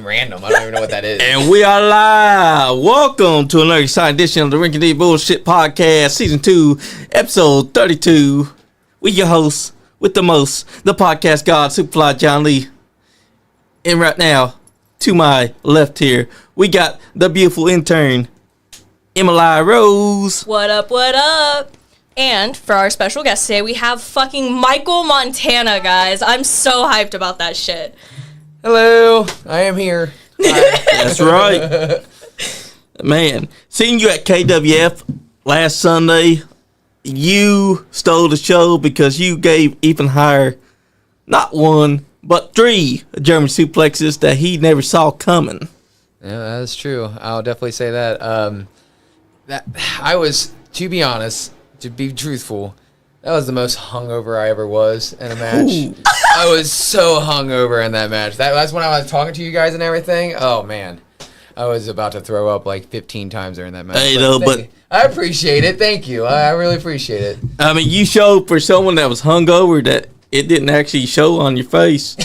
random. I don't even know what that is. And we are live. Welcome to another exciting edition of the Rinky D Bullshit Podcast, Season 2, Episode 32. We your hosts with the most, the podcast god, Superfly Johnny Lee. And right now, to my left here, we got the beautiful intern, Emili Rose. What up, what up? And for our special guest today, we have fucking Michael Montana, guys. I'm so hyped about that shit. Hello, I am here. That's right. Man, seeing you at KWF last Sunday, you stole the show because you gave Ethan Hire not one, but 3 German suplexes that he never saw coming. Yeah, that's true. I'll definitely say that. That I was, to be honest, to be truthful, that was the most hungover I ever was in a match. Ooh. I was so hungover in that match. That's when I was talking to you guys and everything. Oh, man. I was about to throw up like 15 times during that match. Hey, but I appreciate it. Thank you. I really appreciate it. I mean, you showed for someone that was hungover that it didn't actually show on your face.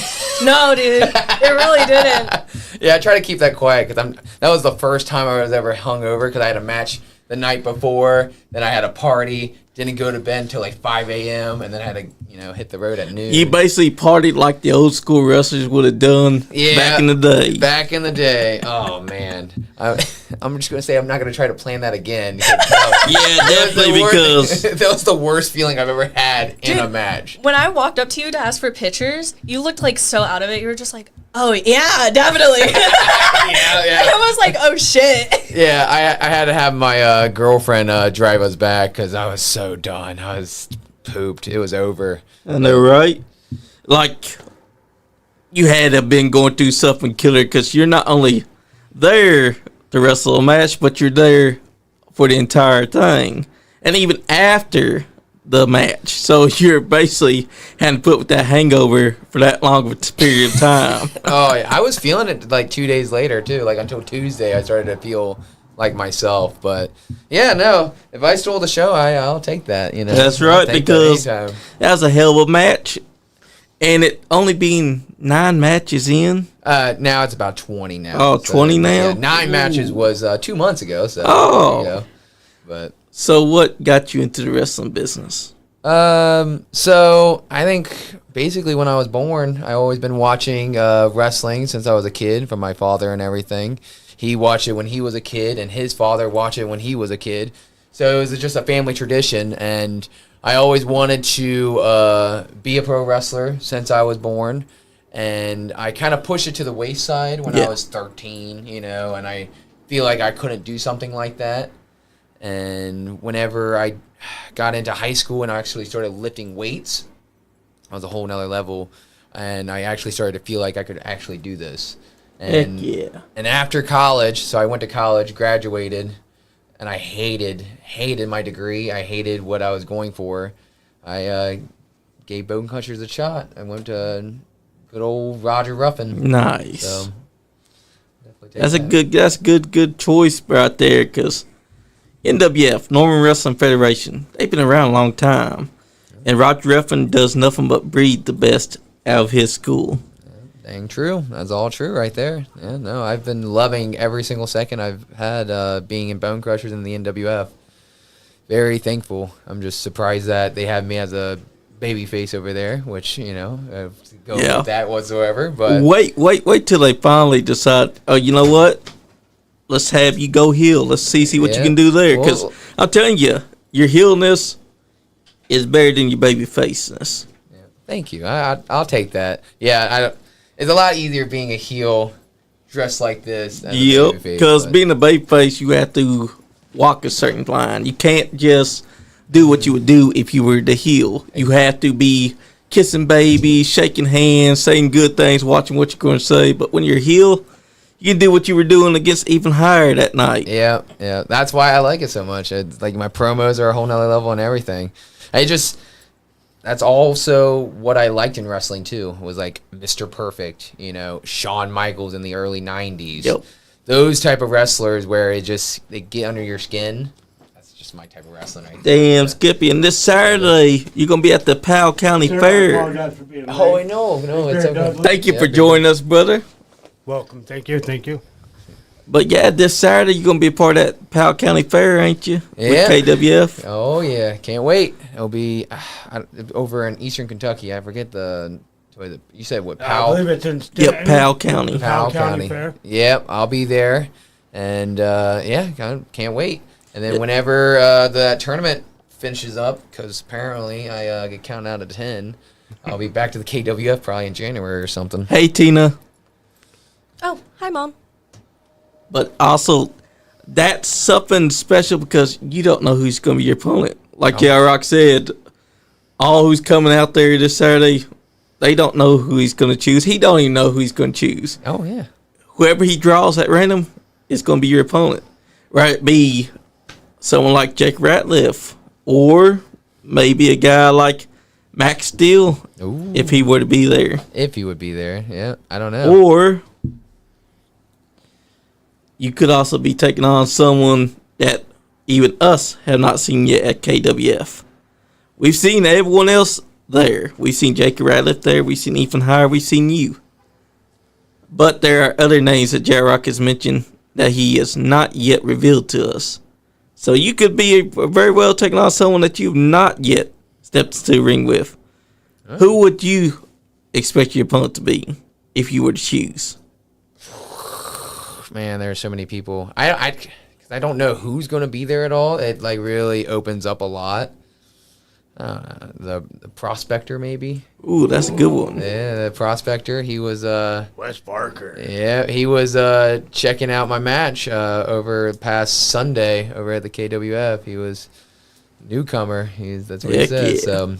No, dude. It really didn't. Yeah, I try to keep that quiet because that was the first time I was ever hungover because I had a match the night before. Then I had a party. Didn't go to bed until like 5 a.m. and then I had to, hit the road at noon. You basically partied like the old school wrestlers would have done back in the day. Back in the day. Oh, man. I'm just going to say I'm not going to try to plan that again. Yeah, definitely because that was the worst feeling I've ever had in a match. When I walked up to you to ask for pictures, you looked like so out of it. You were just like, oh, yeah, definitely. Yeah. I was like, oh, shit. Yeah, I had to have my girlfriend drive us back because I was so done. I was pooped. It was over. I know, right? Like, you had to have been going through something killer because you're not only there to wrestle a match, but you're there for the entire thing. And even after the match. So you're basically having to put with that hangover for that long of a period of time. Oh, yeah. I was feeling it like 2 days later, too. Like, until Tuesday, I started to feel like myself. But, yeah, no. If I stole the show, I'll take that, That's right, because that was a hell of a match. And it only being 9 matches in. Now it's about 20 now. Oh, so 20 now? Yeah, 9 matches was 2 months ago. So oh. There you go. But so what got you into the wrestling business? So I think basically when I was born, I always been watching wrestling since I was a kid from my father and everything. He watched it when he was a kid, and his father watched it when he was a kid. So it was just a family tradition, and I always wanted to be a pro wrestler since I was born. And I kind of pushed it to the wayside when I was 13, and I feel like I couldn't do something like that. And whenever I got into high school and I actually started lifting weights, I was a whole nother level. And I actually started to feel like I could actually do this. And, and after college, so I went to college, graduated, and I hated my degree. I hated what I was going for. I gave Bone Crushers a shot. I went to good old Roger Ruffin. Nice. So, that's a good choice right there, because NWF, Norman Wrestling Federation, they've been around a long time. And Roger Ruffin does nothing but breed the best out of his school. Dang true. That's all true right there. Yeah, no, I've been loving every single second I've had being in Bone Crushers in the NWF. Very thankful. I'm just surprised that they have me as a baby face over there, which, go with that whatsoever. But wait till they finally decide, oh, you know what? Let's have you go heel. Let's see what you can do there. Because I'm telling you, your heelness is better than your baby faceness. Yeah. Thank you. I'll take that. Yeah, it's a lot easier being a heel dressed like this. Yep, because being a baby face, you have to walk a certain line. You can't just do what you would do if you were the heel. You have to be kissing babies, shaking hands, saying good things, watching what you're going to say. But when you're a heel, you can do what you were doing against Even Higher that night. Yeah. That's why I like it so much. It's like my promos are a whole nother level and everything. That's also what I liked in wrestling too. Was like Mr. Perfect, Shawn Michaels in the early 90s. Yep. Those type of wrestlers where they get under your skin. That's just my type of wrestling right there. Damn, Skippy. And this Saturday, you're going to be at the Powell County Fair. Oh, I know. No, it's okay. Thank you for joining us, brother. Welcome. Thank you. But yeah, this Saturday you're gonna be a part of that Powell County Fair, ain't you? Yeah. With KWF. Oh yeah, can't wait. It'll be over in Eastern Kentucky. I forget you said what? I Powell. believe it's in Yep, Powell County. Powell County County Fair. Yep, I'll be there, and can't wait. And then whenever that tournament finishes up, because apparently I get counted out of 10, I'll be back to the KWF probably in January or something. Hey Tina. Oh, hi, Mom. But also, that's something special because you don't know who's going to be your opponent. Like Rock said, all who's coming out there this Saturday, they don't know who he's going to choose. He don't even know who he's going to choose. Oh yeah. Whoever he draws at random is going to be your opponent. Right? It be someone like Jake Ratliff or maybe a guy like Max Steele if he were to be there. If he would be there, yeah. I don't know. Or you could also be taking on someone that even us have not seen yet at KWF. We've seen everyone else there. We've seen Jake Ratliff there. We've seen Ethan Hire. We've seen you. But there are other names that J-Rock has mentioned that he has not yet revealed to us. So you could be very well taking on someone that you've not yet stepped into the ring with. Who would you expect your opponent to be if you were to choose? Man, there are so many people. I don't know who's going to be there at all. It like really opens up a lot. The prospector maybe. Ooh, that's a good one. Yeah, the prospector. He was Wes Barker. Yeah, he was checking out my match over past Sunday over at the KWF. He was newcomer. That's what he said. Yeah. So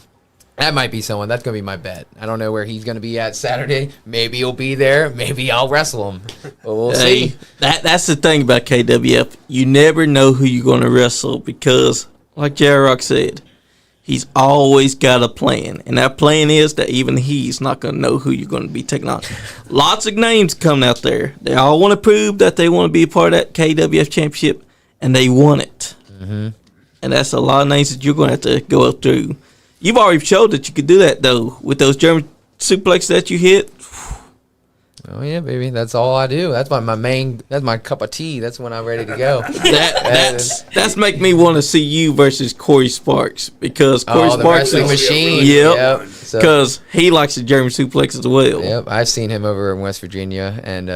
that might be someone. That's going to be my bet. I don't know where he's going to be at Saturday. Maybe he'll be there. Maybe I'll wrestle him. But we'll see. That's the thing about KWF. You never know who you're going to wrestle because, like J-Rock said, he's always got a plan. And that plan is that even he's not going to know who you're going to be taking on. Lots of names coming out there. They all want to prove that they want to be a part of that KWF championship, and they want it. Mm-hmm. And that's a lot of names that you're going to have to go up through. You've already showed that you could do that, though, with those German suplexes that you hit. Oh yeah, baby. That's all I do. That's that's my cup of tea. That's when I'm ready to go. That's make me want to see you versus Corey Sparks because Corey the Sparks wrestling is machine. Yep. Because he likes the German suplex as well. Yep. I've seen him over in West Virginia, and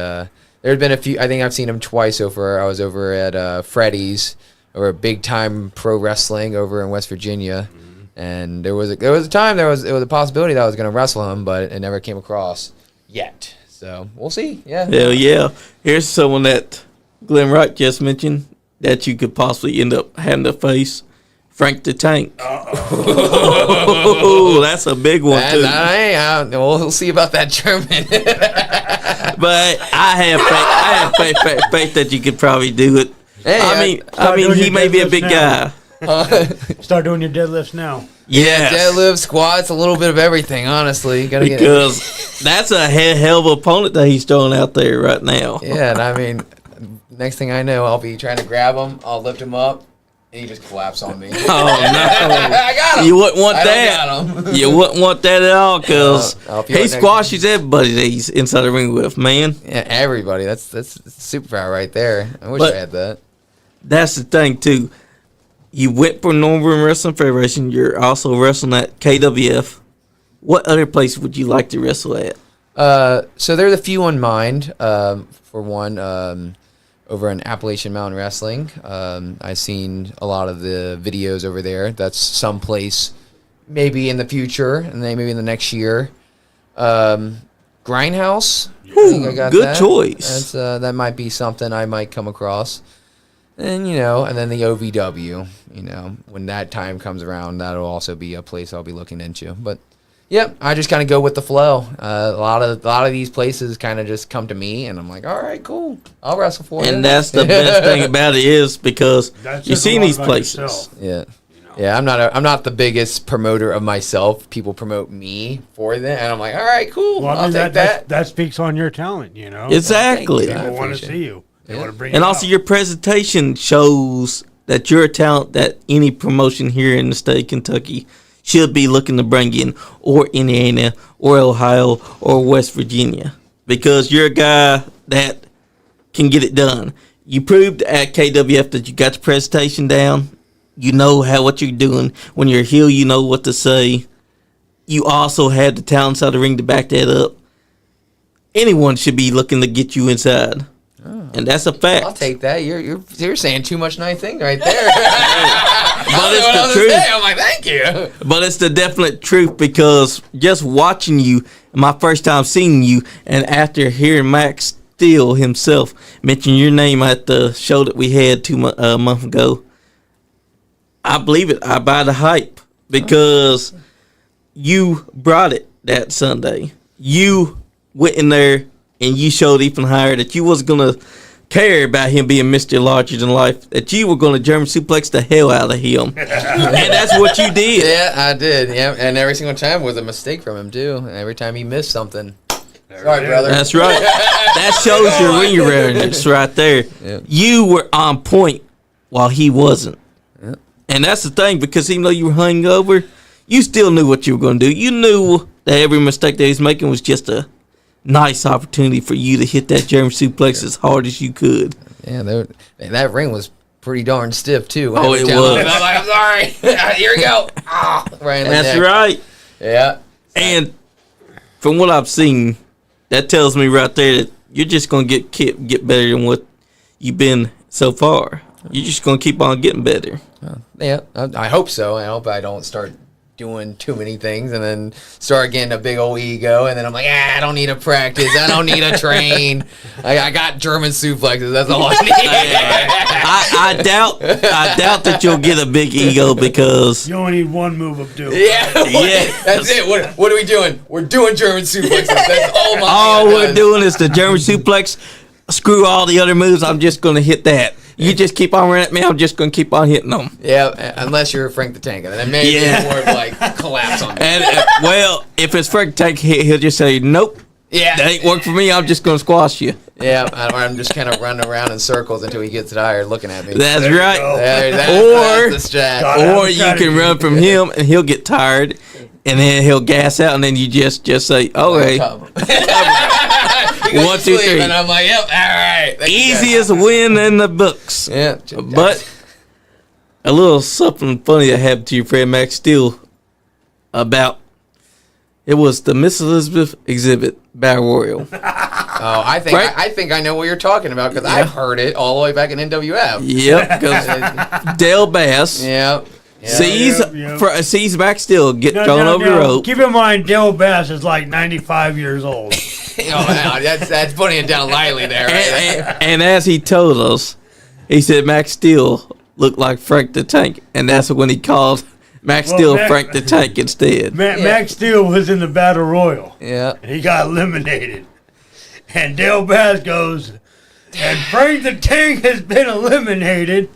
there's been a few. I think I've seen him twice over. I was over at Freddy's or Big Time Pro Wrestling over in West Virginia. And there was a time it was a possibility that I was going to wrestle him, but it never came across yet. So we'll see. Yeah. Hell yeah! Here's someone that Glenn Wright just mentioned that you could possibly end up having to face. Frank the Tank. Oh, that's a big one too. We'll see about that German. But I have faith that you could probably do it. Hey, I mean, he may be a big guy. Start doing your deadlifts now. Yeah, deadlift, squats, a little bit of everything. Honestly, because that's a hell of an opponent that he's throwing out there right now. Yeah, and I mean, next thing I know, I'll be trying to grab him. I'll lift him up, and he just collapses on me. Oh no! I got him. You wouldn't want I that. got him. You wouldn't want that at all, because he like squashes everybody that he's inside the ring with, man. Yeah, everybody. That's superpower right there. I wish I had that. That's the thing too. You went for Northern Wrestling Federation. You're also wrestling at KWF. What other place would you like to wrestle at? So there's a few on mind. For one, over in Appalachian Mountain Wrestling, I've seen a lot of the videos over there. That's someplace maybe in the future, and then maybe in the next year. Grindhouse. I think I got good that. choice. That might be something I might come across. And, and then the OVW, when that time comes around, that'll also be a place I'll be looking into. But, yep, I just kind of go with the flow. A lot of these places kind of just come to me, and I'm like, all right, cool. I'll wrestle for you. And that's the best thing about it is because you've seen these places. Yourself. Yeah. Yeah, I'm not the biggest promoter of myself. People promote me for them, and I'm like, all right, cool. Well, I'll take that. That speaks on your talent, Exactly. Thank you. People want to see you. They want to bring And you also out. your presentation shows that you're a talent that any promotion here in the state of Kentucky should be looking to bring in, or Indiana, or Ohio, or West Virginia. Because you're a guy that can get it done. You proved at KWF that you got the presentation down. You know what you're doing. When you're a heel, you know what to say. You also had the talent side of the ring to back that up. Anyone should be looking to get you inside. Oh. And that's a fact. I'll take that. You're saying too much nice things right there. But it's the truth. I'm like, thank you. But it's the definite truth, because just watching you, my first time seeing you, and after hearing Max Steel himself mention your name at the show that we had a month ago, I believe it. I buy the hype, because you brought it that Sunday. You went in there and you showed Ethan Higher that you wasn't going to care about him being Mr. Larger Than Life, that you were going to German suplex the hell out of him. And that's what you did. Yeah, I did. Yeah, and every single time was a mistake from him, too. And every time he missed something. Sorry, brother. That's right. That shows your ring awareness right there. Yep. You were on point while he wasn't. Yep. And that's the thing, because even though you were hungover, you still knew what you were going to do. You knew that every mistake that he was making was just a nice opportunity for you to hit that German suplex as hard as you could. Yeah, that ring was pretty darn stiff, too. Oh, it was. I'm like, I'm sorry. Here we go. Oh, right in the That's neck. right. Yeah. And from what I've seen, that tells me right there that you're just going to get better than what you've been so far. You're just going to keep on getting better. Yeah, I hope so. I hope I don't start doing too many things and then start getting a big old ego, and then I'm like, I don't need to practice. I don't need to train. I got German suplexes. That's all I need. I doubt that you'll get a big ego, because You only need one move of doom. Yeah, that's it. What are we doing? We're doing German suplexes. That's all we're doing is the German suplex. Screw all the other moves. I'm just going to hit that. You just keep on running at me. I'm just going to keep on hitting them. Yeah, unless you're Frank the Tank, and then maybe it's more of like collapse on me. And well, if it's Frank the Tank, he'll just say, nope. Yeah, that ain't work for me. I'm just going to squash you. Yeah, I'm just kind of running around in circles until he gets tired looking at me. That's right. That's the strat. Or you can run from him and he'll get tired, and then he'll gas out, and then you just say, okay. 1, 2, 3. And I'm like, yep, all right. Easiest win in the books. Yeah. But a little something funny that happened to your friend Max Steel about, it was the Miss Elizabeth exhibit Battle Royal. Oh, I think I know what you're talking about, because I've heard it all the way back in NWF. Yep, because Dale Bass sees Max Steel get thrown over the rope. Keep in mind, Dale Bass is like 95 years old. That's putting it down lightly there. Right? And as he told us, he said Max Steel looked like Frank the Tank, and that's when he called Max Steel Frank the Tank instead. Max Steel was in the Battle Royal. Yeah. And he got eliminated. And Dale Bass goes, and Frank the Tank has been eliminated.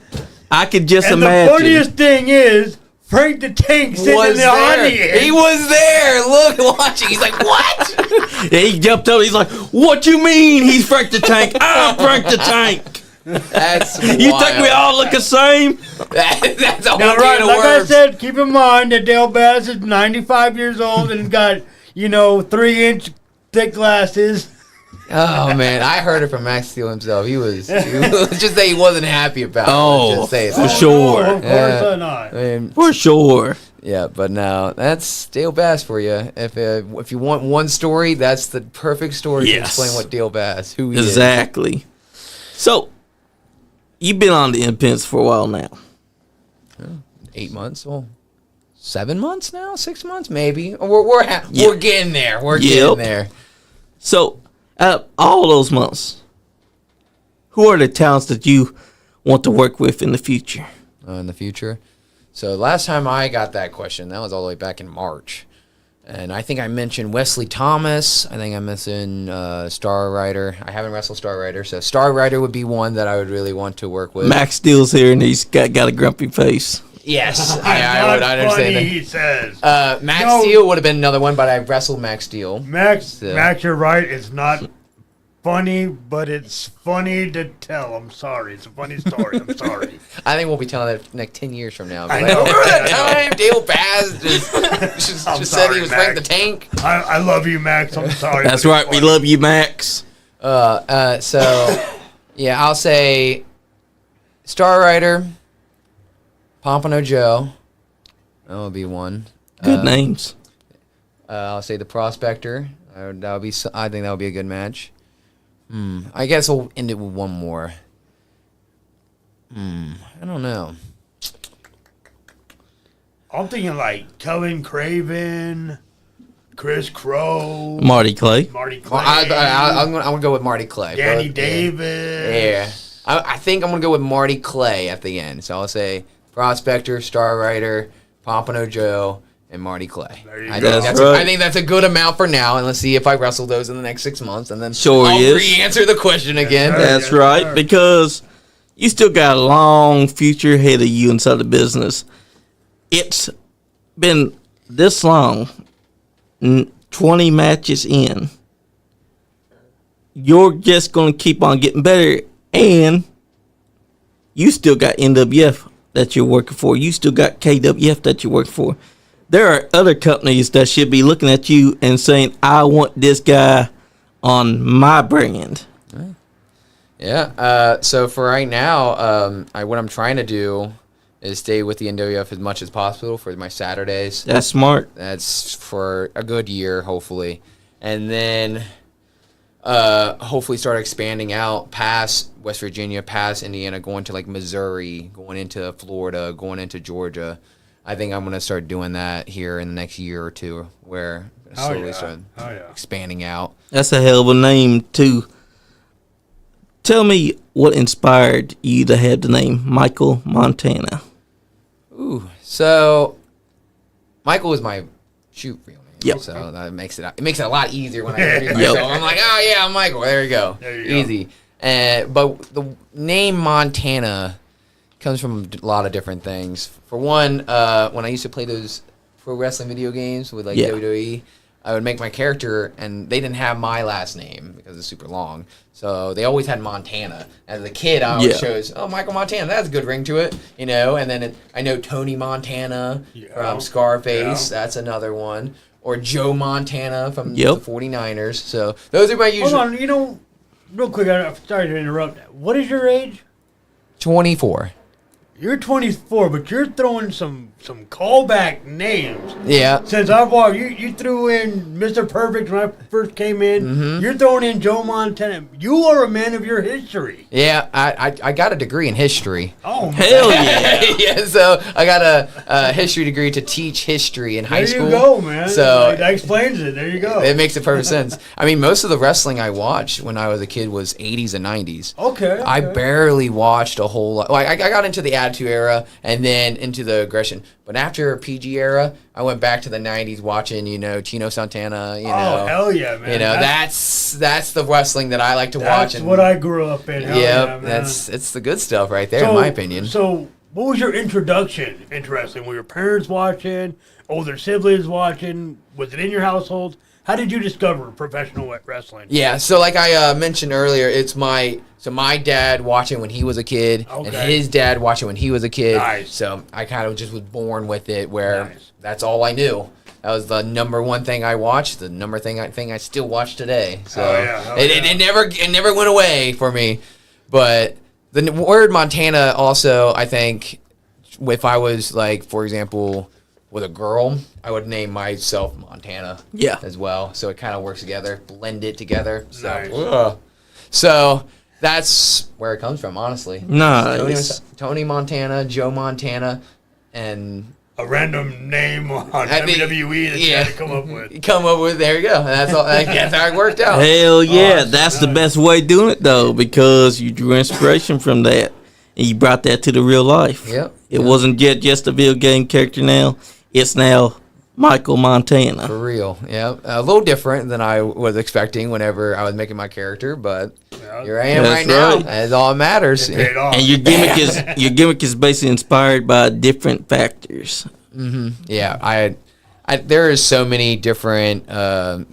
I could just imagine. And the funniest thing is, Frank the Tank sitting in the audience. He was there. Look, watching. He's like, what? Yeah, he jumped up. He's like, what you mean he's Frank the Tank? I'm Frank the Tank. That's You wild. think we all look the same? That's a whole Now, can of like I worms. said, keep in mind that Dale Bass is 95 years old and got, 3-inch thick glasses. Oh man, I heard it from Max Steel himself. He was just say he wasn't happy about it. Oh, Just say for that. sure. Of course not. I mean, For sure. yeah, but no, that's Dale Bass for you. If you want one story, that's the perfect story to Yes. explain what Dale Bass, who he is. Exactly. So, you've been on the independents for a while now. 8 months, well, 7 months now, 6 months maybe. We're getting there. We're getting there. So, out of all those months, who are the talents that you want to work with in the future? In the future. So last time I got that question, that was all the way back in March. And I think I mentioned Wesley Thomas. I think I mentioned Star Rider. I haven't wrestled Star Rider, so Star Rider would be one that I would really want to work with. Max Steele's here, and he's got a grumpy face. Yes, I would understand that. He says. Max Steel would have been another one, but I wrestled Max Steel. Max, you're right. It's not funny, but it's funny to tell. I'm sorry. It's a funny story. I'm sorry. I think we'll be telling it like 10 years from now. I know. Remember that time Dale Bass just said he was Frank the Tank? I love you, Max. I'm sorry. That's right. We love you, Max. Yeah, I'll say Star Rider, Pompano Joe. That would be one. Good names. I'll say the Prospector. I think that would be a good match. I guess we'll end it with one more. I don't know. I'm thinking like Kevin Craven, Chris Crow, Marty Clay. Marty Clay, I'm gonna go with Marty Clay. Danny Both- Davis. Yeah. I think I'm gonna go with Marty Clay at the end. So I'll say Prospector, Star Rider, Pompano Joe, and Marty Clay. There you I go. think that's a good amount for now, and let's see if I wrestle those in the next 6 months, and then Sure I'll is. re-answer the question again. sir. That's Yes, right, sir. because you still got a long future ahead of you inside the business. It's been this long, 20 matches in. You're just going to keep on getting better, and you still got NWF that you're working for. You still got KWF that you're working for. There are other companies that should be looking at you and saying, I want this guy on my brand. Yeah. So for right now, what I'm trying to do is stay with the NWF as much as possible for my Saturdays. That's smart. That's for a good year, hopefully, and then hopefully start expanding out past West Virginia, past Indiana, going to like Missouri, going into Florida, going into Georgia. I think I'm gonna start doing that here in the next year or two, where I'm gonna slowly start expanding out. That's a hell of a name, too. Tell me what inspired you to have the name Michael Montana. Ooh, so Michael is my real name. Yep. So that makes it a lot easier when I introduce myself. I'm like, oh yeah, I'm Michael. There you go. Easy. But the name Montana comes from a lot of different things. For one, when I used to play those pro wrestling video games with like WWE, I would make my character, and they didn't have my last name because it's super long. So they always had Montana. As a kid, I always chose, Michael Montana. That's a good ring to it, you know. And then I know Tony Montana from Scarface. That's another one. Or Joe Montana from the 49ers. So those are my usual. Hold on, real quick, I'm sorry to interrupt. What is your age? 24. You're 24, but you're throwing some callback names. Yeah. Since I've walked, you threw in Mr. Perfect when I first came in. Mm-hmm. You're throwing in Joe Montana. You are a man of your history. Yeah, I got a degree in history. Oh, Hell yeah. Yeah, so I got a history degree to teach history in high school. There you go, man. So that explains it. There you go. it makes a perfect sense. I mean, most of the wrestling I watched when I was a kid was 80s and 90s. Okay. I barely watched a whole lot. Like, I got into the Attitude Era and then into the Aggression. But after PG era, I went back to the 90s watching, Chino Santana, Oh, hell yeah, man. That's the wrestling that I like to watch. That's what I grew up in. Hell yeah, man. it's the good stuff right there, in my opinion. So, what was your introduction into wrestling? Were your parents watching? Older siblings watching? Was it in your household? How did you discover professional wrestling? Yeah, so like I mentioned earlier, it's my dad watching when he was a kid, and his dad watching when he was a kid. Nice. So I kind of just was born with it, where that's all I knew. That was the number one thing I watched, the number thing I still watch today. So it never went away for me. But the word Montana also, I think, if I was like, for example, with a girl, I would name myself Montana as well. So it kind of works together, blend it together. So, Nice. So that's where it comes from, honestly. Nice. Tony Montana, Joe Montana, and A random name on WWE that you had to come up with. There you go. That's all. That's how it worked out. Hell yeah. That's the best way of doing it, though, because you drew inspiration from that. And you brought that to the real life. Yep. It wasn't just a video game character now. It's now Michael Montana. For real, yeah. A little different than I was expecting whenever I was making my character, but here I am That's now. right. That's all that matters. And your gimmick is basically inspired by different factors. Yeah, there is so many different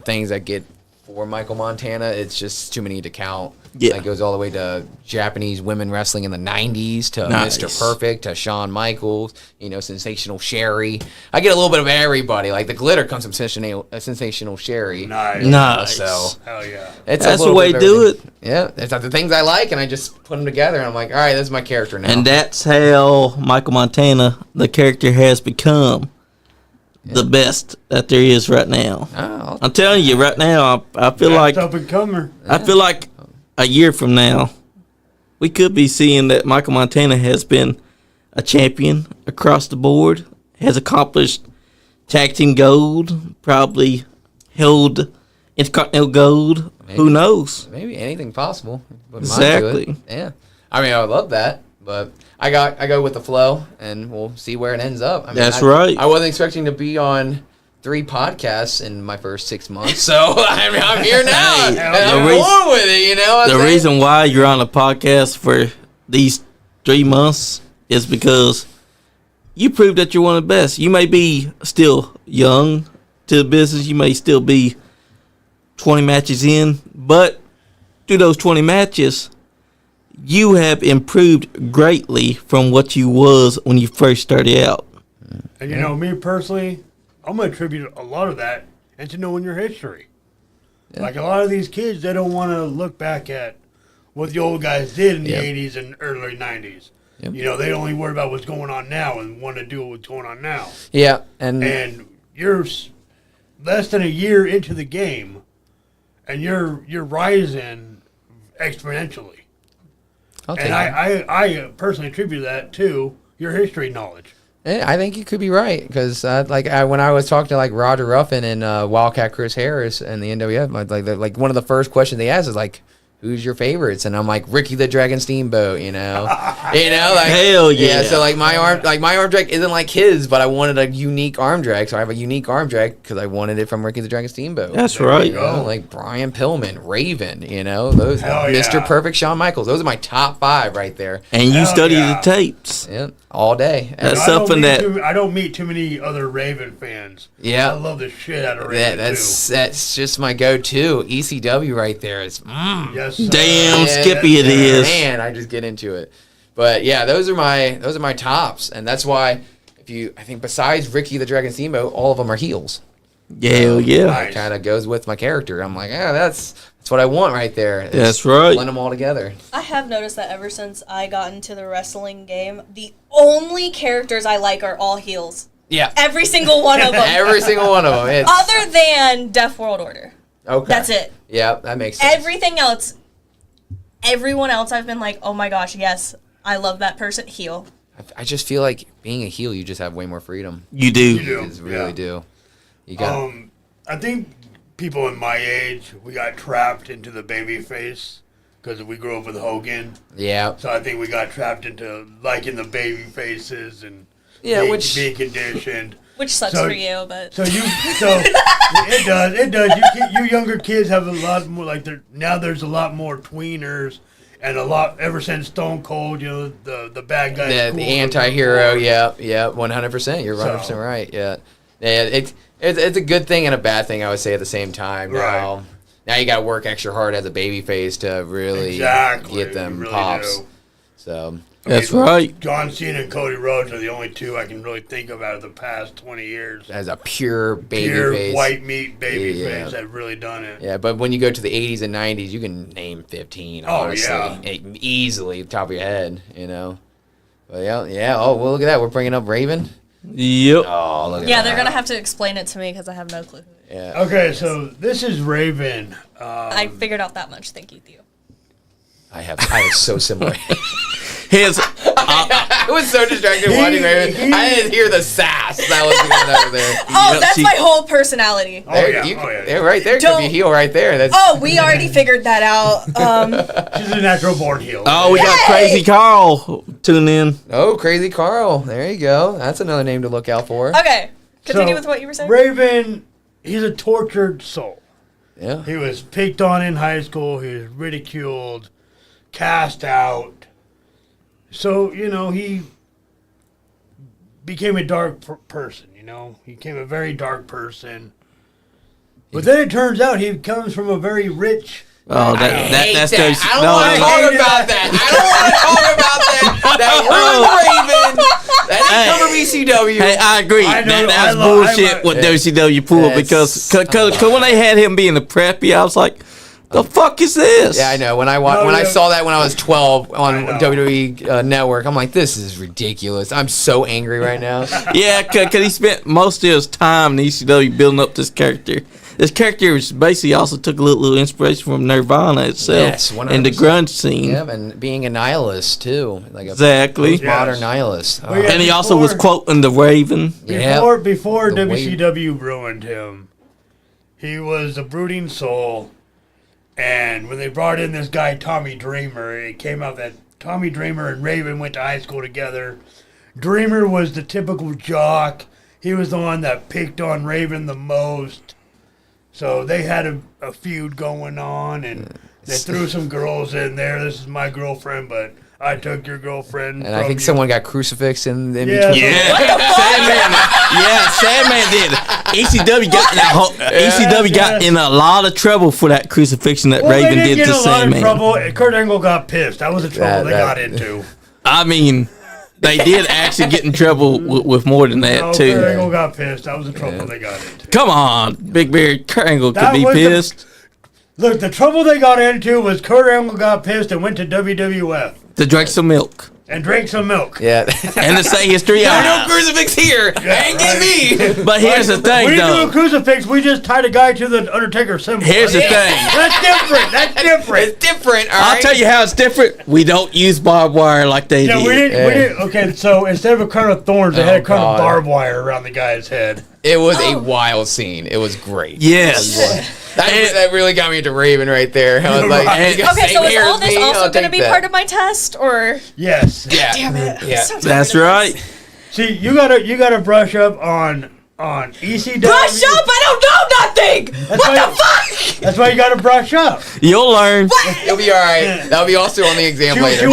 things that get for Michael Montana. It's just too many to count. Yeah. It goes all the way to Japanese women wrestling in the 90s to Nice. Mr. Perfect to Shawn Michaels, Sensational Sherry. I get a little bit of everybody. Like the glitter comes from Sensational Sherry. Nice. So Hell yeah. it's That's a little the way bit to of do everything. Yeah, it's the things I like, and I just put them together, and I'm like, all right, this is my character now. And that's how Michael Montana, the character, has become the best that there is right now. Oh, I'm telling you right now, I feel like Up and comer. a year from now, we could be seeing that Michael Montana has been a champion across the board, has accomplished tag team gold, probably held Intercontinental gold. Maybe. Who knows? maybe anything possible. Wouldn't mind to Exactly. it. Yeah. I mean, I would love that, but I go with the flow, and we'll see where it ends up. I mean, That's right. I wasn't expecting to be on 3 podcasts in my first 6 months, so I mean, I'm here now, and I'm going with it. The reason why you're on a podcast for these 3 months is because you proved that you're one of the best. You may be still young to the business. You may still be 20 matches in, but through those 20 matches, you have improved greatly from what you was when you first started out. And me personally, I'm going to attribute a lot of that into knowing your history. Yeah. Like a lot of these kids, they don't want to look back at what the old guys did in the Yep. 80s and early 90s. Yep. They only worry about what's going on now and want to do what's going on now. Yeah, and And you're less than a year into the game, and you're rising exponentially. I'll take And it. I personally attribute that to your history knowledge. Yeah, I think you could be right because, when I was talking to Roger Ruffin and Wildcat Chris Harris and the NWF, like one of the first questions they asked is like, "Who's your favorites?" And I'm like, Ricky the Dragon Steamboat, Hell yeah. So my arm drag isn't like his, but I wanted a unique arm drag, so I have a unique arm drag because I wanted it from Ricky the Dragon Steamboat. That's right. Like Brian Pillman, Raven, those Hell Mr. yeah. Perfect, Shawn Michaels. Those are my top 5 right there. And you Hell study yeah. the tapes. Yeah, all day. That's I don't something meet that- I don't meet too many other Raven fans. Yeah. I love the shit out of Raven That's just my go-to. ECW right there. It's Yes. Sir. Damn Yeah, Skippy it that's- is. Man, I just get into it. But yeah, those are my tops, and that's why I think besides Ricky the Dragon Steamboat, all of them are heels. Hell yeah. Nice. It kind of goes with my character. I'm like, that's what I want right there. It's That's right. Blend them all together. I have noticed that ever since I got into the wrestling game, the only characters I like are all heels. Yeah, Every single one of them. every single one of them. It's, Other than Death World Order. okay, That's it. Yeah, that makes sense. Everything else, everyone else I've been like, oh my gosh, yes, I love that person. Heel. I just feel like being a heel, you just have way more freedom. You do. You do. You just really Yeah. do. You got. I think people in my age, we got trapped into the baby face because we grew up with Hogan. Yeah. So I think we got trapped into liking the baby faces and Yeah, being conditioned. Which sucks So- for you, but So it does. You younger kids have a lot more now. There's a lot more tweeners, and a lot ever since Stone Cold. The bad guy. The anti-hero, yeah, 100%. You're 100% So- right. Yeah, it's a good thing and a bad thing. I would say at the same time. Right. Now you got to work extra hard as a baby face to really Exactly. get them You really pops. do. So That's right. John Cena and Cody Rhodes are the only two I can really think of out of the past 20 years. as a pure baby Pure face, white meat baby Yeah. face that have really done it. yeah. But when you go to the 80s and 90s, you can name 15. Oh, Honestly, yeah. Easily, top of your head. But yeah. Oh, well, look at that. We're bringing up Raven. Yep. Oh, look at yeah, that. they're gonna have to explain it to me because I have no clue. Yeah. Okay, so this is Raven. I figured out that much. Thank you, Theo. I have so similar. His I was so distracted watching Raven. I didn't hear the sass that was going over there. Oh, Yeah, that's see- my whole personality. Oh, There, yeah. you, Oh, yeah. there, right there could be Don't- heel right there. That's Oh, we already figured that out. She's a natural born heel. Oh, we got Yay! Crazy Carl tuning in. Crazy Carl. There you go. That's another name to look out for. Okay, continue So, with what you were saying. Raven, he's a tortured soul. Yeah. He was picked on in high school. He was ridiculed, cast out. So, he became a dark person, He became a very dark person. But then it turns out he comes from a very rich Oh, that's that. those. I don't want to talk about that. I don't want to talk about that. That ruined the Raven. That didn't come from ECW. Hey, I agree. That's bullshit what WCW pulled because when they had him being the preppy, I was like, the fuck is this? Yeah, I know. When I saw that when I was 12 on WWE Network, I'm like, this is ridiculous. I'm so angry right now. Yeah, because he spent most of his time in ECW building up this character. This character was basically also took a little inspiration from Nirvana itself. Yes, 100%. And the grunge scene. Yeah, and being a nihilist too, like Exactly. modern nihilist. Well, yeah, And he also was quoting the Raven. Before The WCW ruined him, he was a brooding soul. And when they brought in this guy Tommy Dreamer, it came out that Tommy Dreamer and Raven went to high school together. Dreamer was the typical jock. He was the one that picked on Raven the most. So they had a feud going on, and they threw some girls in there. This is my girlfriend, but I took your girlfriend. And I think someone got crucifixed in between. Sandman did. ECW got in a lot of trouble for that crucifixion that Raven did to Sandman. Trouble. Kurt Angle got pissed. That was the trouble they got into. I mean, they did actually get in trouble with more than that, too. Kurt Angle got pissed. That was the trouble they got into. Come on, Big Bear. Kurt Angle could be pissed. Look, the trouble they got into was Kurt Angle got pissed and went to WWF. To drink some milk. And drank some milk. Yeah. And to say history. No crucifix here. Ain't get me. But here's the thing, We though. do a crucifix. We just tied a guy to the Undertaker symbol. Here's the thing. That's different. That's different. It's different, all I'll right? tell you how it's different. We don't use barbed wire like they Yeah, did. we didn't. Okay, so instead of a crown of thorns, they had a crown of barbed wire around the guy's head. It was a wild scene. It was great. Yes. That really got me into Raven right there. I was like, Okay, so is all this also going to be part of my test, or? Yes. Yeah. Damn it. Yeah. That's right. See, you gotta brush up on ECW. Brush up! I don't know nothing! What the fuck? That's why you gotta brush up. You'll learn. It'll be all right. That'll be also on the exam later.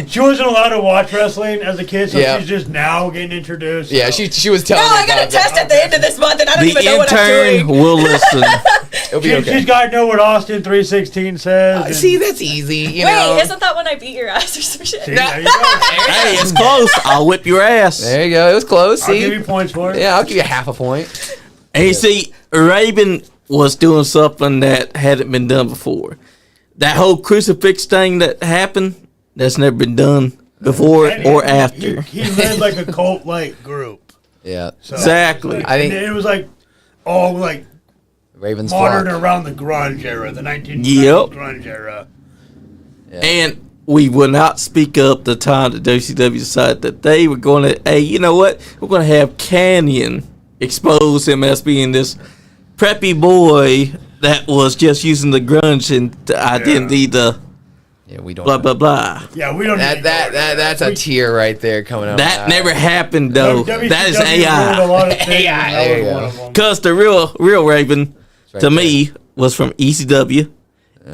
She wasn't allowed to watch wrestling as a kid, so Yeah. she's just now getting introduced. Yeah, so. she was telling No, me I got a about test that. at the end of this month, and I don't The even know what I'm intern doing. will listen. It'll be okay. She's got to know what Austin 3:16 says. and- See, that's easy. You know. Wait, isn't that when I beat your ass or some shit? See, there you go. Hey, it's close. I'll whip your ass. There you go. It was close. I'll give See. you points for it. Yeah, I'll give you half a point. And you see, Raven was doing something that hadn't been done before. That whole crucifix thing that happened, that's never been done before And or after. He led like a cult-like group. Yeah. So, Exactly. I think- and it was like all like Raven's modern flock. around the grunge era, the 1990s Yep. grunge era. And we will not speak up the time that WCW decided that they were going to, hey, you know what? We're going to have Canyon expose him as being this preppy boy that was just using the grunge and the identity, the Yeah, we don't. blah, blah, blah. Yeah, we don't need to go into That's a tier right there coming up. That never happened, though. WCW That is ruined a AI. lot of things, AI, and that there you was one go. of them. Because the real Raven, right to me, was from ECW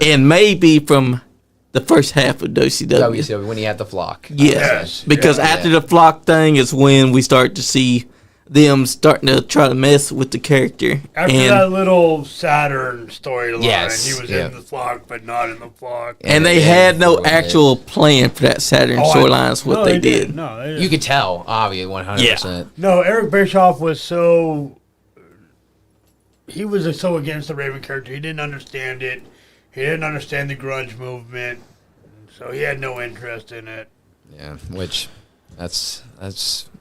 and maybe from the first half of WCW. WCW when he had the flock. Yes, because Yeah. after the flock thing is when we start to see them starting to try to mess with the character. After and that little Saturn storyline, Yes, he was yeah. in the flock, but not in the flock. and they Yeah, had no yeah. actual plan for that Saturn storyline. Is what no, they did. No, they didn't. You could tell, obviously, 100%. No, Eric Bischoff was so. He was so against the Raven character. He didn't understand it. He didn't understand the grunge movement, so he had no interest in it. Yeah, which that's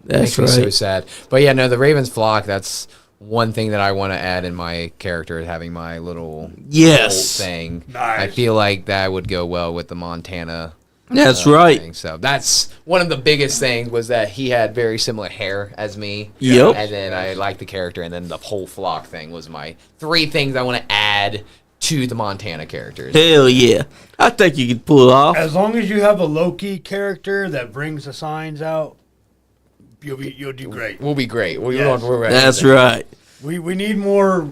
makes me right. so sad. But yeah, no, the Ravens flock. That's one thing that I want to add in my character, is having my little Yes. cult thing. Nice. I feel like that would go well with the Montana. That's right. thing. So that's one of the biggest things, was that he had very similar hair as me. Yep. And then I liked the character, and then the whole flock thing was my three things I want to add to the Montana characters. Hell yeah. I think you could pull it off. As long as you have a Loki character that brings the signs out, you'll do great. We'll be great. Yes. We're ready. That's right. We need more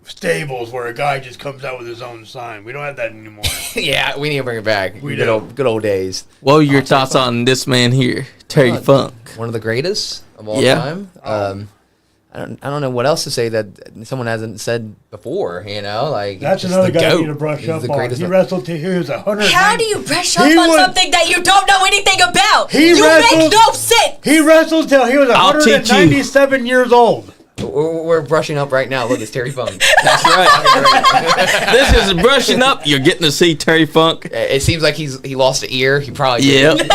stables where a guy just comes out with his own sign. We don't have that anymore. Yeah, we need to bring it back. We Good do. old days. What were your thoughts on this man here, Terry Funk? One of the greatest of all Yeah. time. I don't know what else to say that someone hasn't said before. You know, like That's just another the guy GOAT. you need to brush He's up the on. greatest He of- wrestled till he was 100. How do you brush up He on was- something that you don't know anything about? He You make wrestled- no sense. He wrestled till he was I'll teach you. 197 years old. We're brushing up right now. Look, it's Terry Funk. That's right. This is brushing up. You're getting to see Terry Funk. It seems like he lost an ear. He probably Yep. did.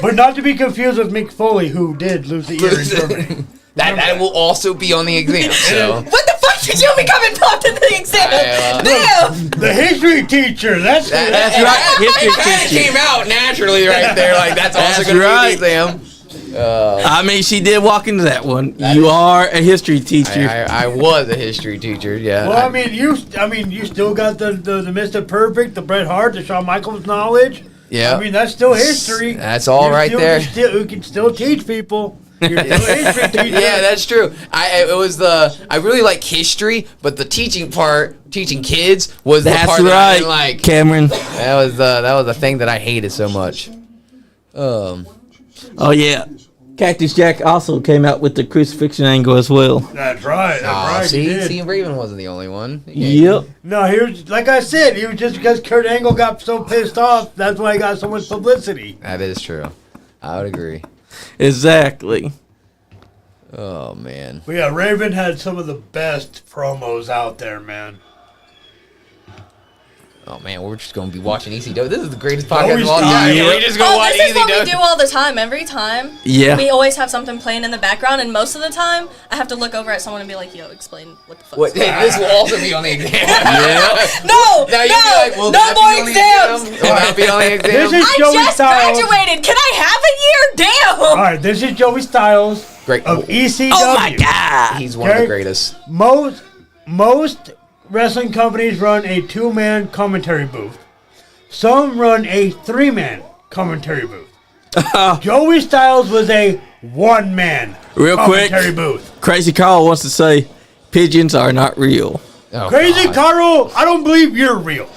But not to be confused with Mick Foley, who did lose the ear in Germany. that will also be on the exam. So. What the fuck did you become involved in the exam? Damn. The history teacher. That's That's right. History That teacher. came out naturally right there. Like that's also That's going to right. be the exam. I mean, she did walk into that one. You are a history teacher. I was a history teacher. Yeah. Well, I mean, you still got the Mr. Perfect, the Bret Hart, the Shawn Michaels knowledge. Yeah. I mean, that's still history. That's all right there. You can still teach people. You're still a history teacher. Yeah, that's true. I really like history, but the teaching part, teaching kids, was the That's part that I didn't right, like. Cameron. That was the thing that I hated so much. Oh yeah, Cactus Jack also came out with the crucifixion angle as well. That's right. That's Aw, right. he see, did. Raven wasn't the only one. Yep. No, he was, like I said, he was just because Kurt Angle got so pissed off. That's why he got so much publicity. That is true. I would agree. Exactly. Oh man. But yeah, Raven had some of the best promos out there, man. Oh man, we're just gonna be watching ECW. This is the greatest podcast Always of all time. yeah. We just go Oh, watch this is what we ECW. do all the time. Every time, Yeah. we always have something playing in the background, and most of the time, I have to look over at someone and be like, "Yo, explain what the fuck." What, this will also be on the exam. Yeah. No, Now you'll be like, will no that be more on the exams. exam? Will that be on the exam? This is I Joey just Styles. graduated. Can I have a year? Damn. All right, this is Joey Styles Great. of ECW. Oh my God. He's one of the Okay. greatest. Most wrestling companies run a 2-man commentary booth. Some run a 3-man commentary booth. Joey Styles was a 1-man Real quick. commentary booth. Crazy Carl wants to say, pigeons are not real. Oh, Crazy God. Carl, I don't believe you're real.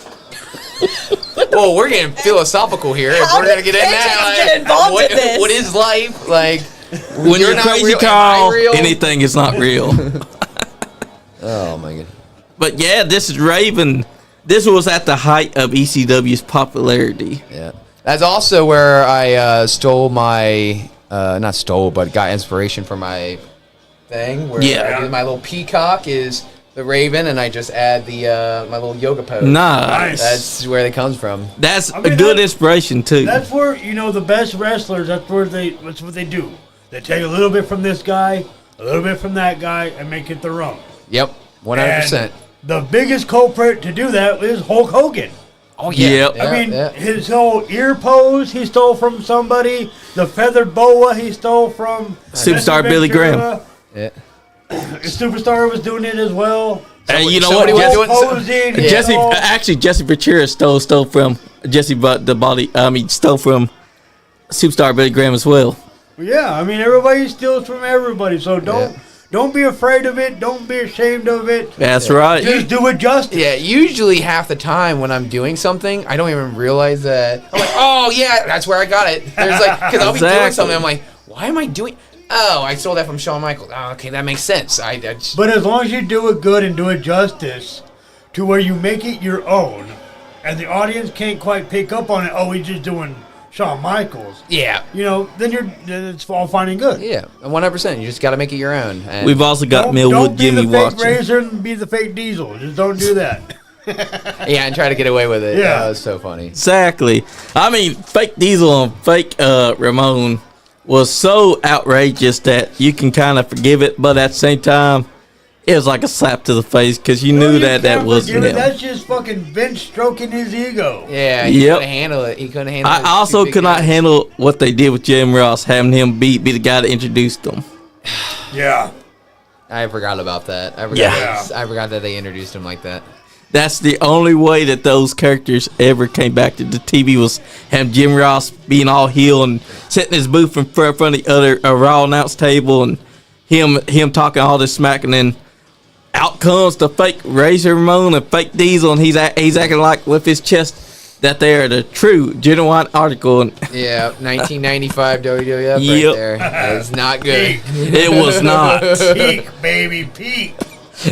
Well, we're getting philosophical here. How We're gonna get did in that. pigeons get involved what, in this? what is life like? When you're not Crazy real, am Carl, I real? anything is not real. Oh my god. But yeah, this is Raven. This was at the height of ECW's popularity. Yeah. That's also where I stole my, not stole, but got inspiration for my thing. Where Yeah. I do my little peacock is the Raven, and I just add the my little yoga pose. Nice. That's where it comes from. That's I mean, a good that- inspiration too. That's where, the best wrestlers, that's what they do. They take a little bit from this guy, a little bit from that guy, and make it their own. Yep. 100%. And the biggest culprit to do that is Hulk Hogan. Oh Yep. yeah. I mean, yeah. his whole ear pose he stole from somebody. The feathered boa he stole from Superstar Jesse Billy Graham. Ventura. Yeah. Superstar was doing it as well. And you know what? somebody was Jesse, doing so- Posing, Yeah. Jesse all- actually Jesse Ventura stole from Jesse, but the body. Stole from Superstar Billy Graham as well. Yeah, I mean everybody steals from everybody, so don't be afraid of it. Don't be ashamed of it. That's right. Just do it justice. Yeah, usually half the time when I'm doing something, I don't even realize that. I'm like, oh yeah, that's where I got it. There's like, because I'll be doing Exactly. something, I'm like, why am I doing? Oh, I stole that from Shawn Michaels. Oh, okay, that makes sense. I just, But as long as you do it good and do it justice, to where you make it your own, and the audience can't quite pick up on it. Oh, he's just doing Shawn Michaels. yeah, Then it's all fine and good. yeah, 100%. You just got to make it your own. And We've also got Don't Millwood be Jimmy the fake watching. Razor and be the fake Diesel. Just don't do that. yeah, and try to get away with it. Yeah. That was so funny. Exactly. I mean, fake Diesel and fake Ramon was so outrageous that you can kind of forgive it, but at the same time, it was like a slap to the face because you Well, knew you that can't wasn't forgive it. him. That's just fucking Vince stroking his ego. Yeah, he Yep. couldn't handle it. He couldn't handle it. I also could not handle what they did with Jim Ross, having him be the guy that introduced them. Yeah. I forgot about that. Yeah. I forgot that they introduced him like that. That's the only way that those characters ever came back to the TV was having Jim Ross being all heel and sitting in his booth in front of the other Raw announce table and him talking all this smack, and then out comes the fake Razor Ramon and fake Diesel, and he's acting like with his chest that they are the true genuine article. Yeah, 1995 WWF Yep. right there. That's not good. It was not. Peak, baby, peak.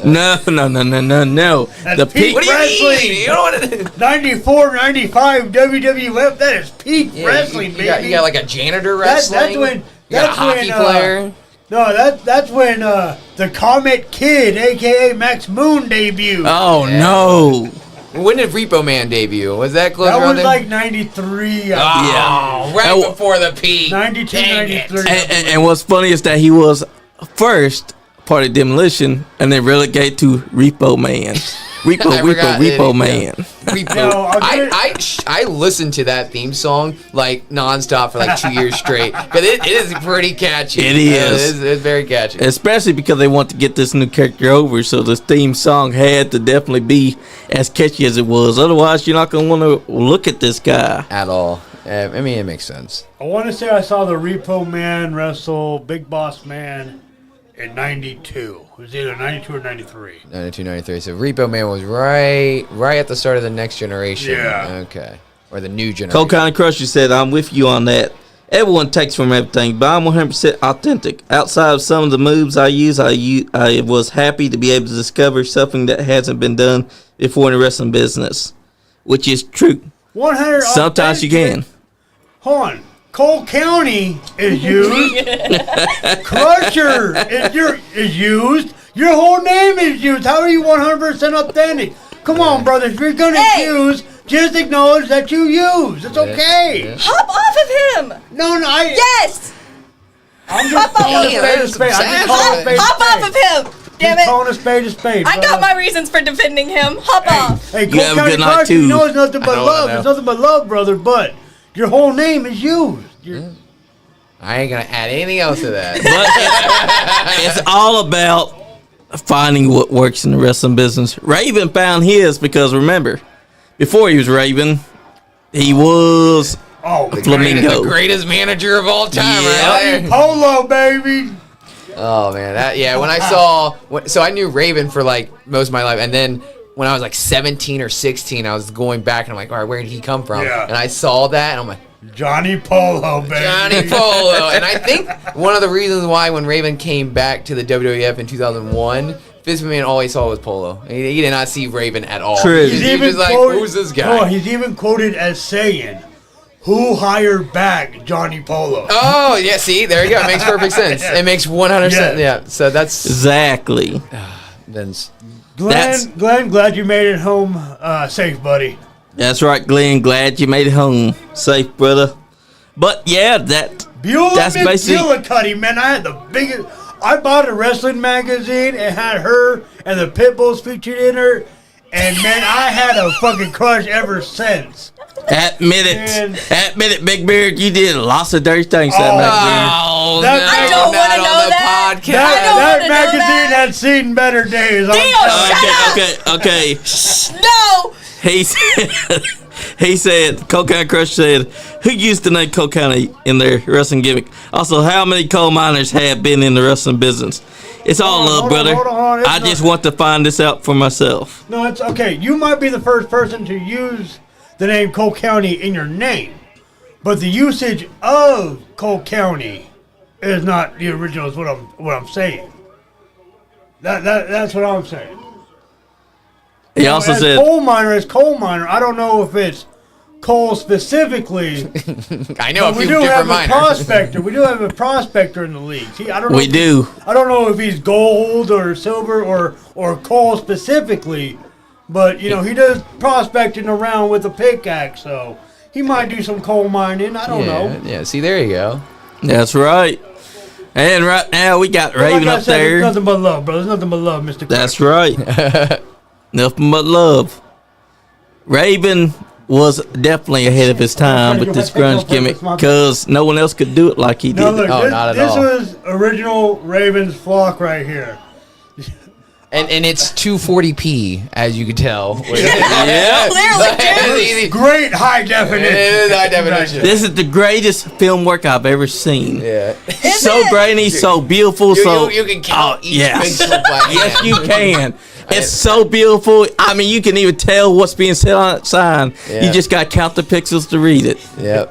No. That's The peak peak. What do you wrestling. mean? You know what it is? 94, 95 WWF. That is peak Yeah, wrestling, you baby. got like a janitor That's wrestling. when. You got a That's hockey when. player. No, that's when the Comet Kid, aka Max Moon, debuted. Oh Yeah. no. When did Repo Man debut? Was that close that around was there? like 93. Oh, Yeah. right That wa- before the peak. 92, Dang it. 93. And what's funny is that he was first part of Demolition and then relegated to Repo Man. I forgot Repo it, Man. Repo. No, I'll give I listened to that theme song like nonstop for like 2 years straight because it is pretty catchy. It is. It's very catchy. Especially because they want to get this new character over, so this theme song had to definitely be as catchy as it was. Otherwise, you're not going to want to look at this guy. At all. I mean, it makes sense. I want to say I saw the Repo Man wrestle Big Boss Man in 92. It was either 92 or 93. 92, 93. So Repo Man was right at the start of the next generation. Yeah. Okay. Or the new generation. Cole County Crusher said, I'm with you on that. Everyone takes from everything, but I'm 100% authentic. Outside of some of the moves I use, I was happy to be able to discover something that hasn't been done before in the wrestling business, which is true. 100. Sometimes you can. Hold on. Cole County is used. Crusher is used. Your whole name is used. How are you 100% authentic? Come on, brother. If you're gonna Hey! use, just acknowledge that you use. It's okay. Yeah. Hop off of him! No, Yes! I'm just calling a Damn, spade a that's spade. I'm just some calling a sass. spade a Hop off spade. of him! Damn Just it! calling a spade a spade. I got brother. my reasons for defending him. Hop off! Hey, You Cole have a County good night, Crusher, too. you know it's nothing but I know, love. I know. It's nothing but love, brother. But your whole name is used. I ain't going to add anything else to that. But it's all about finding what works in the wrestling business. Raven found his because, remember, before he was Raven, he was Oh, Flamingo. The greatest manager of all time Yeah. right there. Polo, baby. Oh man, when I saw, so I knew Raven for like most of my life, and then when I was like 17 or 16, I was going back and I'm like, all right, where did he come from? Yeah. And I saw that and I'm like, Johnny Polo, baby. Johnny Polo. And I think one of the reasons why when Raven came back to the WWF in 2001, Vince McMahon always saw was Polo. He did not see Raven at all. True. He was just like, who's this guy? Oh, he's even quoted as saying, "Who hired back Johnny Polo?" Oh, yeah, see, there you go. It makes perfect sense. It makes 100%. Yeah. Yeah, so that's exactly. Vince. Glenn, glad you made it home safe, buddy. That's right, Glenn. Glad you made it home safe, brother. But yeah, Beulah That's basically- McGillicuddy, man. I had the biggest. I bought a wrestling magazine and had her and the Pitbulls featured in her, and man, I had a fucking crush ever since. admit Man. it, Big Beard. You did lots of dirty things that Oh, magazine. Oh, That- no, I don't not wanna on know the that. podcast. I don't That wanna know magazine that. had seen better days. I'm Theo, telling you. Okay. No! He said, Cole County Crush said, who used the name Cole County in their wrestling gimmick? Also, how many coal miners have been in the wrestling business? It's all Hold on, love, hold on, brother. hold on. It's I not- just want to find this out for myself. No, it's okay. You might be the first person to use the name Cole County in your name, but the usage of Cole County is not the original. Is what I'm saying. That's what I'm saying. He also as said, coal miner is coal miner. I don't know if it's coal specifically. I know a But we few do have different a minors. prospector. We do have a prospector in the league. See, I don't know. we do. I don't know if he's gold or silver or coal specifically, but you know he does prospecting around with a pickaxe, so he might do some coal mining. I don't know. Yeah, see, there you go. That's right. And right now we got But Raven like I up said, there. There's nothing but love, bro. There's nothing but love, Mr. That's right. Nothing but love. Raven was definitely ahead of his time with this grunge gimmick because no one else could do it like he Now did. look, Oh, this, not at this all. was original Ravens flock right here. And it's 240p, as you can tell. Yeah. Clearly, dude. Great high definition. It is high definition. This is the greatest film work I've ever seen. Yeah. So grainy, so beautiful, so you can count each yes. pixel by Yes, hand. you can. It's so beautiful. I mean, you can even tell what's being said on that sign. Yeah. You just got to count the pixels to read it. Yeah.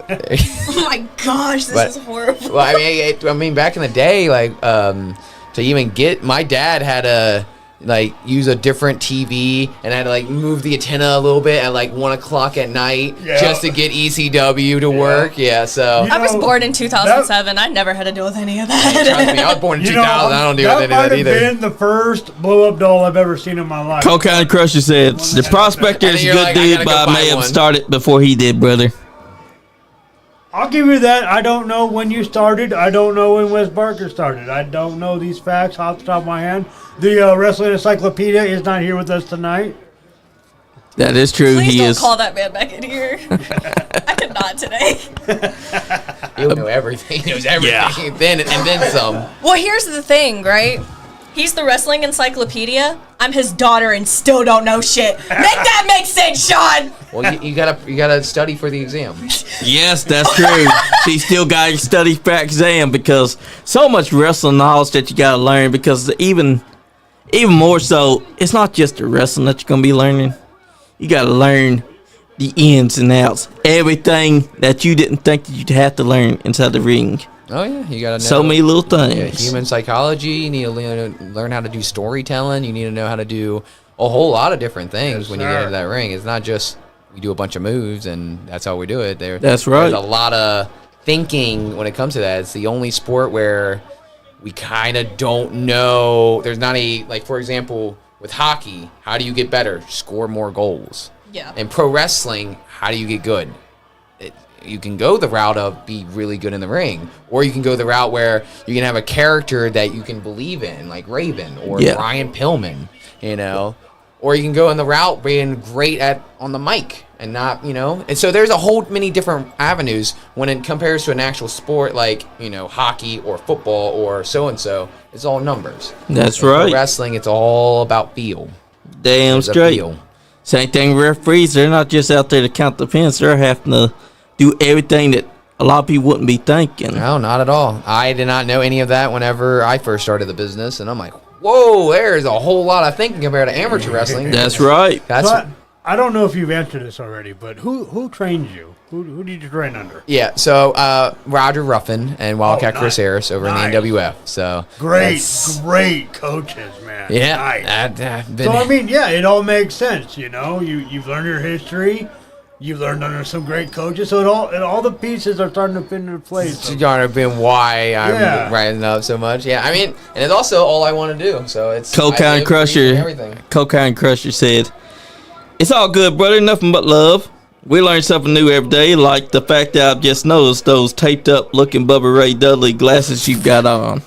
Oh my gosh, this is horrible. Well, I mean, back in the day, like, to even get, my dad had to like use a different TV and had to like move the antenna a little bit at like 1 o'clock at night just to get ECW to work. Yeah, so I was born in 2007. I never had to deal with any of that. trust me, I was born in 2000. I don't deal with any of that That might either. have been the first blow-up doll I've ever seen in my life. Cole County Crusher said, the prospector is a you're good like, I dude, gotta but go I buy may have one. started before he did, brother. I'll give you that. I don't know when you started. I don't know when Wes Barker started. I don't know these facts off the top of my head. The Wrestling Encyclopedia is not here with us tonight. That is true. Please He don't is. call that man back in here. I could not today. He'll know everything. He knows everything. Then and then some. Well, here's the thing, right? He's the wrestling encyclopedia. I'm his daughter and still don't know shit. Make that make sense, Sean. Well, you gotta study for the exam. Yes, that's true. She still got to study for exam because so much wrestling knowledge that you got to learn. Because even more so, it's not just the wrestling that you're gonna be learning. You got to learn the ins and outs, everything that you didn't think that you'd have to learn inside the ring. Oh yeah, you gotta know So many little Yeah, things. human psychology. You need to learn how to do storytelling. You need to know how to do a whole lot of different things when you get sir. into that ring. It's not just we do a bunch of moves and that's how we do it. That's right. There's a lot of thinking when it comes to that. It's the only sport where we kind of don't know. There's not a, like, for example, with hockey, how do you get better? Score more goals. Yeah. In pro wrestling, how do you get good? You can go the route of be really good in the ring, or you can go the route where you can have a character that you can believe in, like Raven or Yeah. Brian Pillman, you know, or you can go in the route being great on the mic and not, you know. And so there's a whole many different avenues when it compares to an actual sport like, you know, hockey or football or so and so. It's all numbers. That's In pro right. wrestling, it's all about feel. Damn There's a straight. feel. Same thing with referees. They're not just out there to count the pins. They're having to do everything that a lot of people wouldn't be thinking. No, not at all. I did not know any of that whenever I first started the business, and I'm like, whoa, there's a whole lot of thinking compared to amateur wrestling. That's right. That's So I don't know if you've answered this already, but who trained you? Who did you train under? yeah. So Roger Ruffin and Wildcat nice. Chris Harris over Nice. in the NWF. So Great that's- coaches, man. Yeah. Nice. Been, So I mean, yeah, it all makes sense. You know, you've learned your history. You've learned under some great coaches, so all the pieces are starting to fit into place. it's gonna been why I'm Yeah. rising up so much. Yeah, I mean, and it's also all I want to do. So it's Cole I County live, breathe, and Crusher. everything. Cole County Crusher said, "It's all good, brother. Nothing but love. We learn something new every day, like the fact that I've just noticed those taped up looking Bubba Ray Dudley glasses you've got on."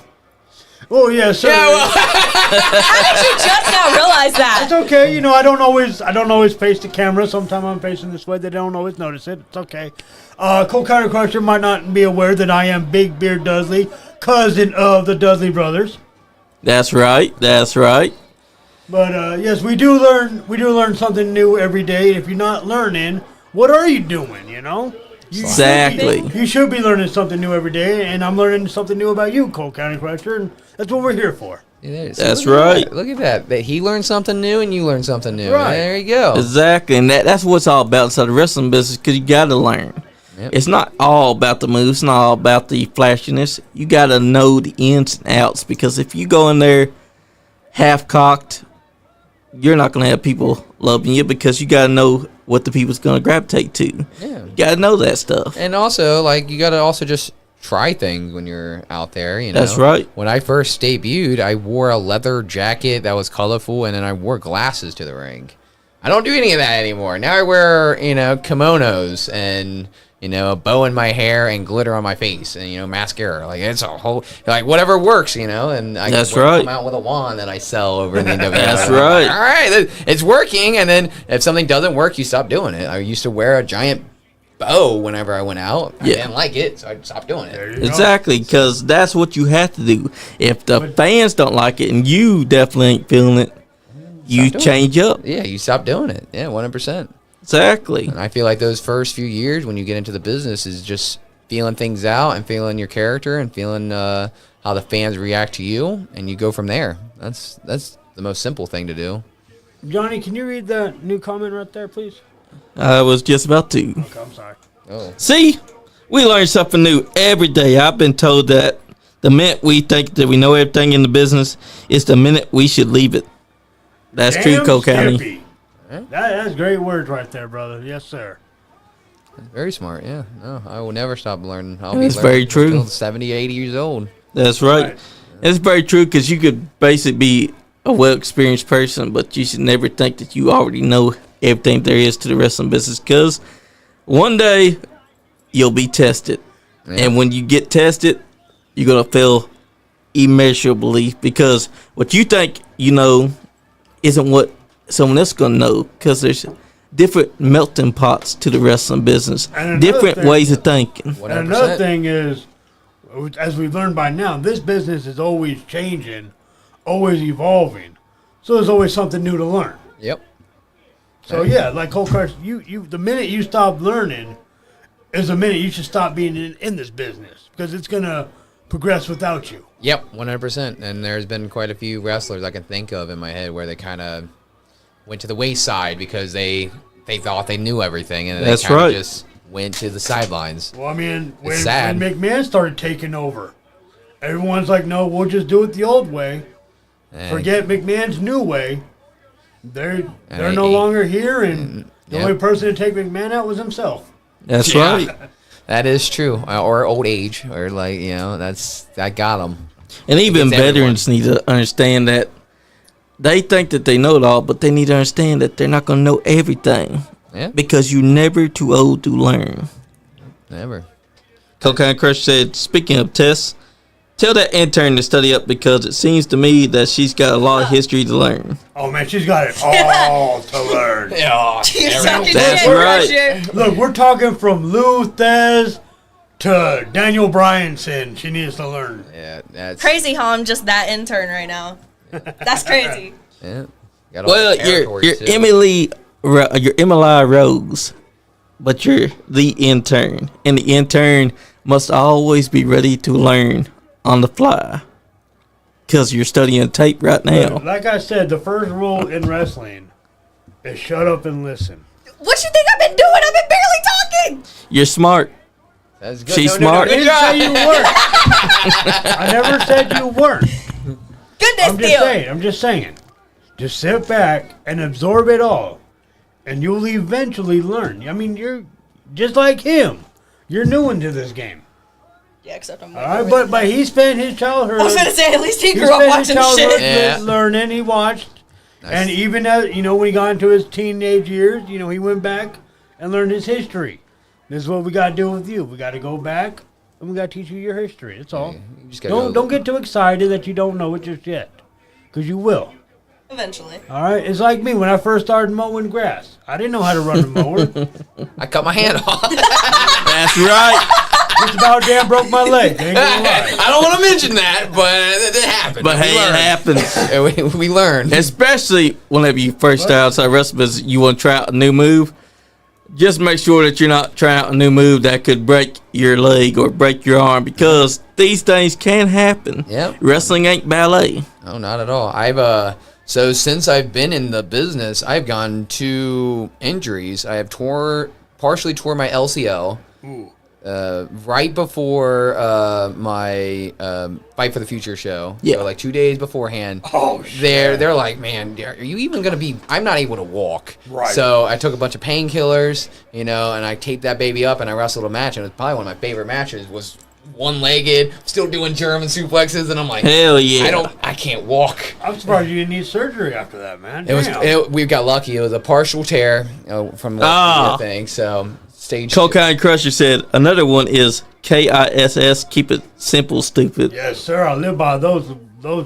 Oh yeah, so Yeah, well, How did you just now realize it's that? okay. You know, I don't always face the camera. Sometimes I'm facing this way. They don't always notice it. It's okay. Cole County Crusher might not be aware that I am Big Beard Dudley, cousin of the Dudley brothers. That's right. That's right. But yes, we do learn something new every day. If you're not learning, what are you doing? You know. Exactly. You should be learning something new every day, and I'm learning something new about you, Cole County Crusher, and that's what we're here for. That's look at right. that. Look at that. That he learned something new and you learned something new. Right. There you go. Exactly, and that's what it's all about inside the wrestling business, because you got to learn. Yep. It's not all about the moves, it's not all about the flashiness. You got to know the ins and outs, because if you go in there half-cocked, you're not going to have people loving you, because you got to know what the people's going to gravitate to. Yeah. You got to know that stuff. And also, like, you got to also just try things when you're out there, you know. That's right. When I first debuted, I wore a leather jacket that was colorful, and then I wore glasses to the ring. I don't do any of that anymore. Now I wear, you know, kimonos and, you know, a bow in my hair and glitter on my face and, you know, mascara. Like, it's a whole, like, whatever works, you know. And I That's come right. out with a wand that I sell over in the NWF. That's right. All right, it's working. And then if something doesn't work, you stop doing it. I used to wear a giant bow whenever I went out. I Yeah. didn't like it, so I stopped doing There it. you go. Exactly, because that's what you have to do. If the fans don't like it and you definitely ain't feeling it, you doing change up. Yeah, you stop doing it. Yeah, 100%. Exactly. And I feel like those first few years when you get into the business is just feeling things out and feeling your character and feeling how the fans react to you, and you go from there. That's the most simple thing to do. Johnny, can you read the new comment right there, please? I was just about to. Okay, I'm sorry. Oh. See, we learn something new every day. I've been told that the minute we think that we know everything in the business is the minute we should leave it. That's true, Cole County. Skippy. That's great words right there, brother. Yes, sir. Very smart, yeah. No, I will never stop learning. That's very true. Until 70, 80 years old. That's right. It's very true because you could basically be a well-experienced person, but you should never think that you already know everything there is to the wrestling business because one day you'll be tested. Yeah. And when you get tested, you're going to feel immeasurably because what you think you know isn't what someone else is going to know because there's different melting pots to the wrestling business, different ways of thinking. 100%. And another thing is, as we've learned by now, this business is always changing, always evolving. So there's always something new to learn. Yep. So yeah, like Cole Crush, you the minute you stop learning is the minute you should stop being in this business because it's gonna progress without you. Yep, 100%. And there's been quite a few wrestlers I can think of in my head where they kind of went to the wayside because they thought they knew everything and they kind of just went to the sidelines. Well, I mean, when McMahon started taking over, everyone's like, no, we'll just do it the old way. And forget McMahon's new way. They're no longer here, and the only person to take McMahon out was himself. That's right. That is true. Or old age, or like, you know, that got them. And even veterans need to understand that they think that they know it all, but they need to understand that they're not going to know everything. Yeah. Because you're never too old to learn. Never. Cocaine Crush said, speaking of tests, tell that intern to study up because it seems to me that she's got a lot of history to learn. Oh, man, she's got it all to learn. Yeah, that's right. Look, we're talking from Lou Thez to Daniel Bryanson. She needs to learn. Yeah, that's crazy how I'm just that intern right now. That's crazy. Yeah. Well, you're Emili Rose, but you're the intern, and the intern must always be ready to learn on the fly because you're studying tape right now. Like I said, the first rule in wrestling is shut up and listen. What you think I've been doing? I've been barely talking. You're smart. That's good. She's smart. I didn't say you weren't. I never said you weren't. Goodness, I'm just saying. Just sit back and absorb it all, and you'll eventually learn. I mean, you're just like him. You're new into this game. Yeah, except I'm. All right, but he spent his childhood. I was gonna say at least he grew up watching shit. Yeah. Learning, he watched, and even as when he got into his teenage years, he went back and learned his history. This is what we gotta do with you. We gotta go back and we gotta teach you your history. That's all. Yeah, don't get too excited that you don't know it just yet, because you will. Eventually. All right, it's like me when I first started mowing grass. I didn't know how to run a mower. I cut my hand off. That's right. Just about damn broke my leg. Ain't gonna lie. I don't want to mention that, but it happened. But hey, it happens. we learned. Especially whenever you first start outside wrestling business, you want to try out a new move. Just make sure that you're not trying out a new move that could break your leg or break your arm because these things can happen. Yep. Wrestling ain't ballet. No, not at all. So since I've been in the business, I've gotten 2 injuries. I have partially tore my LCL. Ooh. Right before my Fight for the Future show. Yeah. So like 2 days beforehand. Oh, shit. They're like, man, are you even going to be... I'm not able to walk. Right. So I took a bunch of painkillers, and I taped that baby up, and I wrestled a match, and it was probably one of my favorite matches. Was one-legged, still doing German suplexes, and I'm like, hell yeah. I can't walk. I'm surprised you didn't need surgery after that, man. We got lucky. It was a partial tear from the thing, so... Cocaine Crusher said another one is KISS. Keep it simple, stupid. Yes, sir. I live by those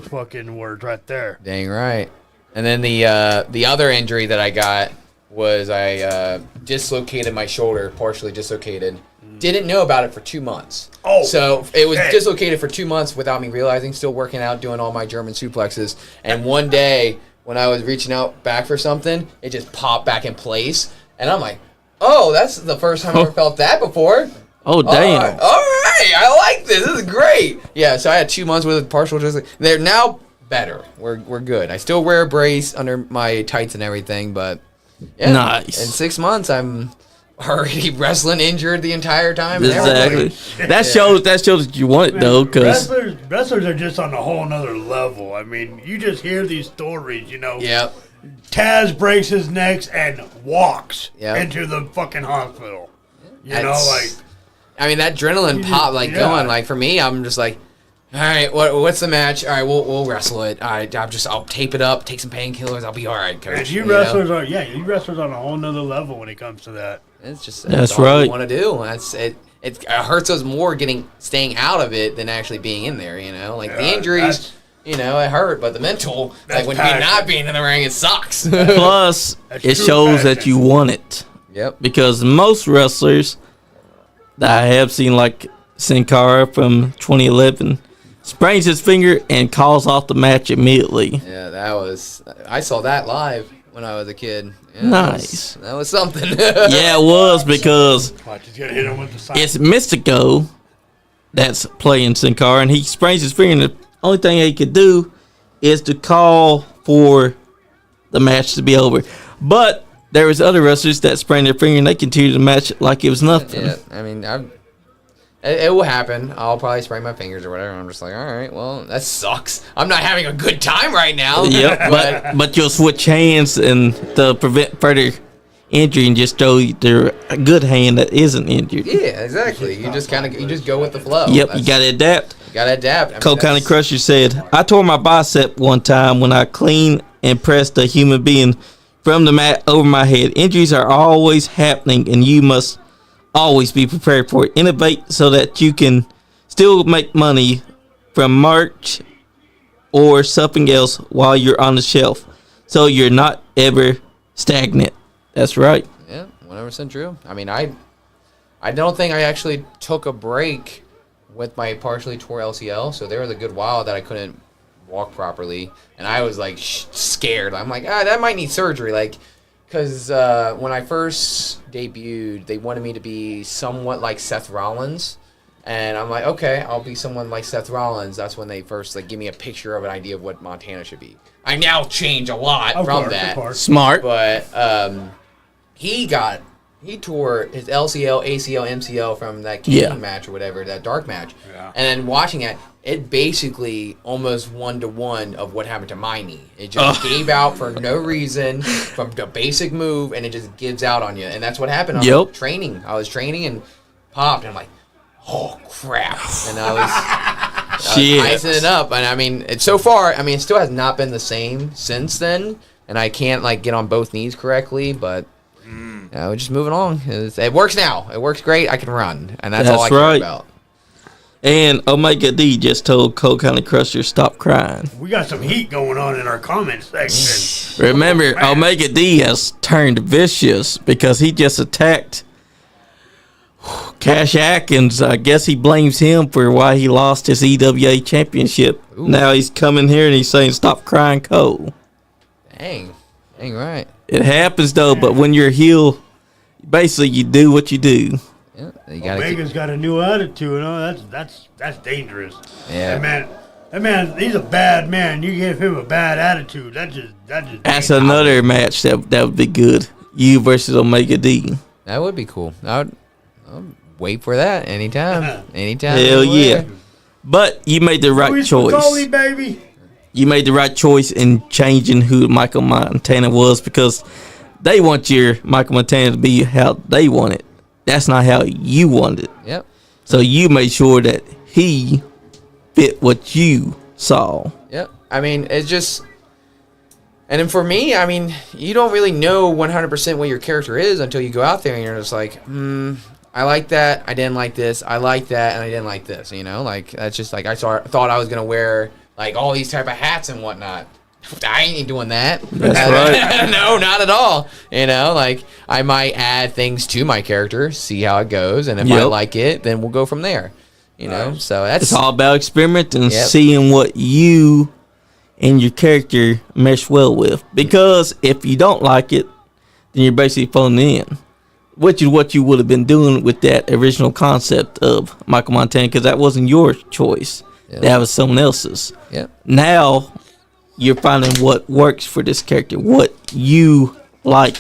fucking words right there. Dang right. And then the other injury that I got was I dislocated my shoulder, partially dislocated. Didn't know about it for 2 months. Oh, so it was dislocated for 2 months without me realizing. Still working out, doing all my German suplexes, and one day when I was reaching out back for something, it just popped back in place, and I'm like, oh, that's the first time I ever felt that before. Oh, damn. All right. I like this. This is great. Yeah, so I had 2 months with partial dislocation. They're now better. We're good. I still wear a brace under my tights and everything, but yeah. Nice. In 6 months, I'm already wrestling injured the entire time. And Exactly. everything. That shows that you want it though, because wrestlers are just on a whole nother level. I mean, you just hear these stories, you know. Yep. Taz breaks his neck and walks Yep. into the fucking hospital. You know, That's- like. I mean, that adrenaline pop, like, Yeah. going, like, for me, I'm just like, all right, what's the match? All right, we'll wrestle it. I'll tape it up, take some painkillers. I'll be all right, coach. And you know? wrestlers are, you wrestlers on a whole nother level when it comes to that. It's just That's all right. you want to do. It hurts us more staying out of it than actually being in there. You know, like the Yeah, injuries. You know, it hurt, but the mental, like when you're passion. not being in the ring, it sucks. plus That's it true shows that passion. you want it. Yep. Because most wrestlers that I have seen, like Sin Cara from 2011, sprains his finger and calls off the match immediately. Yeah, I saw that live when I was a kid. Yeah, Nice. That was something. Yeah, it was, because Watch, he's gonna hit him with the side. it's Mystico that's playing Sin Cara, and he sprains his finger, and the only thing he could do is to call for the match to be over. But there was other wrestlers that sprained their finger, and they continued the match like it was nothing. Yeah, I mean, it will happen. I'll probably sprain my fingers or whatever. And I'm just like, all right, well, that sucks. I'm not having a good time right now. Yep, but you'll switch hands and to prevent further injury and just show the good hand that isn't injured. Yeah, exactly. You just go with the flow. Yep, you gotta adapt. You gotta adapt. I mean, Cole County that's- Crusher said, I tore my bicep one time when I clean and pressed a human being from the mat over my head. Injuries are always happening, and you must always be prepared for it. Innovate so that you can still make money from merch or something else while you're on the shelf, so you're not ever stagnant. That's right. Yeah, 100% true. I mean, I don't think I actually took a break with my partially tore LCL, so there was a good while that I couldn't walk properly, and I was like scared. I'm like, that might need surgery, like, because when I first debuted, they wanted me to be somewhat like Seth Rollins, and I'm like, okay, I'll be someone like Seth Rollins. That's when they first like give me a picture of an idea of what Montana should be. I now change a lot from that. Smart. But he tore his LCL, ACL, MCL from that King match or whatever, that dark match. Yeah. And then watching it basically almost 1-to-1 of what happened to my knee. It just gave out for no reason from the basic move, and it just gives out on you. And that's what happened. I was training. I was training and popped, and I'm like, oh crap! And I was icing it up. And I mean, it still has not been the same since then. And I can't like get on both knees correctly, but we're just moving on. It works now. It works great. I can run, and that's all I care about. And Omega D just told Cole County Crusher, stop crying. We got some heat going on in our comment section. Remember, Omega D has turned vicious because he just attacked Cash Atkins. I guess he blames him for why he lost his EWA championship. Ooh. Now he's coming here and he's saying, stop crying, Cole. Dang right. It happens, though, but when you're a heel, basically you do what you do. Yeah, Omega's got a new attitude. You know, that's dangerous. Yeah, that man, he's a bad man. You give him a bad attitude, that's That's another match that would be good. You versus Omega D. That would be cool. I'll wait for that anytime. Hell anywhere. yeah! But you made the right choice. Spicoli, baby. You made the right choice in changing who Michael Montana was, because they want your Michael Montana to be how they want it. That's not how you want it. Yep. So you made sure that he fit what you saw. Yep. I mean, it's just... And then for me, I mean, you don't really know 100% what your character is until you go out there and you're just like, I like that, I didn't like this, I like that, and I didn't like this, you know? Like, that's just like, thought I was going to wear, like, all these type of hats and whatnot. I ain't doing that. That's right. No, not at all. You know, like, I might add things to my character, see how it goes, and if I like it, then we'll go from there. You know, so that's... It's all about experimenting and seeing what you and your character mesh well with. Because if you don't like it, then you're basically phoning in. Which is what you would have been doing with that original concept of Michael Montana, because that wasn't your choice. That was someone else's. Yep. Now, you're finding what works for this character, what you like,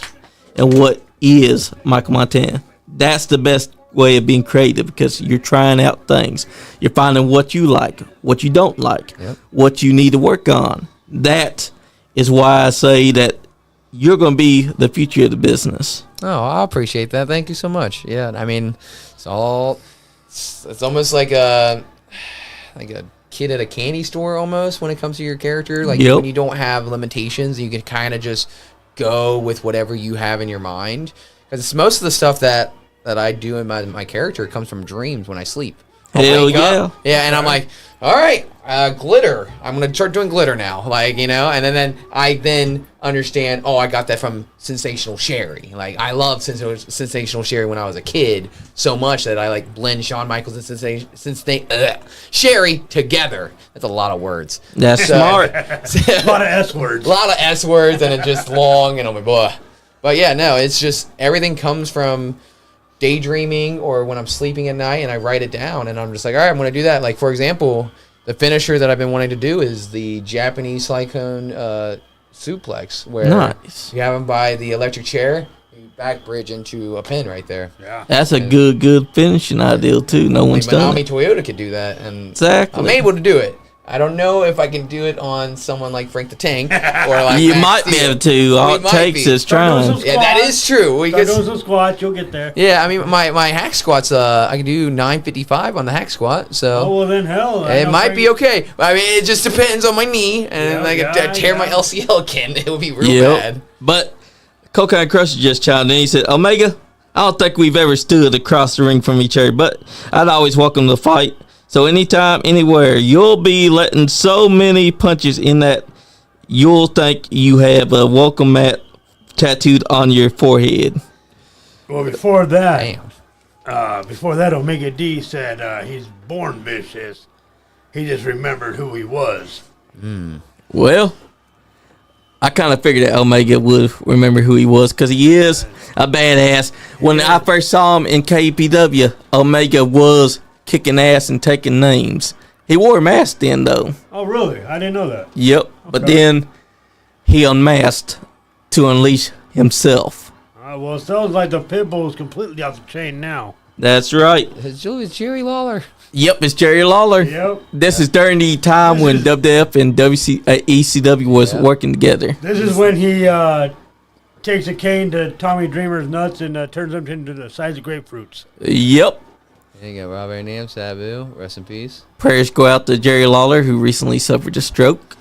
and what is Michael Montana. That's the best way of being creative because you're trying out things. You're finding what you like, what you don't like, what you need to work on. That is why I say that you're going to be the future of the business. Oh, I appreciate that. Thank you so much. Yeah, I mean, it's almost like a kid at a candy store almost when it comes to your character. Like when you don't have limitations, you can kind of just go with whatever you have in your mind. Because most of the stuff that I do in my character comes from dreams when I sleep. Hell yeah. Yeah, and I'm like, all right, glitter. I'm going to start doing glitter now. Like, you know, and then I understand, I got that from Sensational Sherry. Like, I loved Sensational Sherry when I was a kid so much that I, like, blend Shawn Michaels and Sherry together. That's a lot of words. That's smart. A lot of S words. A lot of S words, and it's just long, and I'm like, boy. But, yeah, no, it's just everything comes from daydreaming or when I'm sleeping at night and I write it down and I'm just like, all right, I'm going to do that. Like, for example, the finisher that I've been wanting to do is the Japanese cyclone suplex where you have him by the electric chair, you back bridge into a pin right there. Yeah. That's a good finishing idea too. No one's done it. Toyota could do that, and exactly. I'm able to do it. I don't know if I can do it on someone like Frank the Tank or like you might be able to. All it takes is trying. Yeah, that is true. Start doing some squats, you'll get there. Yeah, I mean my hack squats. I can do 955 on the hack squat. So well then hell, it might be okay. I mean, it just depends on my knee, and I tear my LCL again. It would be real bad. But Cocaine Crusher just chimed in. He said, "Omega, I don't think we've ever stood across the ring from each other, but I'd always welcome the fight. So anytime, anywhere, you'll be letting so many punches in that you'll think you have a welcome mat tattooed on your forehead." Well, before that, Omega D said he's born vicious. He just remembered who he was. Well, I kind of figured that Omega would remember who he was because he is a badass. When I first saw him in KPW, Omega was kicking ass and taking names. He wore a mask then, though. Oh, really? I didn't know that. Yep. Okay. But then he unmasked to unleash himself. Well, it sounds like the pit bull is completely off the chain now. That's right. It's Jerry Lawler. Yep, it's Jerry Lawler. Yep. This is during the time when WWF and ECW was working together. This is when he takes a cane to Tommy Dreamer's nuts and turns them into the size of grapefruits. Yep. You got Rob Van Dam, Sabu, rest in peace. Prayers go out to Jerry Lawler, who recently suffered a stroke.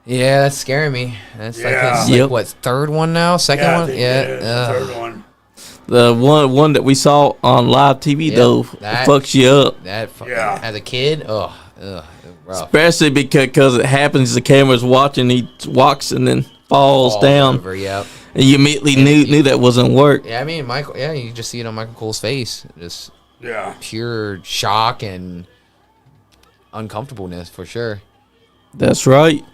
Yeah, that's scaring me. That's like what, third one now? Second one? Third one. The one that we saw on live TV, though, fucks you up. As a kid, rough. Especially because it happens, the camera's watching, he walks and then falls down. Over, yep. And you immediately knew that wasn't work. Yeah, I mean, Michael, you just see it on Michael Cole's face. Just pure shock and uncomfortableness for sure. That's right.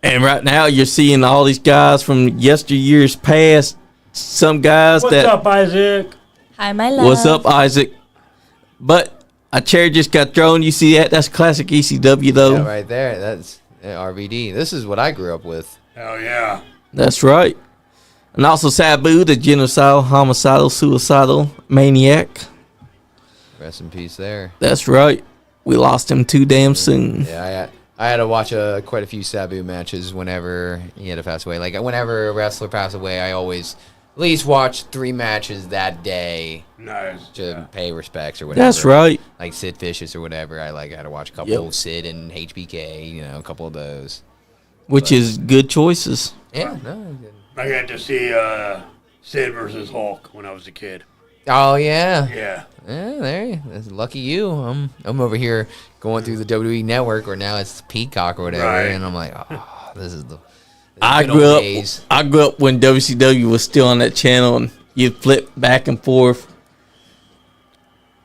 And right now you're seeing all these guys from yesteryears past. Some guys What's up, Isaac? Hi, my love. What's up, Isaac? But a chair just got thrown. You see that? That's classic ECW, though. Yeah, right there. That's RVD. This is what I grew up with. Hell yeah. That's right. And also Sabu, the genocidal, homicidal, suicidal maniac. Rest in peace there. That's right. We lost him too damn soon. Yeah, I had to watch quite a few Sabu matches whenever he had to pass away. Like, whenever a wrestler passed away, I always at least watch 3 matches that day. Nice. To pay respects or whatever. That's right. Like Sid Vicious or whatever. I had to watch a couple of Sid and HBK, a couple of those. Which is good choices. Yeah, no. I got to see Sid versus Hulk when I was a kid. Oh, yeah. Yeah. Yeah, there you go. Lucky you. I'm over here going through the WWE Network, or now it's Peacock or whatever, and I'm like, this is the I grew up when WCW was still on that channel, and you'd flip back and forth.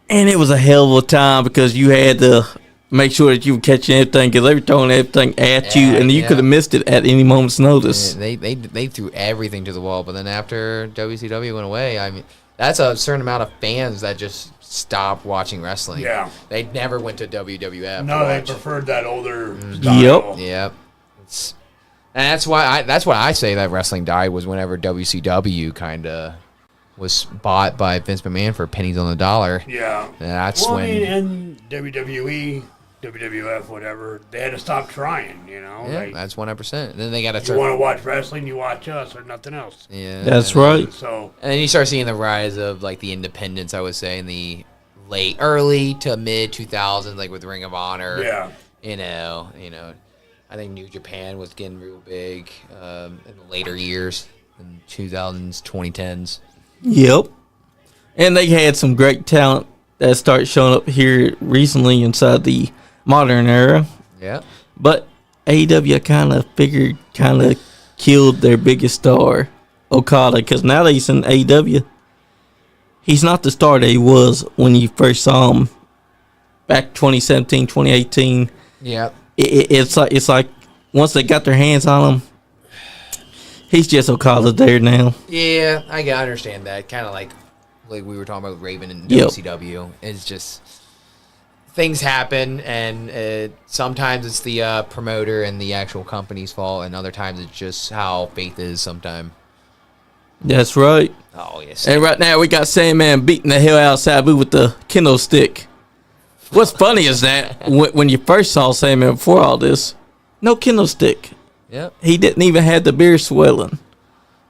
And it was a hell of a time because you had to make sure that you were catching everything because they were throwing everything at you, and you could have missed it at any moment's notice. Yeah, they threw everything to the wall, but then after WCW went away, I mean, that's a certain amount of fans that just stopped watching wrestling. Yeah. They never went to WWF. No, they preferred that older style. Yep. And that's why I say that wrestling died was whenever WCW kind of was bought by Vince McMahon for pennies on the dollar. Yeah. And that's well, when. I mean, and WWE, WWF, whatever, they had to stop trying, you know? Yeah, like, that's 100%. Then they got to if you start. want to watch wrestling, you watch us or nothing else. Yeah. That's right. So, And then you start seeing the rise of like the independents, I would say, in the early to mid 2000s, like with Ring of Honor. yeah. You know, I think New Japan was getting real big in the later years, in 2000s, 2010s. Yep. And they had some great talent that started showing up here recently inside the modern era. Yeah. But AEW kind of killed their biggest star, Okada, because now that he's in AEW, he's not the star that he was when you first saw him back 2017, 2018. Yeah. It's like once they got their hands on him, he's just Okada there now. Yeah, I can understand that. Kind of like we were talking about with Raven and Yep. WCW. It's just things happen, and sometimes it's the promoter and the actual company's fault, and other times it's just how faith is sometimes. That's right. Oh, yes. And right now we got Sandman beating the hell out of Sabu with the kendo stick. What's funny is that when you first saw Sandman before all this, no kendo stick. Yep. He didn't even have the beard swelling.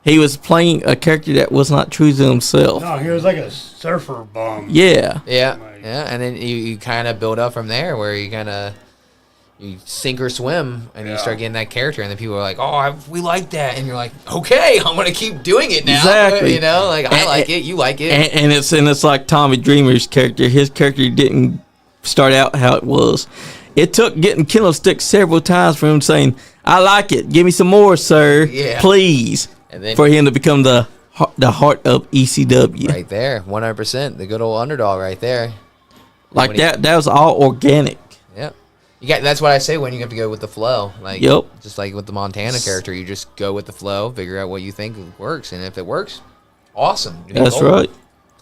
He was playing a character that was not true to himself. No, he was like a surfer bum. Yeah. Yeah, Like- yeah, and then you kind of build up from there, where you sink or swim, and you Yeah. start getting that character, and then people are like, "Oh, we like that," and you're like, "Okay, I'm gonna keep doing it now." Exactly. You know, like I like it, you like it. And it's like Tommy Dreamer's character. His character didn't start out how it was. It took getting kendo stick several times for him saying, "I like it. Give me some more, sir. Yeah. Please." And then For him to become the heart of ECW. right there, 100%, the good old underdog right there. Like When he- that was all organic. Yep. That's what I say when you have to go with the flow. Like, Yep. just like with the Montana character, you just go with the flow, figure out what you think works, and if it works, awesome. You That's go. right.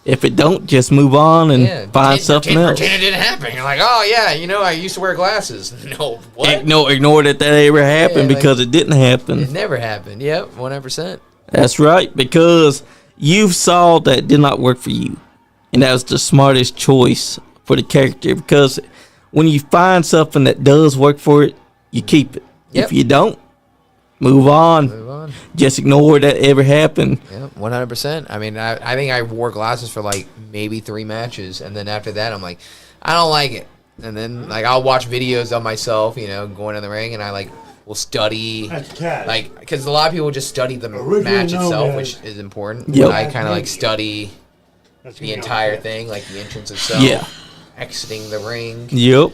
If it don't, just move on and find pretend- something pretend- else. Pretend it didn't happen. You're like, oh yeah, I used to wear glasses. No, what? Ignore that ever happened Yeah, because it didn't happen. It never happened. Yep, 100%. That's right, because you saw that did not work for you. And that was the smartest choice for the character. Because when you find something that does work for it, you keep it. Yep. If you don't, move on. Move on. Just ignore that ever happened. Yep, 100%. I mean, I think I wore glasses for like maybe 3 matches, and then after that, I'm like, I don't like it. And then like I'll watch videos of myself, going in the ring, and I will study. That's Taz. Because a lot of people just study the Originally match known itself, as- which is important. Yep. But I kind of study That's the who entire knows. thing, like the entrance itself, Yeah. exiting the ring, Yep.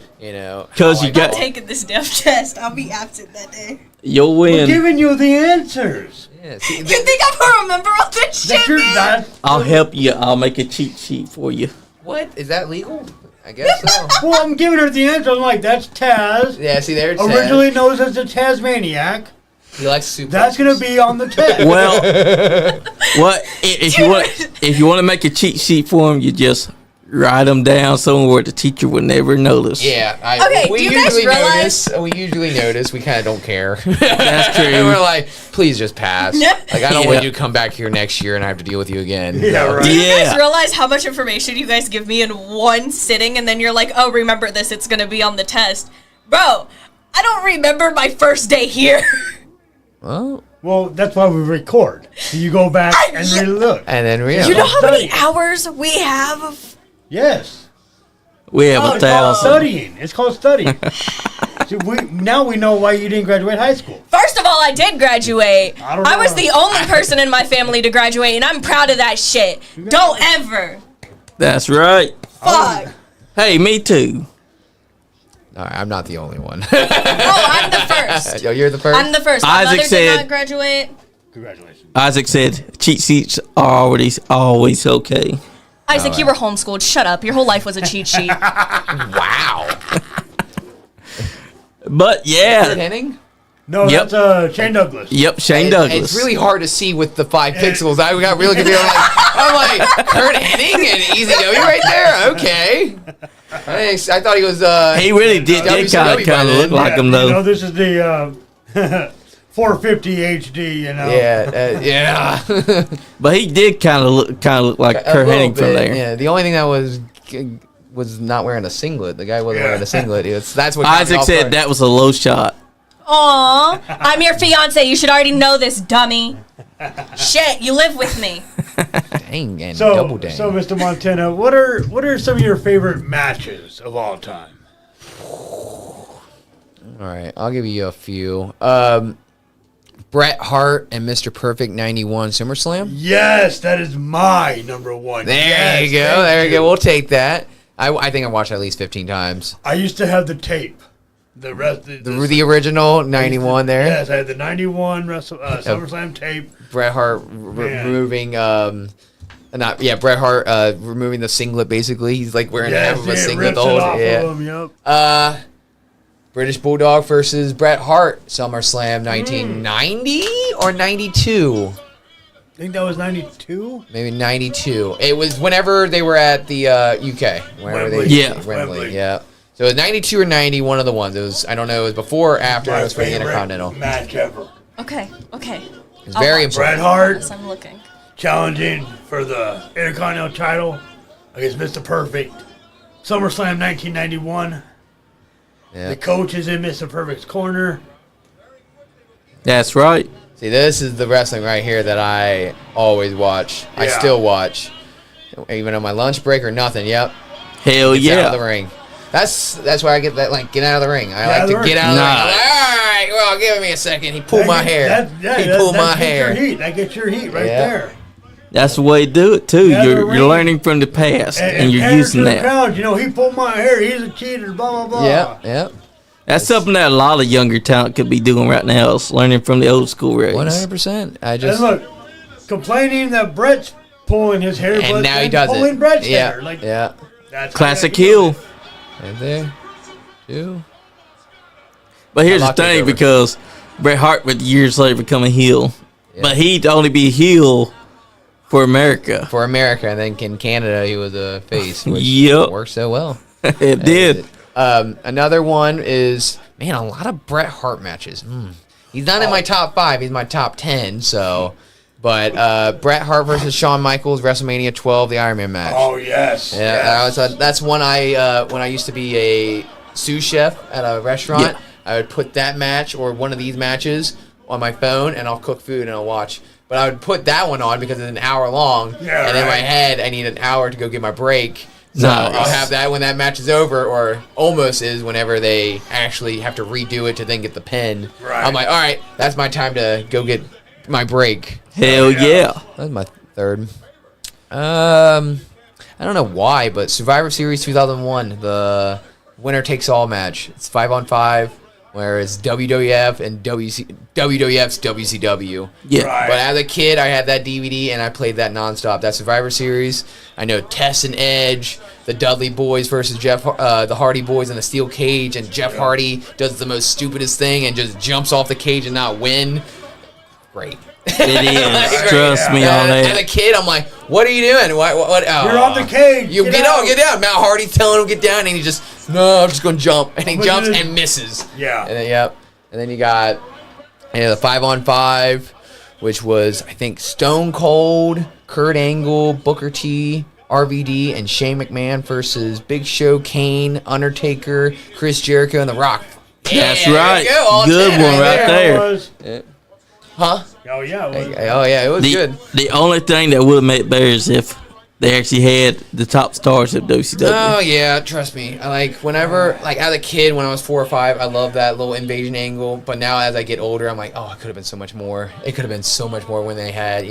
'Cause how you I got- walk. Taking this death test. I'll be absent that day. You'll We're win. giving you the answers. Yeah, see, You think I'm gonna remember all this shit, That's your man? that. I'll help you. I'll make a cheat sheet for you. what? Is that legal? I guess so. Well, I'm giving her the answer. I'm like, that's Taz. Yeah, see, there's Originally known as the Tasmaniac. he likes super. That's gonna be on the test. Well, if you want to make a cheat sheet for him, you just write them down somewhere the teacher would never notice. Yeah, Okay, do you guys realize- We usually notice. We kind of don't care. That's true. And we're like, please just pass. Like, I don't Yeah. want you to come back here next year and I have to deal with you again. Yeah, right. Do you guys Yeah. realize how much information you guys give me in one sitting, and then you're like, oh, remember this, it's gonna be on the test. Bro, I don't remember my first day here. Well, Well, that's why we record. So you go back and relook. and then we. You know how many Study. hours we have of... Yes. We have Oh, a it's called thousand. studying. It's called studying. See, now we know why you didn't graduate high school. First of all, I did graduate. I don't I was know. the only person in my family to graduate, and I'm proud of that shit. Don't ever. That's right. Fuck. Hey, me too. All right, I'm not the only one. Oh, I'm the first. Yo, you're the first. I'm the first. My Isaac mother said- did not graduate. Congratulations. Isaac said cheat sheets are always okay. Isaac, you were homeschooled. Shut up. Your whole life was a cheat sheet. Wow. But Kurt yeah, Hennig? No, Yep. that's Shane Douglas. yep, Shane It- Douglas. It's really hard to see with the 5 pixels. I got really confused. I'm like, Kurt Hennig and Easy W right there? Okay. I thought he was. He really did WCW kind of by look then. like him You know, though. this is the 450 HD, you know. Yeah. But he did kind of look like Kurt Hennig from there. Yeah. The only thing that was not wearing a singlet. The guy wasn't wearing a singlet. That's what Isaac said that was a low shot. Aw, I'm your fiance. You should already know this, dummy. Shit, you live with me. Dang and So, double dang. so Mr. Montana, what are some of your favorite matches of all time? All right, I'll give you a few. Bret Hart and Mr. Perfect 91 SummerSlam. Yes, that is my number one. There Yes, you go. thank There you go. We'll take that. I think I watched it at least 15 times. I used to have the tape. The rest, The original 91 there. Yes, I had the 91 SummerSlam tape. Bret Hart removing Bret Hart removing the singlet basically. He's like wearing half of a singlet rips the whole it off yeah. of him, yep. British Bulldog versus Bret Hart SummerSlam 1990 or 92. I think that was 92. Maybe 92. It was whenever they were at the UK. Wembley. Wembley. Yeah. So it was 92 or 90, one of the ones. It was, I don't know, it was before or after. My It was for the favorite Intercontinental. match ever. Okay. It's very important. Bret Hart Yes, I'm looking. challenging for the Intercontinental title against Mr. Perfect. SummerSlam 1991. Yeah. The coach is in Mr. Perfect's corner. That's right. See, this is the wrestling right here that I always watch. I Yeah. still watch. Even on my lunch break or nothing. Yep. Hell Gets out of the yeah. ring. That's why I get that, like, get out of the ring. I Get like out of to the get ring. out of the ring. I'm Nice. like, all right, well, give me a second. He pulled my hair. He pulled my hair. That gets your heat right Yeah. there. That's the way to do it too. Yeah, the You're ring. learning from the past and you're pander using to the that. crowd, you know, he pulled my hair. He's a cheater. Blah blah blah. Yep. That's something that a lot of younger talent could be doing right now, is learning from the old school ways. 100%. I And just look, complaining that Brett's pulling his hair, and but now he then does pulling it. Brett's Yeah. hair. Like, Yeah. that's how Classic you do heel. it. Right there. Two. But here's the locked it thing, over. because Bret Hart would years later become a heel. Yeah. But he'd only be a heel for America. For America, and then in Canada, he was a face, which Yep. worked so well. It did. Another one is, man, a lot of Bret Hart matches. He's not in my top 5. He's my top 10. So, but Bret Hart versus Shawn Michaels, WrestleMania 12, the Iron Man match. Oh yes. Yeah, yes. that's one when I used to be a sous chef at a restaurant. Yeah. I would put that match or one of these matches on my phone, and I'll cook food and I'll watch. But I would put that one on because it's an hour long, Yeah, and in my right. head, I need an hour to go get my break. So Nice. I'll have that when that match is over, or almost is whenever they actually have to redo it to then get the pin. Right. I'm like, all right, that's my time to go get my break. Hell yeah. That's my third. I don't know why, but Survivor Series 2001, the winner takes all match. It's 5-on-5, where it's WWF and WWF's WCW. Yeah. Right. But as a kid, I had that DVD and I played that nonstop. That Survivor Series. I know Tess and Edge, the Dudley Boys versus the Hardy Boys in a steel cage, and Jeff Hardy does the most stupidest thing and just jumps off the cage and not win. Great. It is. Trust me on As a that. kid, I'm like, "What are you doing? What? Oh. You're on the cage. You get out, get down." Matt Hardy's telling him get down, and he just, no, I'm just gonna jump, and he But jumps then- and misses. Yeah. And then and then you got the 5-on-5, which was I think Stone Cold, Kurt Angle, Booker T, RVD, and Shane McMahon versus Big Show, Kane, Undertaker, Chris Jericho, and The Rock. That's there you right. go, all Good 10 one right Yeah, there. it was. Huh? Oh yeah. It was. Oh yeah, it was good. The only thing that would have made it better is if they actually had the top stars of WCW. Oh yeah, trust me. I like whenever, like as a kid when I was 4 or 5, I loved that little invasion angle. But now as I get older, I'm like, oh, it could have been so much more. It could have been so much more when they had,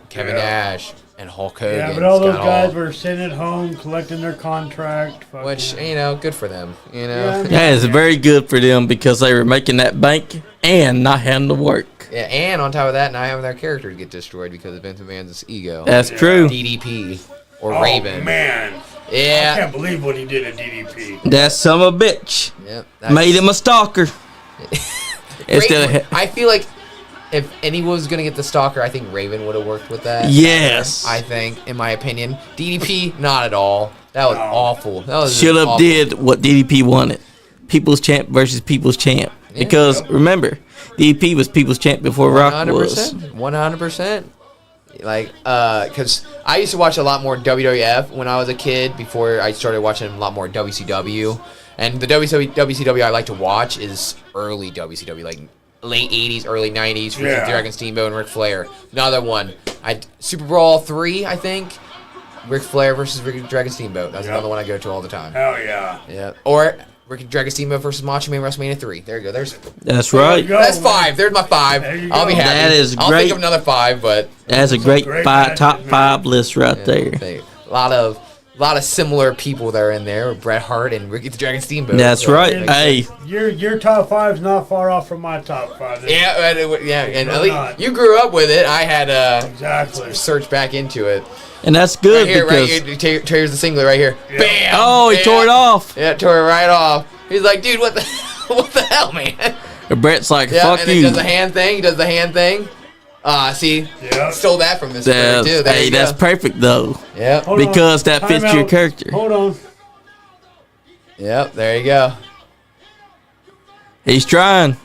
Kevin Yeah. Nash and Hulk Hogan. Yeah, but all those Scott guys Hall, were sitting at home collecting their contract. fucking- which good for them. Yeah. That is very good for them because they were making that bank and not having to work. Yeah, and on top of that, not having their character get destroyed because of Vince McMahon's ego. That's true. DDP or Oh Raven. man. I Yeah. can't believe what he did at DDP. That son of a bitch Yep. made him a stalker. Instead Raven, of, I feel like if anyone was gonna get the stalker, I think Raven would have worked with that. Yes. I think, in my opinion, DDP not at all. That was awful. That was should have awful. did what DDP wanted. People's champ versus people's champ. Because remember, DDP was people's champ before Rock was. 100%. Like, because I used to watch a lot more WWF when I was a kid before I started watching a lot more WCW. And the WCW I like to watch is early WCW, like late 80s, early 90s, Ricky Dragon Steamboat and Ric Flair. Another one. Super Brawl 3, I think. Ric Flair versus Ricky Dragon Steamboat. That's another one I go to all the time. Hell yeah. Yeah. Or Ricky Dragon Steamboat versus Macho Man WrestleMania 3. There you go. That's right. That's 5. There's my 5. I'll be happy. That is I'll great. think of another 5, but That's a great top 5 list right there. A lot of similar people that are in there. Bret Hart and Ricky the Dragon Steamboat. That's right. Hey, Your top 5's not far off from my top 5. Yeah, and at least you grew up with it. I had exactly search back into it. and that's good Right because here, tears the singlet right here. Yeah. Bam! he tore it off. Yeah, tore it right off. He's like, dude, what the hell, man? And Brett's like, Yeah, fuck and you. he does the hand thing. He does the hand thing. See, stole that from this bird too. There Hey, you that's go. perfect though, Yep. Hold on. because that fits Time your out. character. Hold on. Yep. There you go. He's trying.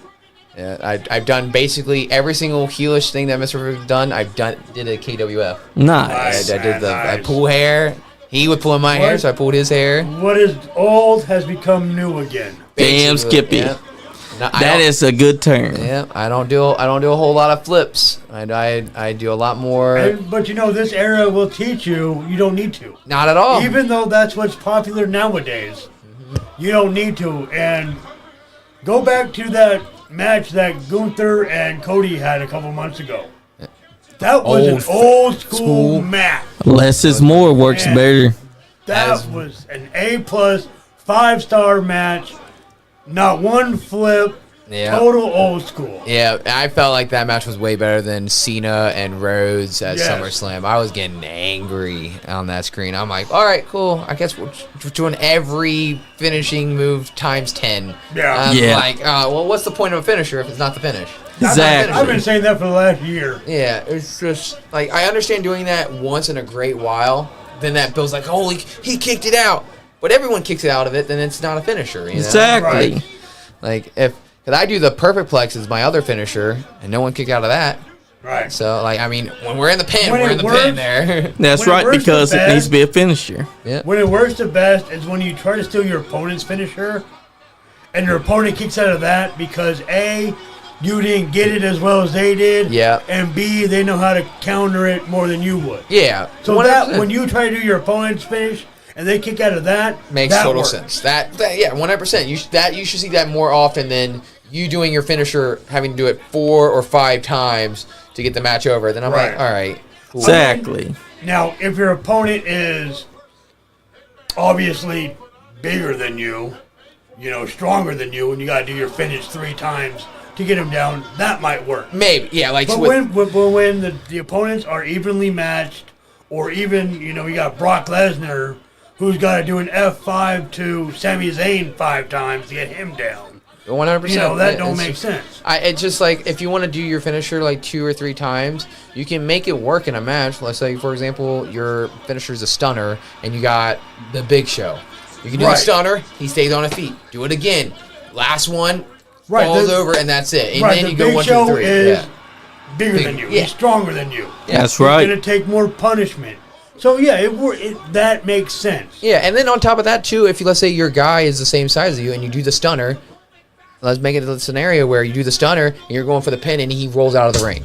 Yeah, I've done basically every single heelish thing that Mr. Rick's done. Did a KWF. Nice. I did I Nice. pull hair. He would pull my hair, What? so I pulled his hair. What is old has become new again. Damn, Basically, Skippy. yeah. No, I That don't- is a good term. Yeah, I don't do a whole lot of flips. I do a lot more. But you know, this era will teach you don't need to. Not at all. Even though that's what's popular nowadays, you don't need to. And go back to that match that Gunther and Cody had a couple months ago. That was an old school match. Less is more works Man. better. That was an A+ 5-star match. Not one flip. Yeah. Total old school. Yeah, I felt like that match was way better than Cena and Rhodes at Yes. SummerSlam. I was getting angry on that screen. I'm like, all right, cool. I guess we're doing every finishing move times 10. Yeah. I'm Yeah. like, well, what's the point of a finisher if it's not the finish? Exactly. I've been saying that for the last year. Yeah, it's just like I understand doing that once in a great while. Then that Bill's like, holy, he kicked it out. But everyone kicks it out of it, then it's not a finisher. You know? Exactly. Right. Like because I do the perfect plex as my other finisher, and no one kicked out of that. Right. So like I mean, when we're in the pin, When we're it in the works- pin there. That's When it right, works the because it best- needs to be a finisher. Yeah. When it works the best is when you try to steal your opponent's finisher, and your opponent kicks out of that because A, you didn't get it as well as they did. Yeah. And B, they know how to counter it more than you would. Yeah. So 100%. that when you try to do your opponent's finish and they kick out of that, makes that total works. sense. That yeah, 100%. You should see that more often than you doing your finisher having to do it 4 or 5 times to get the match over. Then I'm Right. like, all right. Cool. Exactly. Now, if your opponent is obviously bigger than you, stronger than you, and you got to do your finish 3 times to get him down, that might work. Maybe yeah, like But with- when the opponents are evenly matched, or even, you got Brock Lesnar, who's got to do an F5 to Sami Zayn 5 times to get him down. 100%. That don't make sense. It's just like if you want to do your finisher like 2 or 3 times, you can make it work in a match. Let's say, for example, your finisher is a stunner, and you got the Big Show. You can do the Right. stunner. He stays on his feet. Do it again. Last one Right, falls the- over, and that's it. And Right, then the you go Big 1, 2, Show 3. is Yeah. bigger than you. yeah. He's stronger than you. That's He's right. going to take more punishment. So, yeah, that makes sense. Yeah, and then on top of that too, if let's say your guy is the same size as you and you do the stunner, let's make it a scenario where you do the stunner and you're going for the pin and he rolls out of the ring.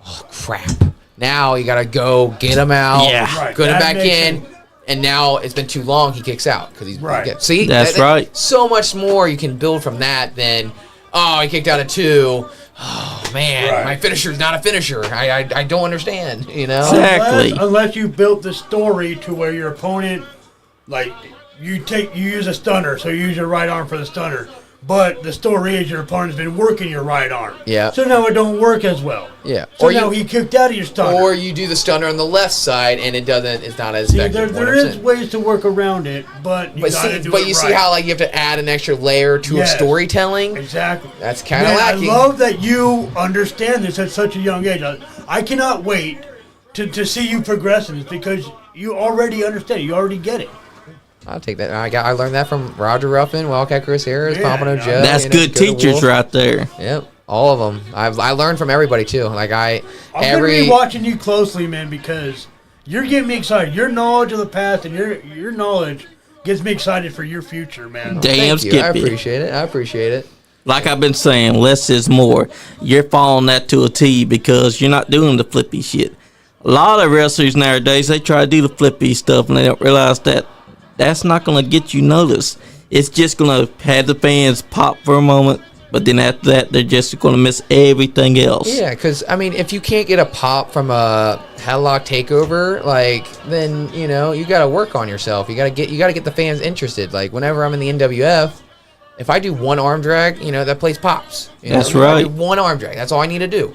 Oh crap! Now you gotta go get him out, Yeah. Right, get him that back makes in, sense. and now it's been too long. He kicks out because he's Right. See, That's right. So much more you can build from that than he kicked out of 2. Oh man, Right. my finisher's not a finisher. I don't understand. Exactly. Unless you built the story to where your opponent, like, you use a stunner, so you use your right arm for the stunner. But the story is your opponent's been working your right arm. Yeah. So now it don't work as well. Yeah. So Or now you- he kicked out of your stunner. Or you do the stunner on the left side and it's not as See, effective. there is 100%. ways to work around it, but you gotta do it you see right. how like you have to add an extra layer to Yes. a storytelling. Exactly. That's kinda Man, lacking. I love that you understand this at such a young age. I cannot wait to see you progress in this because you already understand. You already get it. I'll take that. I learned that from Roger Ruffin, Wildcat Chris Harris, Yeah, Pompano no, Joe. That's good Dakota teachers Wolf. right there. Yep. All of them. I learned from everybody too. Like I'm gonna be watching you closely, man, because you're getting me excited. Your knowledge of the past and your knowledge gets me excited for your future, man. Damn, Thank you. I Skippy. appreciate it. Like I've been saying, less is more. You're following that to a T because you're not doing the flippy shit. A lot of wrestlers nowadays, they try to do the flippy stuff and they don't realize that that's not going to get you noticed. It's just going to have the fans pop for a moment, but then after that, they're just going to miss everything else. Yeah, because, I mean, if you can't get a pop from a headlock takeover, like, then, you know, you got to work on yourself. You got to get the fans interested. Like, whenever I'm in the NWF, if I do one arm drag, you know, that place pops. You know? That's right. I do one arm drag. That's all I need to do.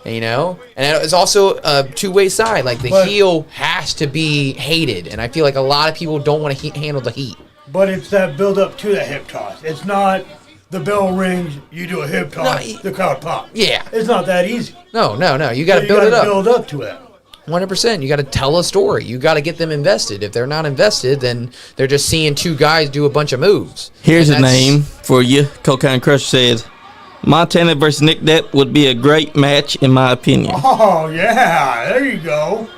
And, you know, and it's also a two-way side. Like, the heel has to be hated. And I feel like a lot of people don't want to handle the heat. But it's that build up to that hip toss. It's not the bell rings, you do a hip toss, the crowd pops. Yeah. It's not that easy. No. You got to build it up. Build up to it. 100%. You got to tell a story. You got to get them invested. If they're not invested, then they're just seeing two guys do a bunch of moves. Here's a name for you. Cocaine Crush said, Montana versus Nick Depp would be a great match in my opinion. Oh, yeah. There you go.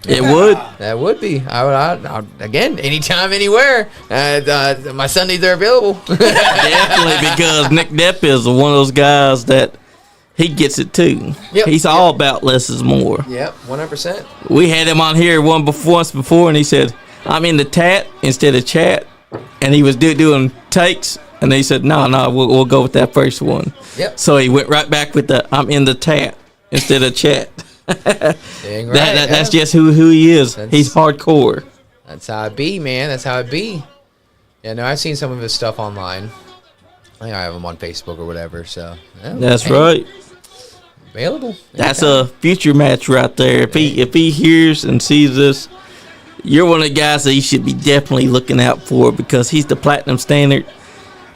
It would. That would be. I again, anytime, anywhere. My Sundays are available. Definitely, because Nick Depp is one of those guys that he gets it too. Yep. He's all about less is more. Yep, 100%. We had him on here once before, and he said, I'm in the tat instead of chat. And he was doing takes, and he said, no, we'll go with that first one. Yep. So he went right back with the I'm in the tat instead of chat. Dang right, That's just who he is. He's hardcore. That's how it be, man. That's how it be. Yeah, no, I've seen some of his stuff online. I think I have him on Facebook or whatever. So yeah, that's right. Available. That's a future match right there. If he hears and sees this, you're one of the guys that he should be definitely looking out for because he's the platinum standard.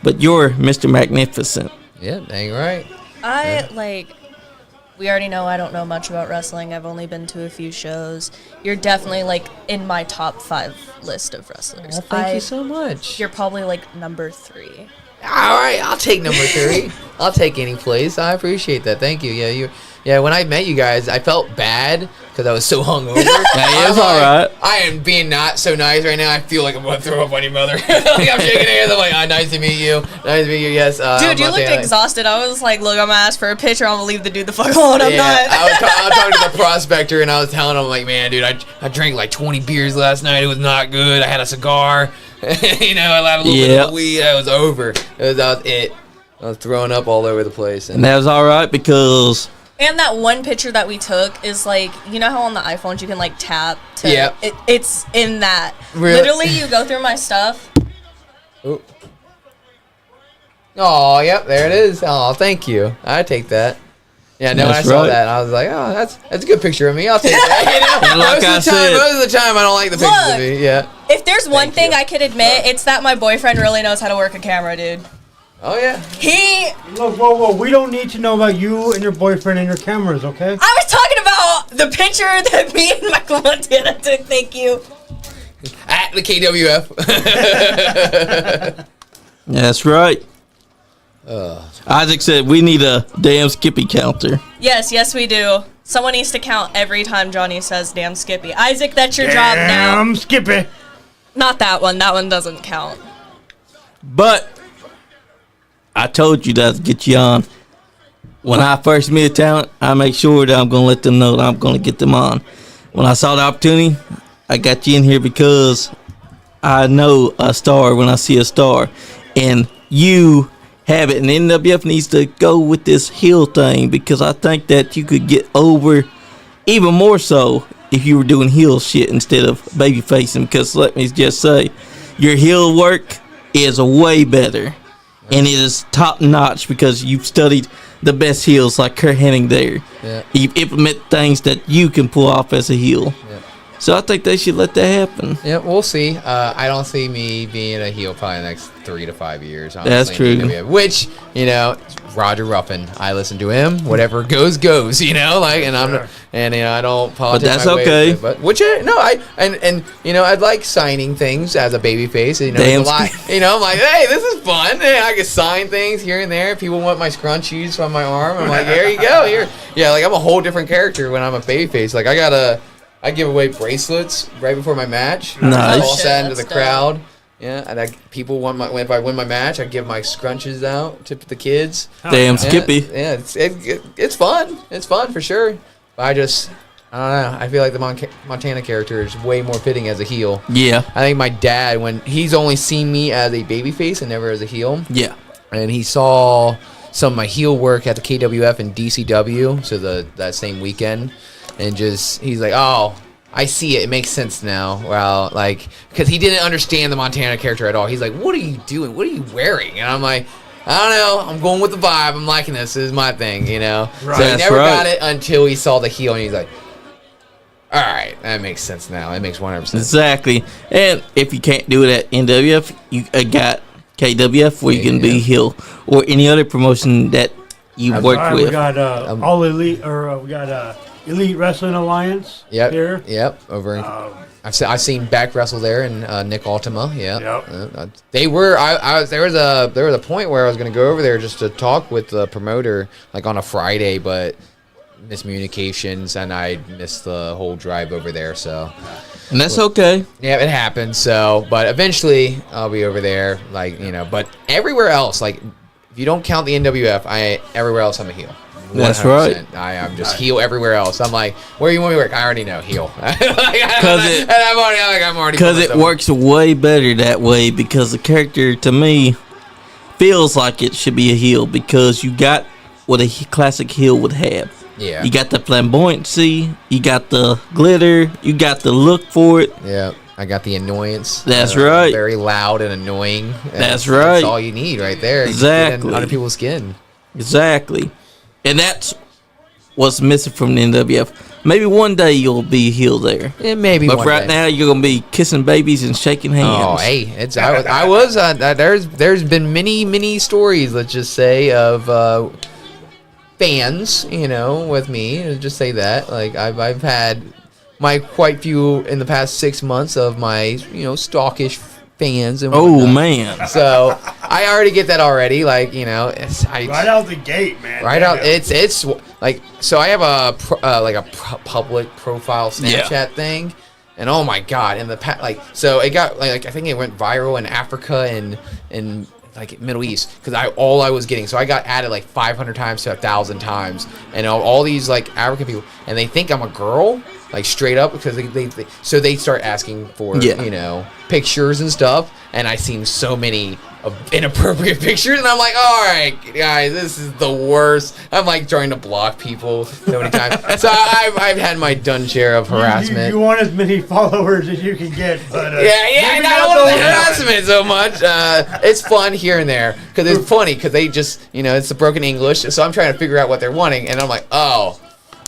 But you're Mr. Magnificent. Yeah, dang right. We already know I don't know much about wrestling. I've only been to a few shows. You're definitely, like, in my top 5 list of wrestlers. Well, thank you so much. You're probably, like, number 3. All right, I'll take number 3. I'll take any place. I appreciate that. Thank you. Yeah, when I met you guys, I felt bad because I was so hungover. That is all right. I am being not so nice right now. I feel like I'm going to throw up on your mother. Like I'm shaking hands. I'm like, nice to meet you. Nice to meet you. Yes. Dude, you looked exhausted. I was like, look, I'm going to ask for a picture. I'm going to leave the dude the fuck alone. I'm not. I was talking to the prospector, and I was telling him, like, man, dude, I drank like 20 beers last night. It was not good. I had a cigar. You know, I had a little bit of weed. That was over. That was it. I was throwing up all over the place. And that was all right because... And that one picture that we took is like, you know how on the iPhones you can like tap to... Yeah. It's in that. Really? Literally, you go through my stuff. Oh, yep, there it is. Oh, thank you. I take that. Yeah, no, when I saw that, I was like, oh, that's a good picture of me. I'll take that. You know? And like most of the time, I don't like the pictures of me. Yeah. If there's one thing I could admit, it's that my boyfriend really knows how to work a camera, dude. Oh, yeah. Look, whoa, we don't need to know about you and your boyfriend and your cameras, okay? I was talking about the picture that me and Michael Montana took, thank you. At the KWF. That's right. Isaac said we need a damn Skippy counter. Yes, we do. Someone needs to count every time Johnny says damn Skippy. Isaac, that's your job now. Damn Skippy. Not that one. That one doesn't count. But I told you that to get you on. When I first meet a talent, I make sure that I'm going to let them know that I'm going to get them on. When I saw the opportunity, I got you in here because I know a star when I see a star. And you have it. And NWF needs to go with this heel thing because I think that you could get over even more so if you were doing heel shit instead of baby facing. Because let me just say, your heel work is way better. And it is top notch because you've studied the best heels like Kurt Hennig there. Yeah. You've implemented things that you can pull off as a heel. Yeah. So I think they should let that happen. Yeah, we'll see. I don't see me being a heel probably the next 3 to 5 years. Honestly, That's true. Which, Roger Ruffin. I listen to him. Whatever goes. And I don't politics. But that's my way okay. with it, but I'd like signing things as a baby face. Damn. A lot. I'm like, hey, this is fun. Hey, I can sign things here and there. People want my scrunchies on my arm. I'm like, here you go. Here, yeah. Like I'm a whole different character when I'm a baby face. Like I give away bracelets right before my match. Nice. All sad into the That's crowd. Yeah, and people want if I win my match, I give my scrunches out to the kids. Damn, Skippy. Yeah, it's fun. It's fun for sure. But I don't know. I feel like the Montana character is way more fitting as a heel. Yeah. I think my dad, when he's only seen me as a babyface and never as a heel, Yeah. and he saw some of my heel work at the KWF and DCW, so that same weekend, and he's like, oh, I see it. It makes sense now. Well, because he didn't understand the Montana character at all. He's like, what are you doing? What are you wearing? And I'm like, I don't know. I'm going with the vibe. I'm liking this. This is my thing, Right. So he That's never right. got it until he saw the heel, and he's like, all right, that makes sense now. It makes 100% sense. Exactly. And if you can't do it at NWF, you got KWF where you can be heel, or any other promotion that you work All right, with. we got All Elite, or we got Elite Wrestling Alliance here. Yep. Over. I've seen back wrestle there and Nick Altima. Yeah. Yep. They were. There was a point where I was going to go over there just to talk with the promoter like on a Friday, but miscommunications and I missed the whole drive over there. So. And that's okay. Yeah, it happened. So, but eventually I'll be over there. But everywhere else, like if you don't count the NWF, everywhere else I'm a heel. 100%. That's right. I am just heel everywhere else. I'm like, where you want me to work? I already know heel. Because it works way better that way, because the character to me feels like it should be a heel, because you got what a classic heel would have. Yeah. You got the flamboyancy, you got the glitter, you got the look for it. Yeah. I got the annoyance. That's right. Very loud and annoying. That's right. That's all you need right there. Exactly. Under people's skin. Exactly. And that's what's missing from the NWF. Maybe one day you'll be heel there. Yeah, maybe. But one right day. now you're gonna be kissing babies and shaking hands. Oh, hey, I was. There's been many stories. Let's just say of fans, with me. Just say that. Like I've had my quite few in the past 6 months of my stalkish fans and whatnot. Man. So I already get that already. Like Right out the gate, man. Right out. It's like, so I have a public profile Snapchat thing, and oh my god, in the so it got I think it went viral in Africa and like Middle East, because all I was getting, so I got added like 500 times to 1,000 times, and all these like African people, and they think I'm a girl, like straight up, because they start asking for pictures and stuff, and I seen so many of inappropriate pictures, and I'm like, all right, guys, this is the worst. I'm like trying to block people so many times. So I've had my done share of harassment. You want as many followers as you can get, but I don't want the harassment so much. It's fun here and there, because it's funny, because they just it's the broken English, so I'm trying to figure out what they're wanting, and I'm like, oh.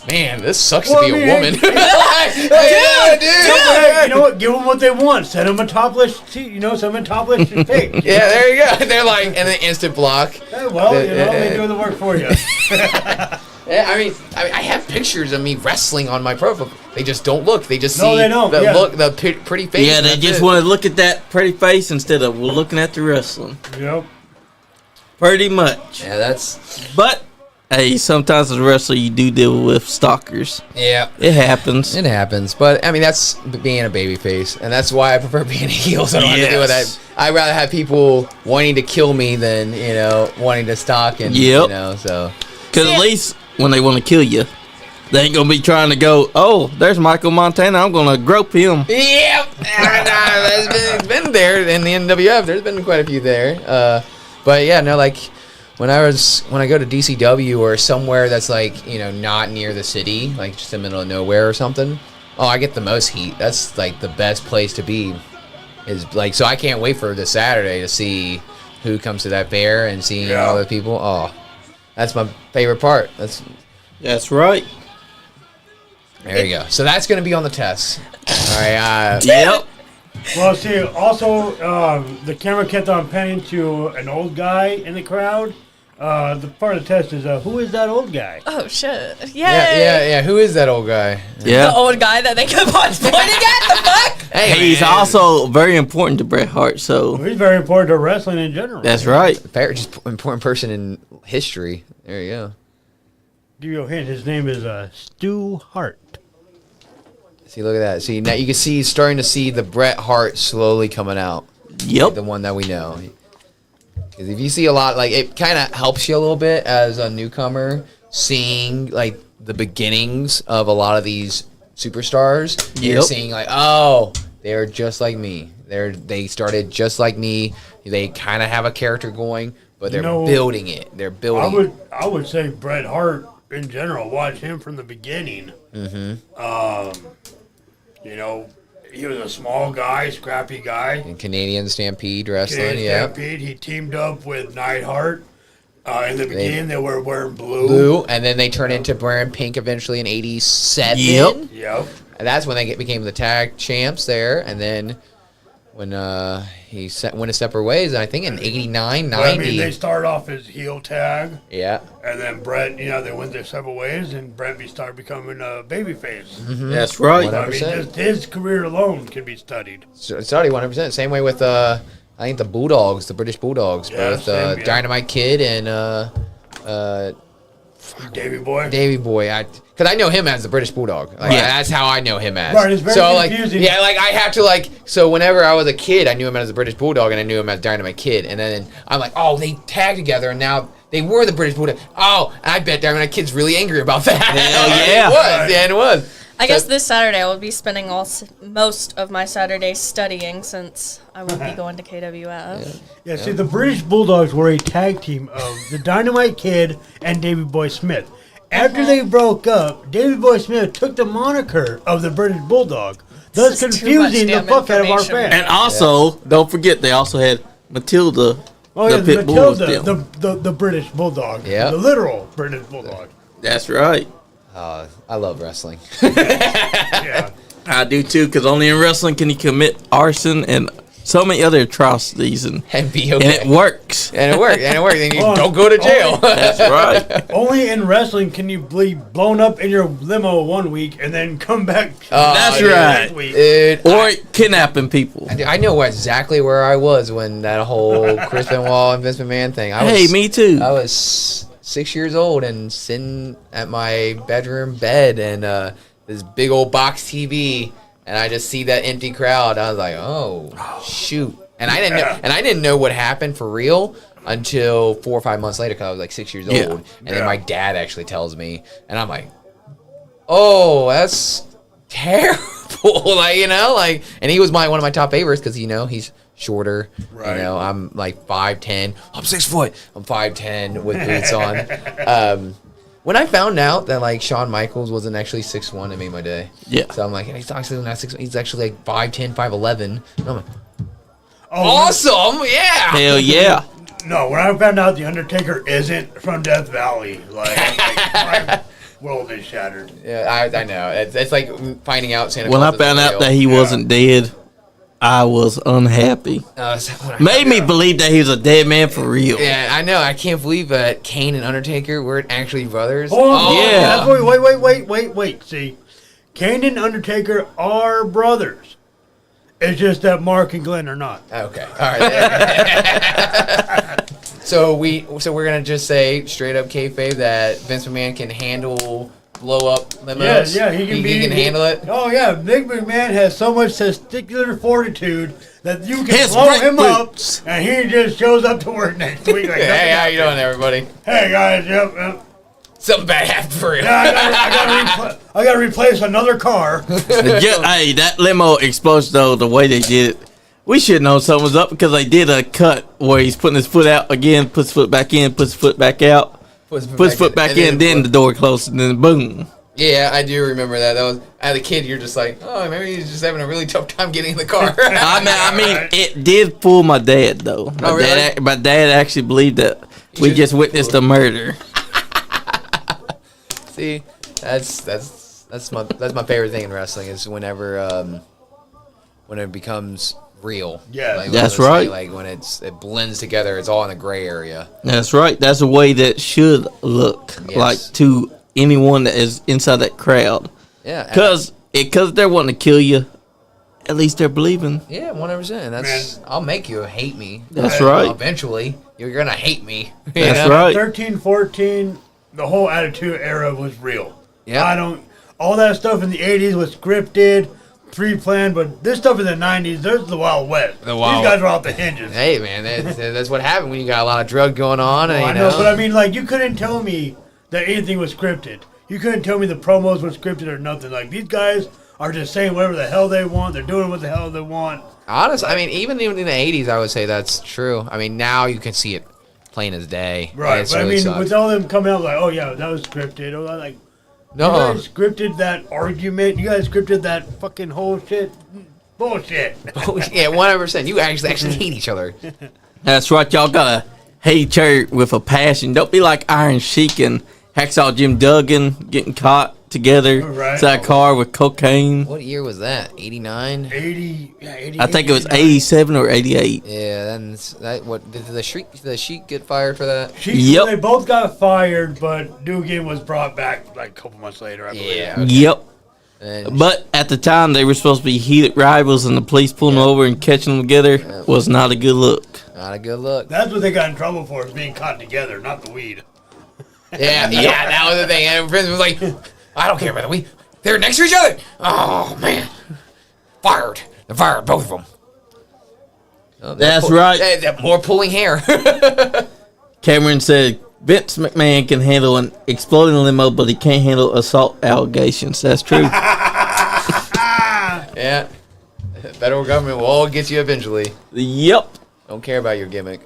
Man, this sucks to be a woman. Dude. You know what? Give them what they want. Send them a topless, send them a topless pic. Yeah, there you go. They're like, and then instant block. They do the work for you. Yeah, I mean, I have pictures of me wrestling on my profile. They just don't look. They just No, see they don't. the pretty face. Yeah, they just want to look at that pretty face instead of looking at the wrestling. Yep. Pretty much. Yeah, that's. But hey, sometimes as a wrestler you do deal with stalkers. Yeah, it happens. It happens, but I mean that's being a babyface, and that's why I prefer being a heel. So I don't have to deal with that. I'd rather have people wanting to kill me than wanting to stalk and so. Because at least when they want to kill you, they ain't gonna be trying to go, oh, there's Michael Montana, I'm gonna grope him. Yep, it's been there in the NWF. There's been quite a few there, but yeah, no, like. When I go to DCW or somewhere that's like, not near the city, like just in the middle of nowhere or something, I get the most heat. That's like the best place to be. Is like, so I can't wait for this Saturday to see who comes to that fair and seeing all the people. Oh, that's my favorite part. That's right. There you go. So that's going to be on the test. All right. Yep. Well, see, also, the camera kept on panning to an old guy in the crowd. The part of the test is, who is that old guy? Oh shit! Yay! Yeah. Who is that old guy? Yeah. The old guy that they kept on pointing at. The fuck? Hey, He's man. also very important to Bret Hart, so Well, he's very important to wrestling in general. that's right. Just important person in history. There you go. Give you a hint. His name is Stu Hart. See, look at that. See, now you can see, starting to see the Bret Hart slowly coming out. Yep. The one that we know. Because if you see a lot, like, it kind of helps you a little bit as a newcomer, seeing, like, the beginnings of a lot of these superstars. You're Yep. seeing, like, oh, they're just like me. They started just like me. They kind of have a character going, but they're building it. They're building I would say Bret Hart in general. Watch him from the beginning. You know, he was a small guy, scrappy guy. And Canadian Stampede Wrestling, Canadian yeah. Stampede. He teamed up with Neidhart. In the beginning, they were wearing blue. Blue, and then they turned into wearing pink eventually in 87. Yep. Yep. And that's when they became the tag champs there. And then when he went his separate ways, I think in 89, 90. But, I mean, they started off as heel tag. Yeah. And then Bret, they went their separate ways, and Bret started becoming a babyface. That's right. What I mean, 100%. just his career alone can be studied. So it's already 100%. Same way with, I think the Bulldogs, the British Bulldogs. Yeah, both same, yeah. Dynamite Kid and Davey Boy. Davey Boy. Because I know him as the British Bulldog. Like, Yeah. That's how I know him as. Right, it's very so, confusing. Like, yeah, like, I have to, like, so whenever I was a kid, I knew him as the British Bulldog, and I knew him as Dynamite Kid. And then I'm like, oh, they tagged together, and now they were the British Bulldog. Oh, and I bet Dynamite Kid's really angry about that. Hell yeah. It was. Yeah, it was. I guess this Saturday I will be spending most of my Saturdays studying since I won't be going to KWF. Yeah, see, the British Bulldogs were a tag team of the Dynamite Kid and Davey Boy Smith. After they broke up, Davey Boy Smith took the moniker of the British Bulldog, thus This is too much confusing the damn fuck out of our information. fans. And also, don't forget they also had Matilda, the pit bull. Matilda, the British Bulldog. Yeah. The literal British Bulldog. That's right. I love wrestling. Yeah. I do too, because only in wrestling can you commit arson and so many other atrocities, and be okay. it works. And it worked. And you Oh, don't go to jail. That's right. Only in wrestling can you be blown up in your limo 1 week and then come back That's the right. next week. Dude, Or kidnapping people. I know exactly where I was when that whole Chris Benoit and Vince McMahon thing. Hey, me too. I was 6 years old and sitting at my bedroom bed and this big old box TV, and I just see that empty crowd. I was like, oh shoot! And I didn't know what happened for real until 4 or 5 months later, because I was like 6 years old, Yeah. and then my dad actually tells me, and I'm like, oh, that's terrible. And he was one of my top favorites because he's shorter. Right. I'm like 5'10". I'm 6 foot. I'm 5'10" with boots on. When I found out that like Shawn Michaels wasn't actually 6'1", it made my day. Yeah. So I'm like, he's actually not 6'1". He's actually like 5'10", 5'11". And I'm like, Oh, awesome, yeah. Hell yeah. No, when I found out The Undertaker isn't from Death Valley, my world is shattered. Yeah, I know. It's like finding out Santa When Claus I found isn't out real. that he wasn't dead, I was unhappy. Made me believe that he was a dead man for real. Yeah, I know. I can't believe that Kane and Undertaker weren't actually brothers. Oh, yeah. Wait. See, Kane and Undertaker are brothers. It's just that Mark and Glenn are not. Okay. All right. So we're gonna just say straight up kayfabe that Vince McMahon can handle blow up limos. Yeah, he can handle it. Oh yeah, Big McMahon has so much testicular fortitude that you can His blow great him up, boots. and he just shows up to work next week. Like, Hey, how you doing, everybody? Hey guys, yep. Something bad happened for you. I gotta replace another car. Hey, that limo explosion though, the way they did it, we should know something was up because they did a cut where he's putting his foot out again, puts his foot back in, puts his foot back out, puts his foot back in, then the door closes, and then boom. Yeah, I do remember that. That was as a kid. You're just like, oh, maybe he's just having a really tough time getting in the car. I mean, it did fool my dad though. Really? My dad actually believed that we just witnessed a murder. See, that's That's my favorite thing in wrestling is whenever when it becomes real. Yeah, like, that's right. Like when it blends together, it's all in the gray area. That's right. That's the way that should look like to anyone that is inside that crowd. Yeah, because they're wanting to kill you. At least they're believing. Yeah, 100%. And that's I'll make you hate me. That's right. Eventually, you're gonna hate me. That's right. 13, 14, the whole Attitude Era was real. Yeah. All that stuff in the 80s was scripted, pre-planned, but this stuff in the 90s, there's the Wild West. These guys are off the hinges. Hey, man, that's what happened when you got a lot of drug going on. I know, but I mean, like, you couldn't tell me that anything was scripted. You couldn't tell me the promos were scripted or nothing. Like, these guys are just saying whatever the hell they want. They're doing what the hell they want. Honestly, I mean, even in the 80s, I would say that's true. I mean, now you can see it plain as day. Right, but really I mean, sucks. with all them coming out like, oh, yeah, that was scripted. Or like, No. You guys scripted that argument. You guys scripted that fucking whole shit. Bullshit. Yeah, 100%. You actually hate each other. That's right. Y'all gotta hate each other with a passion. Don't be like Iron Sheik and Hacksaw Jim Duggan getting caught together inside a car with cocaine. What year was that? 89? 88. I think it was 87 or 88. Yeah, then what did the Sheik get fired for that? Yep. They both got fired, but Dugan was brought back like a couple months later, I believe. Yeah. Okay. Yep. And But at the time, they were supposed to be heated rivals, and the police pulling them over and catching them together was not a good look. not a good look. That's what they got in trouble for, is being caught together, not the weed. Yeah, that was the thing. And Vince was like, I don't care about the weed. They're next to each other. Oh, man. Fired. They fired both of them. Oh, That's right. They're more pulling hair. Cameron said Vince McMahon can handle an exploding limo, but he can't handle assault allegations. That's true. Yeah. Federal government will all get you eventually. Yep. Don't care about your gimmick.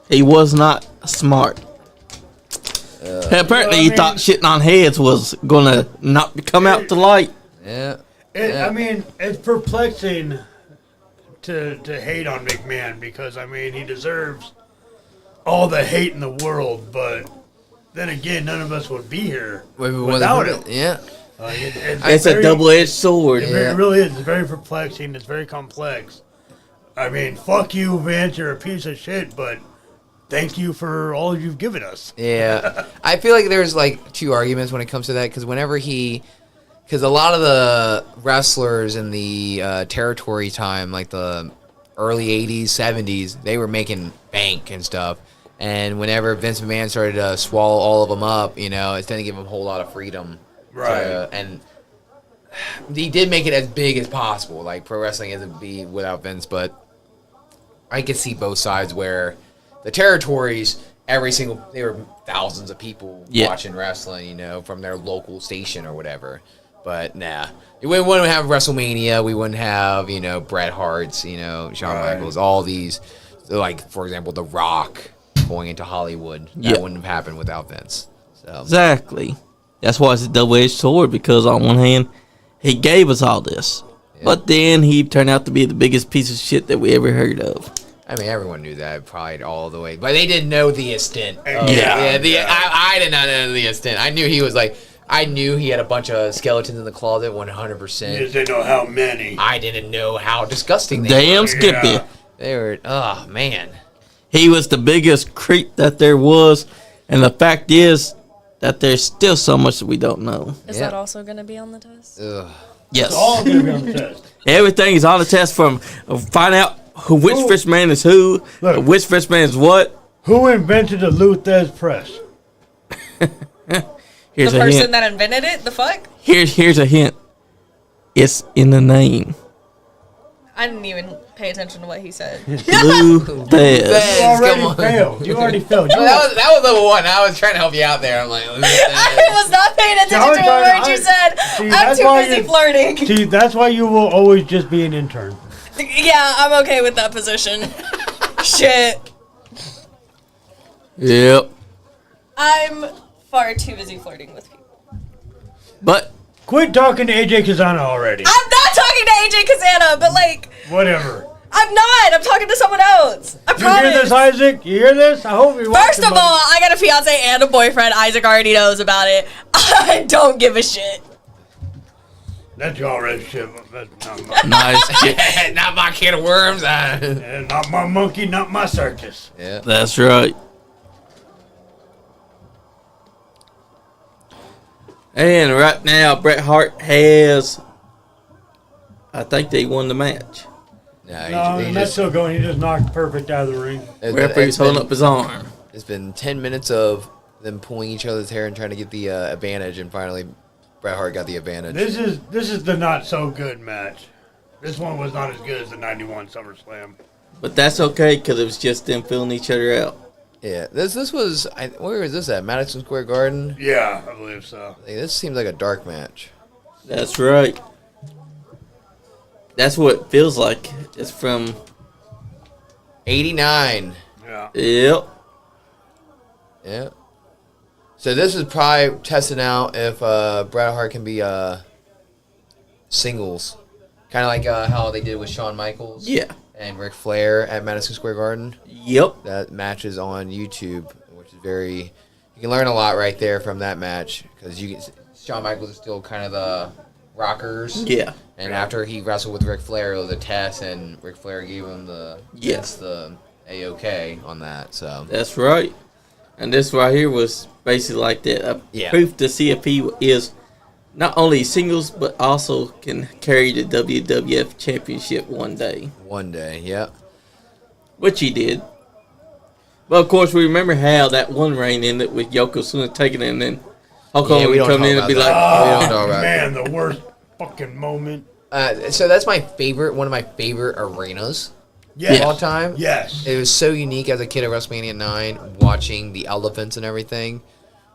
He was not smart. Apparently, he thought shitting on heads was gonna not come out to light. Yeah. I mean, it's perplexing to hate on McMahon because, I mean, he deserves all the hate in the world, but then again, none of us would be here without him. Yeah. It's a double-edged sword. It really is. It's very perplexing. It's very complex. I mean, fuck you, Vince. You're a piece of shit, but thank you for all you've given us. Yeah. I feel like there's like two arguments when it comes to that because because a lot of the wrestlers in the territory time, like the early 80s, 70s, they were making bank and stuff. And whenever Vince McMahon started to swallow all of them up, it didn't give him a whole lot of freedom. Right. And he did make it as big as possible. Like, pro wrestling isn't be without Vince, but I could see both sides where the territories, there were thousands of people watching wrestling, from their local station or whatever. But nah, we wouldn't have WrestleMania. We wouldn't have, Bret Hart's, Shawn Michaels, all these, like, for example, The Rock going into Hollywood. That wouldn't have happened without Vince. So. Exactly. That's why it's a double-edged sword, because on one hand, he gave us all this. Yeah. But then he turned out to be the biggest piece of shit that we ever heard of. I mean, everyone knew that probably all the way. But they didn't know the extent. I did not know the extent. I knew he had a bunch of skeletons in the closet, 100%. You just didn't know how many. I didn't know how disgusting they were. Damn Skippy. Yeah. They were, oh, man. He was the biggest creep that there was. And the fact is that there's still so much that we don't know. Is that also going to be on the test? Ugh. Yes. It's all going to be on the test. Everything is on the test from find out which fish man is who, which fish man is what. Who invented the Luthez press? Here's the a person hint. that invented it? The fuck? Here's a hint. It's in the name. I didn't even pay attention to what he said. Luthez. You already failed. That was level 1. I was trying to help you out there. I'm like, I was not paying attention to a word you said. I'm too busy flirting. See, that's why you will always just be an intern. Yeah, I'm okay with that position. Shit. Yep. I'm far too busy flirting with people. But quit talking to AJ Kazana already. I'm not talking to AJ Kazana, but like... Whatever. I'm not. I'm talking to someone else. I promise. You hear this, Isaac? You hear this? I hope you're watching. First of all, I got a fiance and a boyfriend. Isaac already knows about it. I don't give a shit. That's your red shit. That's not my, Nice. Not my can of worms. not my monkey, not my circus. Yeah. That's right. And right now, Bret Hart has. I think they won the match. No, the match's still going. He just knocked Perfect out of the ring. Referee's holding up his arm. It's been 10 minutes of them pulling each other's hair and trying to get the advantage, and finally Bret Hart got the advantage. This is the not so good match. This one was not as good as the '91 SummerSlam. But that's okay because it was just them filling each other out. Yeah, this was where was this at? Madison Square Garden. Yeah, I believe so. Like, this seems like a dark match. That's right. That's what it feels like. It's from '89. Yeah. Yep. Yeah. So this is probably testing out if Bret Hart can be singles, kind of like how they did with Shawn Michaels. Yeah. And Ric Flair at Madison Square Garden. Yep. That match is on YouTube, which is very. You can learn a lot right there from that match because Shawn Michaels is still kind of the rockers. Yeah. And after he wrestled with Ric Flair, it was a test, and Ric Flair gave him the A-OK on that. So That's right. And this right here was basically like that. Proof to see if he is not only singles, but also can carry the WWF Championship one day. One day, yep. Which he did. Well, of course, we remember how that one reign ended with Yokozuna taking it, and then Hulk Hogan would come in and be like, Man, the worst fucking moment. So that's my favorite, one of my favorite arenas Yes. of all time. Yes. It was so unique as a kid at WrestleMania 9, watching the elephants and everything.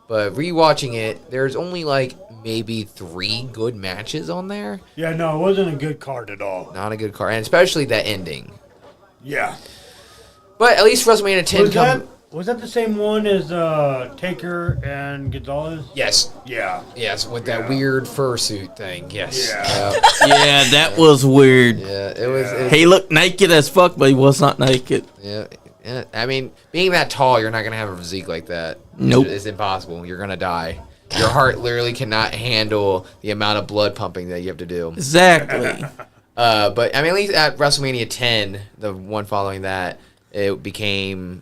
But rewatching it, there's only like maybe 3 good matches on there. Yeah, no, it wasn't a good card at all. Not a good card, and especially that ending. Yeah. But at least WrestleMania 10 Was that the same one as Taker and Gonzalez? Yes. Yeah. Yes, with that weird fursuit thing. Yes. Yeah. yeah, that was weird. Yeah, it was. He looked naked as fuck, but he was not naked. Yeah. I mean, being that tall, you're not going to have a physique like that. Nope. It's impossible. You're going to die. Your heart literally cannot handle the amount of blood pumping that you have to do. Exactly. But, I mean, at least at WrestleMania 10, the one following that, it became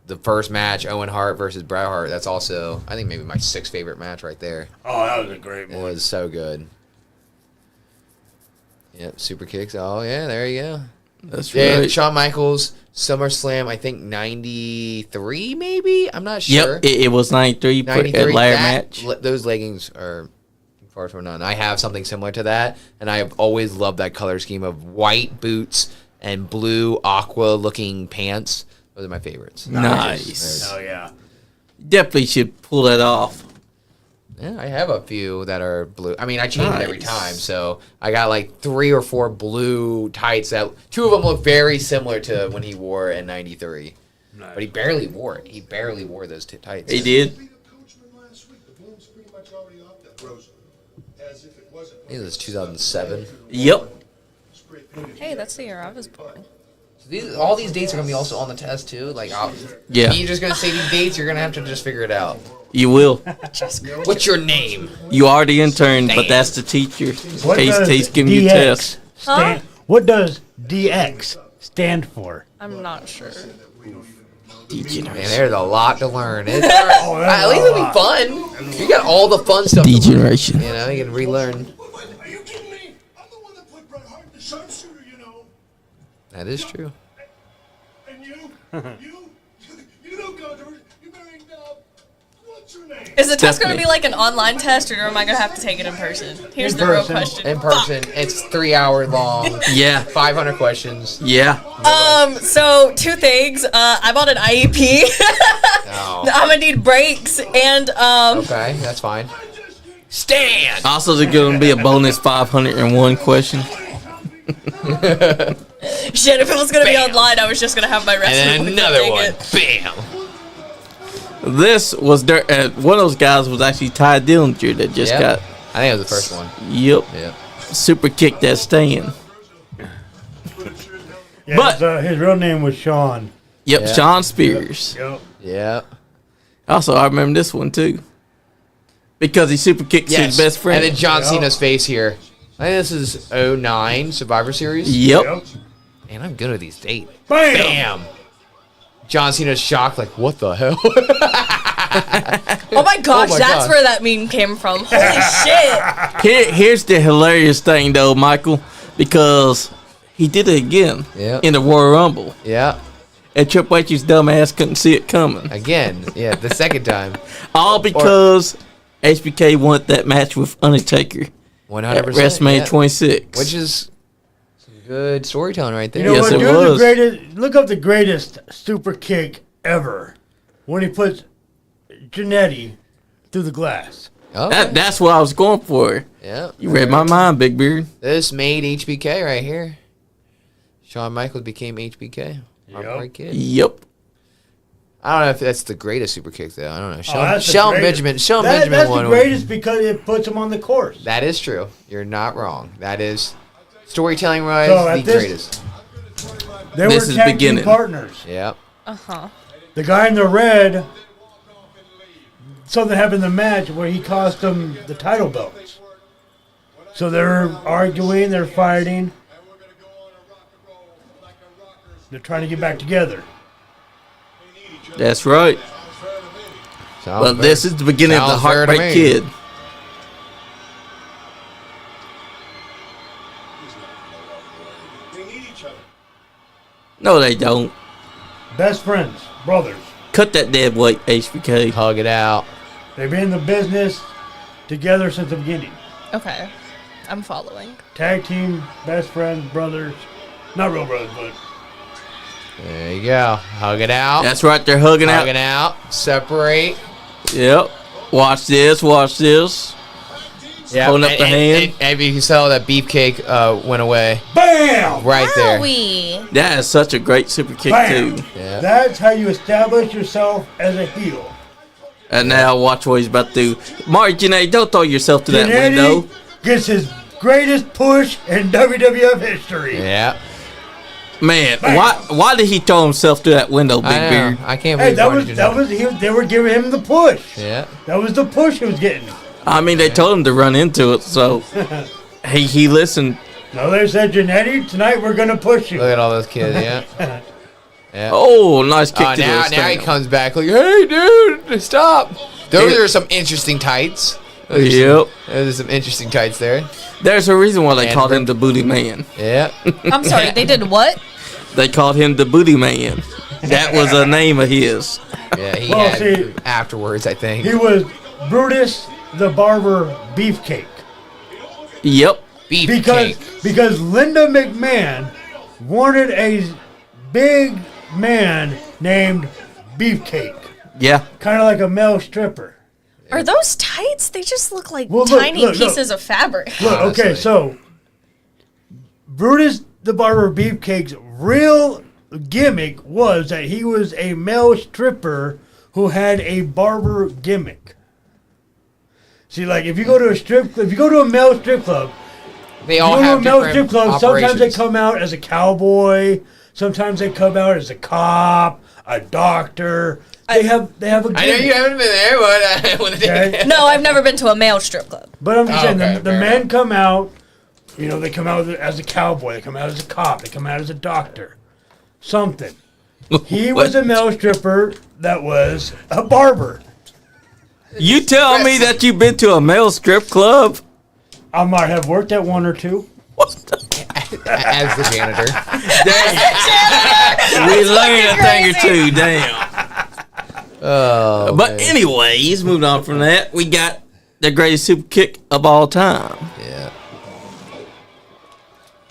the first match, Owen Hart versus Bret Hart. That's also, I think, maybe my 6th favorite match right there. Oh, that was a great one. It was so good. Yep, super kicks. Oh, yeah, there you go. That's Yeah, right. Shawn Michaels, SummerSlam, I think 93 maybe? I'm not sure. Yep, it was 93 for a ladder match. Those leggings are far from none. I have something similar to that, and I have always loved that color scheme of white boots and blue aqua-looking pants. Those are my favorites. Nice. Oh, yeah. Definitely should pull that off. Yeah, I have a few that are blue. I mean, I change it every Nice. time, so I got like 3 or 4 blue tights that 2 of them look very similar to when he wore it in '93. Nice. But he barely wore it. He barely wore those tights. He did. I think it was 2007. Yep. Hey, that's the year I was born. So all these dates are gonna be also on the test too. Like, Yeah. you're just gonna say these dates. You're gonna have to just figure it out. You will. What's your name? You are the intern, but that's the teacher. What does He's giving you DX tests. stand? What does DX stand for? I'm not sure. Man, there's a lot to learn. It's, Oh, that's at least it'll be fun. You got all the fun stuff. to learn. Degeneration. You know, you can relearn. Are you kidding me? I'm the one that put Bret Hart in the sharpshooter, you know. That is true. And you don't go to it. You married, what's your name? Is the test going to Stephanie. be like an online test, or am I going to have to take it in person? Here's the real person. question. In person, it's 3 hour long. Yeah. 500 questions. Yeah. So 2 things. I bought an IEP. Oh. I'm gonna need breaks and Okay, that's fine. Stand. Also, there's going to be a bonus 501 question. shit. If it was gonna be Bam. online, I was just gonna have my rest. And of then the week. another Dang one. it. Bam. This was one of those guys was actually Ty Dillinger that just Yep. got. I think it was the first one. Yep. Yeah. Super kick that stand. Yeah, But his real name was Sean. yep, Yeah. Sean Spears. Yep. Yeah. Also, I remember this one too. Because he super kicked Yes. his best friend. And then John Yep. Cena's face here. I think this is 09 Survivor Series. Yep. Yep. Man, I'm good at these dates. Bam! Bam. John Cena's shocked, like, what the hell? Oh my gosh, my that's gosh. where that meme came from. Holy shit. Here's the hilarious thing, though, Michael, because he did it again Yeah. in the Royal Rumble, Yeah. and Triple H's dumb ass couldn't see it coming. Again. Yeah, the second time. All because HBK wanted that match with Undertaker 100%. at WrestleMania yeah. 26. Which is some good storytelling right there. You know Yes, what? it Dude, was. the greatest. Look up the greatest super kick ever. When he puts Jannetty through the glass. Okay. That's what I was going for. Yeah. You read my mind, Big Beard. This made HBK right here. Shawn Michaels became HBK. Yep. Right kid. Yep. I don't know if that's the greatest super kick though. I don't know. That's the Shelton greatest. Benjamin. Shelton That's Benjamin won. the greatest because it puts him on the course. That is true. You're not wrong. That is storytelling wise So at the this- greatest. They This were is tag team beginning. partners. Yep. Uh-huh. The guy in the red, something happened in the match where he cost them the title belts. So they're arguing, they're fighting. They're trying to get back together. That's right. Sounds Well, fair. this is the beginning of the Sounds fair to Heartbreak me. Kid. They need each other. No, they don't. Best friends, brothers. Cut that dead weight, HBK. Hug it out. They've been in the business together since the beginning. Okay. I'm following. Tag team, best friends, brothers. Not real brothers, but There you go. Hug it out. That's right, they're hugging Hugging out. out. Separate. Yep. Watch this, watch this. Yeah. Holding up the hand. And you can tell that beefcake went away BAM! right there. Wowie. That is such a great super kick, Bam! too. Yeah. That's how you establish yourself as a heel. And now watch what he's about to do. Mark Janae, don't throw yourself to that window. Jannetty gets his greatest push in WWF history. Yeah. Man, Bam. why did he throw himself through that window, Big I know. Beard? I can't Hey, believe they were giving him the push. Yeah. That was the push he was getting. I mean, they told him to run into it, so he listened. No, they said, Jannetty, tonight we're gonna push you. Look at all those kids. Yeah. Yeah. Oh, nice kick Oh, to the now he stomach. comes back like, hey, dude, stop. Those Yeah. are some interesting tights. Yep. Those are some interesting tights there. There's a reason why they And called for- him the Booty Man. Yeah. I'm sorry, they did what? They called him the Booty Man. That was a name of his. Yeah, he Well, had see, afterwards, I think. he was Brutus the Barber Beefcake. Yep. Because Linda McMahon wanted a big man named Beefcake. Yeah. Kind of like a male stripper. Are those tights? They just look like Well, look, tiny look. pieces of fabric. Look, okay, Honestly. so Brutus the Barber Beefcake's real gimmick was that he was a male stripper who had a barber gimmick. See, like if you go to a male strip club, They all you go to a have male different strip club, sometimes they operations. come out as a cowboy, sometimes they come out as a cop, a doctor. They have a gimmick. I know you haven't been there, but when Okay? No, I've never been to a male strip club. But I'm just Oh, saying, okay, the fair men enough. come out, they come out as a cowboy, they come out as a cop, they come out as a doctor. Something. He was a male stripper that was a barber. You tell me that you've been to a male strip club? I might have worked at one or two. as the janitor. We learned a thing or two, damn. Oh, But man. anyways, moving on from that, we got the greatest super kick of all time. Yeah.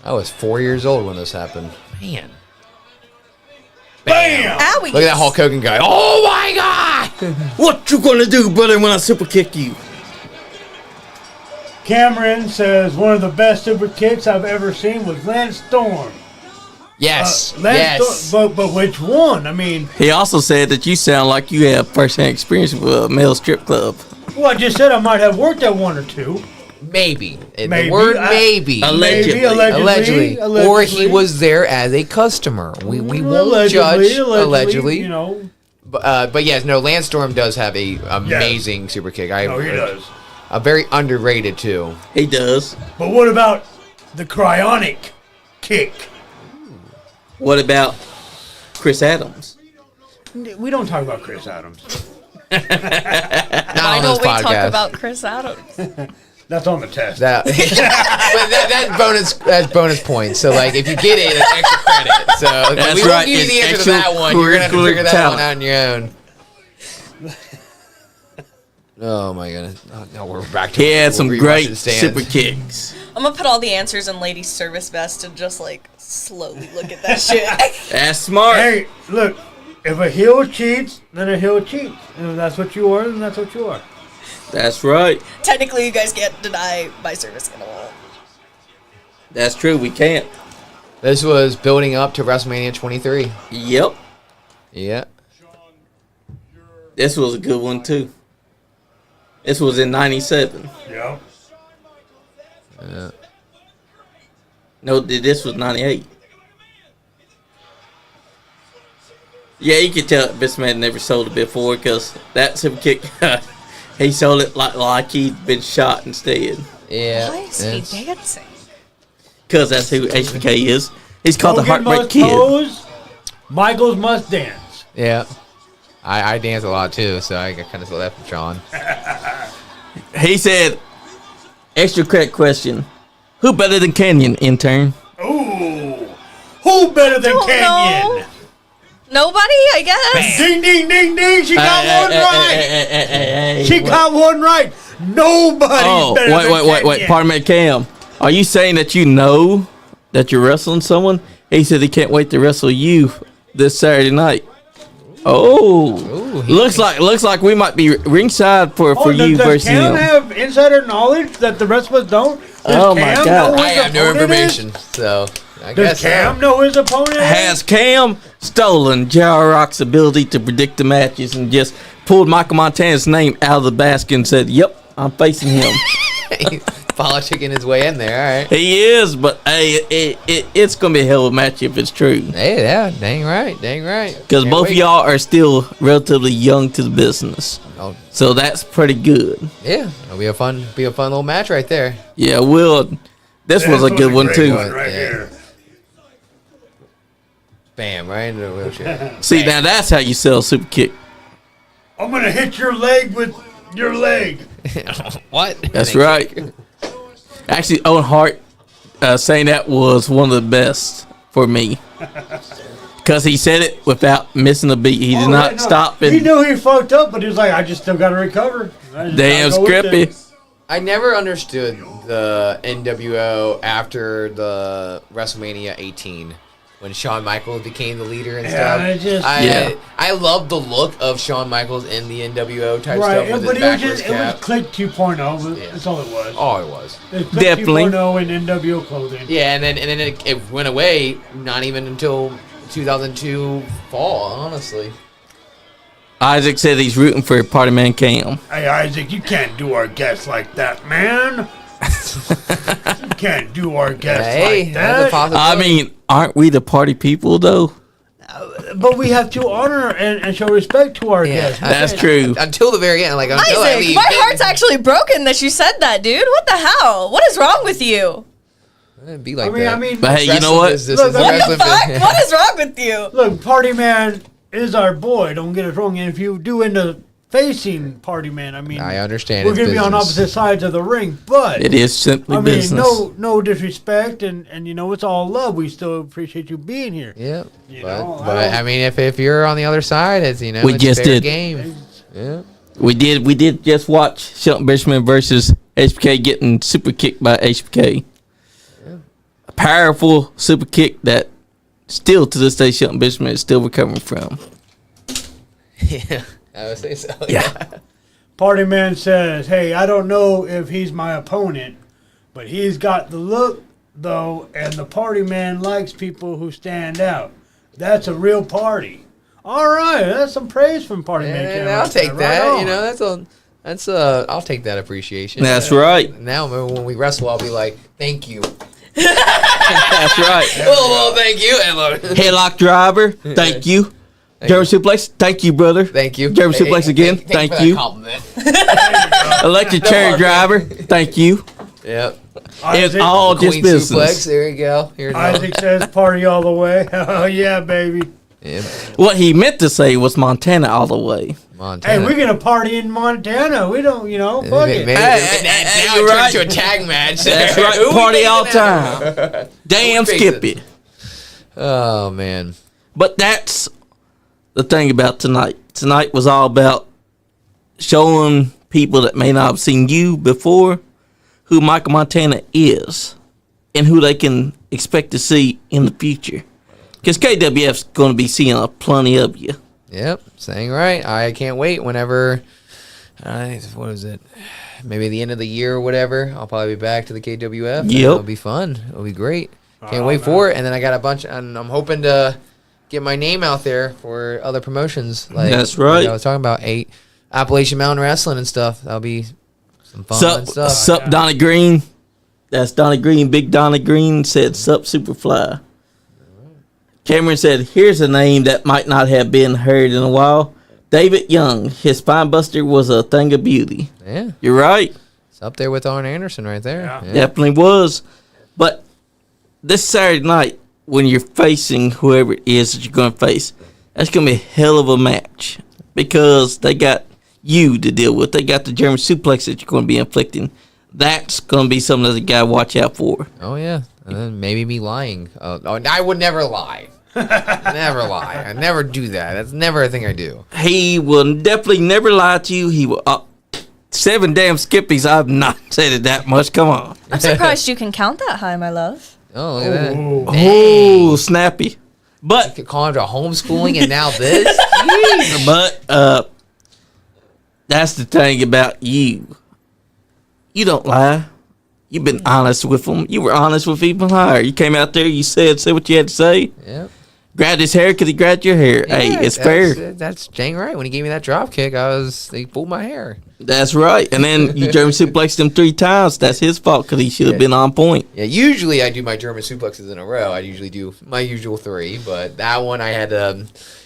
I was 4 years old when this happened. Man. Bam! Owie. Look at that Hulk Hogan guy. Oh my God! What you gonna do, brother, when I super kick you? Cameron says one of the best super kicks I've ever seen was Lance Storm. Yes. Lance Yes. Storm, but which one? I mean, He also said that you sound like you have first-hand experience with a male strip club. well, I just said I might have worked at one or two. Maybe. The Maybe. word maybe. Allegedly. Allegedly. Or he was there as a customer. We won't judge. Allegedly. You know. But yes, no, Lance Storm does have a amazing super kick. No, he does. A very underrated too. He does. But what about the cryonic kick? What about Chris Adams? We don't talk about Chris Adams. Not Why on don't this we podcast. talk about Chris Adams? That's on the test. That, but that's bonus. That's bonus points. So like, if you get it, it's extra credit. So That's we won't right, give you it's the answer to extra that one. You're gonna have to figure that talent. one out on your own. Oh my goodness! Oh, no, we're back to. He had some we're great rewatching stands. super kicks. I'm gonna put all the answers in ladies' service vest and just like slowly look at that shit. That's smart. Hey, look. If a heel cheats, then a heel cheats. And if that's what you are, then that's what you are. That's right. Technically, you guys can't deny my service in a while. That's true. We can't. This was building up to WrestleMania 23. Yep. Yeah. This was a good one too. This was in '97. Yeah. No, this was '98. Yeah, you could tell this man never sold it before because that super kick, he sold it like he'd been shot instead. Yeah. Why is he dancing? Because that's who HBK is. He's called the Hogan Heartbreak must Kid. pose, Michaels must dance. Yeah. I dance a lot too, so I kind of saw that from Sean. He said, extra credit question. Who better than Canyon, intern? Ooh. Who better than Don't Canyon? know. Nobody, I guess. Ding, ding, ding, ding. She got one right. She What? got one right. Nobody's Oh, better than wait. Canyon. Pardon me, Cam. Are you saying that you know that you're wrestling someone? He said he can't wait to wrestle you this Saturday night. Oh, Ooh, looks like we might be ringside for you does versus Cam him. have insider knowledge that the rest of us don't? Does Oh, my Cam God. know who I his have no opponent is? information, so I Does guess Cam so. know who his opponent is? Has Cam stolen J.R. Rock's ability to predict the matches and just pulled Michael Montana's name out of the basket and said, "Yep, I'm facing him." He's politicking his way in there. All right. He is, but hey, it's gonna be a hell of a match if it's true. Hey, yeah, dang right. Because Can't both wait. of y'all are still relatively young to the business, Oh, so that's pretty good. yeah, it'll be a fun little match right there. Yeah, Will, this was a good one great too. one right Yeah. here. Bam, right into the wheelchair. See, now that's how you sell a super kick. I'm gonna hit your leg with your leg. What? That's right. Actually, Owen Hart saying that was one of the best for me. Because he said it without missing a beat. He did Oh, not yeah, no. stop. He And knew he fucked up, but he was like, I just still gotta recover. I just damn gotta go with Scrippy. it. I never understood the NWO after the WrestleMania 18 when Shawn Michaels became the leader and Yeah, stuff. I just- Yeah. I love the look of Shawn Michaels in the NWO type Right, stuff with but his it was backwards just, it was cap. Click 2.0, Yeah. that's all it was. Oh, it was. It was Click Definitely. 2.0 in NWO clothing. Yeah, and then it went away. Not even until 2002 fall, honestly. Isaac said he's rooting for Party Man Cam. Hey, Isaac, you can't do our guests like that, man. You can't do our guests Hey, like that's a that. possibility. I mean, aren't we the party people though? But we have to honor and show respect to our guests. That's true. Until the very end, like until I Isaac, leave. my heart's actually broken that you said that, dude. What the hell? What is wrong with you? It'd be like I mean, that. But hey, you know what? This Look, is a what What the wrestling fuck? business. What is wrong with you? Look, Party Man is our boy. Don't get us wrong. And if you do end up facing Party Man, I mean, I understand. we're it's going to be on business. opposite sides of the ring. But It is simply I mean, business. no disrespect, and you know it's all love. We still appreciate you being here. Yeah, You but know, but I mean, if you're on the other side, it's We it's just fair did. game. Yeah. We did just watch Shelton Benjamin versus HBK getting super kicked by HBK. A powerful super kick that still to this day Shelton Benjamin is still recovering from. Yeah, I would say so. Yeah. Party Man says, "Hey, I don't know if he's my opponent, but he's got the look, though, and the Party Man likes people who stand out. That's a real party." All right, that's some praise from Party Man. And Cam I'll right there. take Right that. on. You know, That's I'll take that appreciation. That's right. Now when we wrestle, I'll be like, thank you. That's right. Well, thank you. And Headlock driver, thank you. German suplex, thank you, brother. thank you. German suplex again, thank for you. that compliment. Electric chair driver, thank you. Yep. It's Isaac, all just Queen business. suplex. There you go. Here's Isaac says party all the way. Oh, yeah, baby. Yep. What he meant to say was Montana all the way. Montana. Hey, we're going to party in Montana. We don't, fuck it. Maybe, Hey, now you're it right. turned into a tag match. That's Who right. we Party facing all now? time. Damn Who we facing? Skippy. Oh man. But that's the thing about tonight. Tonight was all about showing people that may not have seen you before who Michael Montana is and who they can expect to see in the future. Because KWF's going to be seeing plenty of you. Yep, saying right. I can't wait whenever, what is it? Maybe the end of the year or whatever. I'll probably be back to the KWF. Yep. It'll be fun. It'll be great. Can't wait for it. And then I got a bunch, and I'm hoping to get my name out there for other promotions. Like That's right. I was talking about Appalachian Mountain Wrestling and stuff. That'll be some fun stuff. Sup, Donnie Green. That's Donnie Green. Big Donnie Green said, sup, Superfly. Cameron said, here's a name that might not have been heard in a while. David Young. His spine buster was a thing of beauty. Yeah, You're right. it's up there with Arn Anderson right there. Yeah. Definitely was. But this Saturday night, when you're facing whoever it is that you're going to face, that's going to be a hell of a match. Because they got you to deal with. They got the German suplex that you're going to be inflicting. That's going to be something that you got to watch out for. Oh yeah, and then maybe me lying. I would never lie. Never lie. I never do that. That's never a thing I do. He will definitely never lie to you. He will. 7 damn Skippies. I've not said it that much. Come on. I'm surprised you can count that high, my love. Oh, look at that. Ooh. Oh, snappy. But Could call him to homeschooling and now this. Jeez. But that's the thing about you. You don't lie. You've been honest with them. You were honest with even higher. You came out there, you said what you had to say. Yep. Grabbed his hair because he grabbed your hair. Hey, Yeah, it's fair. That's dang right. When he gave me that drop kick, they pulled my hair. That's right. And then you German suplexed him 3 times. That's his fault because he should have been on point. Yeah, usually I do my German suplexes in a row. I usually do my usual 3, but that one I had to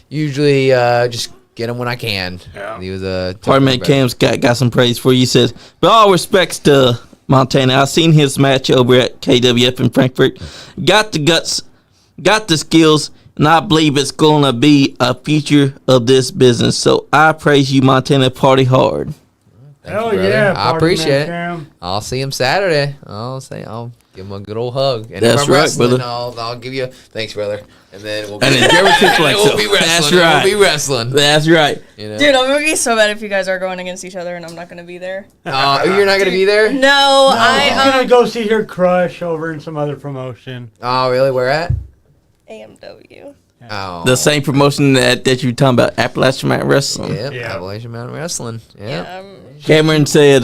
usually just get him when I can. Yeah. He was a Hardman Cam's got some praise for you. He said, but all respects to Montana. I seen his match over at KWF in Frankfurt. Got the guts, got the skills, and I believe it's going to be a future of this business. So I praise you, Montana. Party hard. Thank Hell you, brother. yeah. I Party appreciate Man it. Cam. I'll see him Saturday. I'll give him a good old hug. And That's if I'm right, wrestling, brother. I'll give you thanks, brother. And then we'll And then German suplex we'll be him. wrestling. That's right. We'll be wrestling. That's right. You know? Dude, I'm gonna be so bad if you guys are going against each other and I'm not gonna be there. You're not gonna be there? No, He's I gonna go see her crush over in some other promotion. Oh, really? Where at? AMW. Oh, The same promotion that you were talking about, Appalachian Mountain Wrestling. Yep, Yeah. Appalachian Mountain Wrestling. Yep. Yeah, Cameron said,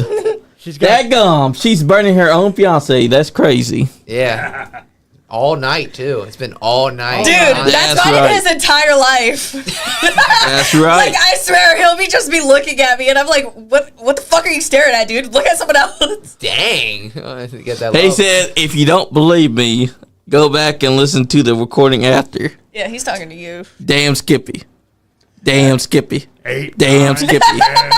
She's got "Dadgum, she's burning her own fiance. That's crazy." Yeah. All night too. It's been all night. dude, That's that's not right. his entire life. That's right. Like I swear, he'll be just be looking at me, and I'm like, "What the fuck are you staring at, dude? Look at someone else." Dang. Get that He love. said, if you don't believe me, go back and listen to the recording after. Yeah, he's talking to you. Damn Skippy. Damn Skippy. 8. Damn 9, Skippy. 10.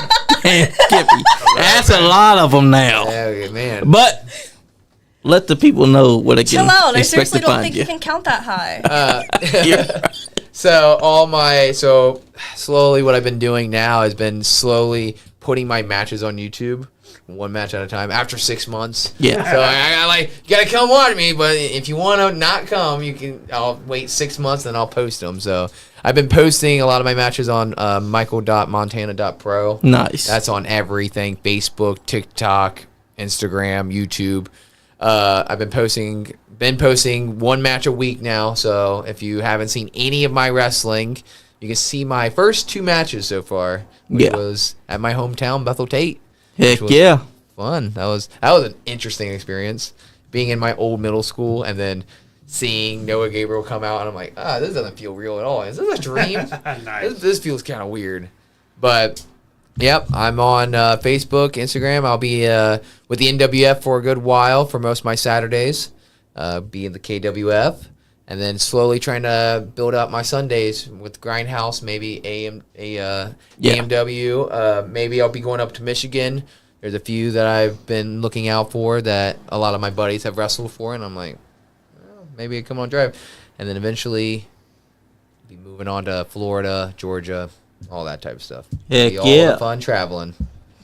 Damn Skippy. That's a lot of them now. Yeah, okay, man. But let the people know what they Chill can out. I expect seriously to don't find think you. you can count that high. So slowly what I've been doing now has been slowly putting my matches on YouTube, one match at a time after 6 months. Yeah. So I like, you gotta come watch me, but if you want to not come, I'll wait 6 months and I'll post them. So I've been posting a lot of my matches on michael.montana.pro. Nice. That's on everything: Facebook, TikTok, Instagram, YouTube. I've been posting one match a week now. So if you haven't seen any of my wrestling, you can see my first 2 matches so far, which Yeah. was at my hometown, Bethel Tate. Heck which was yeah. Fun. That was an interesting experience, being in my old middle school and then seeing Noah Gabriel come out, and I'm like, this doesn't feel real at all. Is this a dream? Nice. This feels kind of weird. But Yep, I'm on Facebook, Instagram. I'll be with the NWF for a good while for most of my Saturdays. Be in the KWF, and then slowly trying to build up my Sundays with Grindhouse, maybe AMW. Maybe I'll be going up to Michigan. There's a few that I've been looking out for that a lot of my buddies have wrestled for, and I'm like, well, maybe I come on drive. And then eventually be moving on to Florida, Georgia, all that type of stuff. Heck Be all yeah. the fun traveling.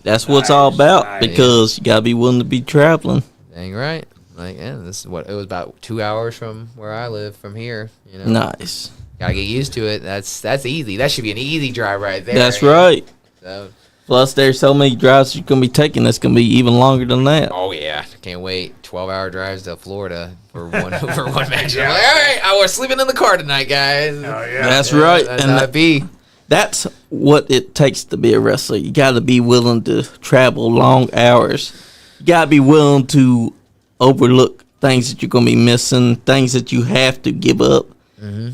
That's what it's all about Nice. because you gotta be willing to be traveling. Dang right. Like, yeah, this is what it was about 2 hours from where I live from here. You know, Nice. gotta get used to it. That's easy. That should be an easy drive right there. That's you know? right. So, Plus, there's so many drives you're gonna be taking that's gonna be even longer than that. oh yeah, can't wait. 12-hour drives to Florida for one for one match. I'm like, all right, I was sleeping in the car tonight, guys. Oh, yeah. That's right. That's And how it be. that's what it takes to be a wrestler. You got to be willing to travel long hours. You got to be willing to overlook things that you're going to be missing, things that you have to give up.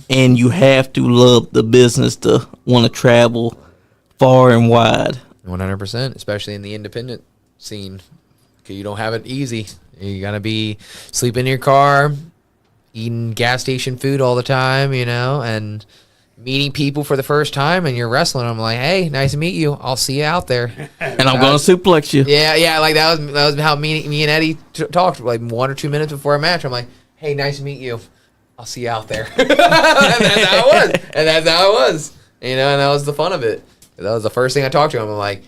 And you have to love the business to want to travel far and wide. 100%, especially in the independent scene. 'Cause you don't have it easy. You gotta be sleeping in your car, eating gas station food all the time, you know, and meeting people for the first time, and you're wrestling. I'm like, hey, nice to meet you. I'll see you out there. And I'm going to suplex you. Yeah, like that was how me and Eddie talked like 1 or 2 minutes before a match. I'm like, hey, nice to meet you. I'll see you out there. And that's how it was. And that's how it was. You know, and that was the fun of it. That was the first thing I talked to him. I'm like,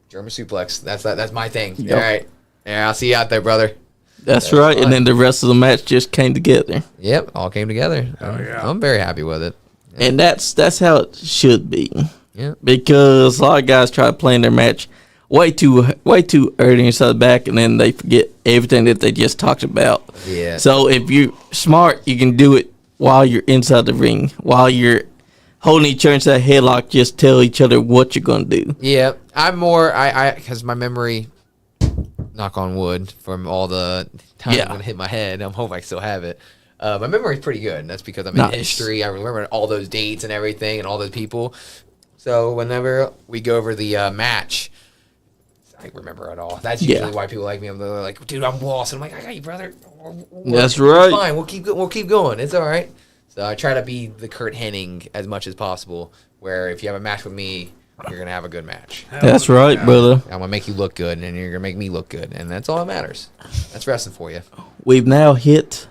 German suplex. That's my thing. Yep. All right. Yeah, I'll see you out there, brother. That's right. fun. And then the rest of the match just came together. Yep, all came together. yeah. I'm very happy with it. And that's how it should be. Yeah. Because a lot of guys try to plan their match way too early inside the back, and then they forget everything that they just talked about. Yeah. So if you're smart, you can do it while you're inside the ring, while you're holding each other inside a headlock. Just tell each other what you're gonna do. Yeah, I'm more because my memory, knock on wood, from all the times Yeah. when it hit my head. I'm hoping I still have it. My memory's pretty good. And that's because I'm Nice. in history. I remember all those dates and everything, and all those people. So whenever we go over the match, I remember it all. That's usually Yeah. why people like me. They're like, "Dude, I'm lost," and I'm like, "I got you, brother." That's It's right. Fine, we'll keep going. It's all right. So I try to be the Kurt Hennig as much as possible. Where if you have a match with me, you're gonna have a good match. That's right, brother. I'm gonna make you look good, and you're gonna make me look good, and that's all that matters. That's wrestling for you. We've now hit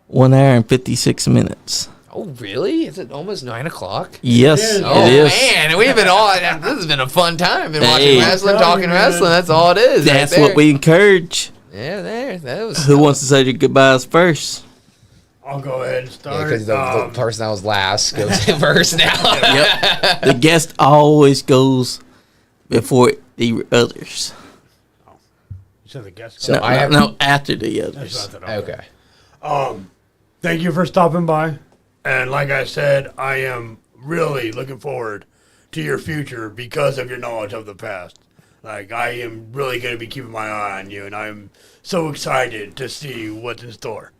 1 hour and 56 minutes. Oh, really? Is it almost 9:00? Yes, is. Oh it is. man, we've been all. This has been a fun time. Been watching Hey. wrestling, Tell talking me, man. wrestling. That's all it is. That's right what there. we encourage. Yeah, there. That was. Who wants to say their goodbyes first? I'll go ahead and Yeah, start. because the person that was last goes in first now. Yep. The guest always goes before the others. You said the guest. So No, I have no, after the That's others. not that Okay. Thank you for stopping by. And like I said, I am really looking forward to your future because of your knowledge of the past. Like, I am really going to be keeping my eye on you, and I'm so excited to see what's in store.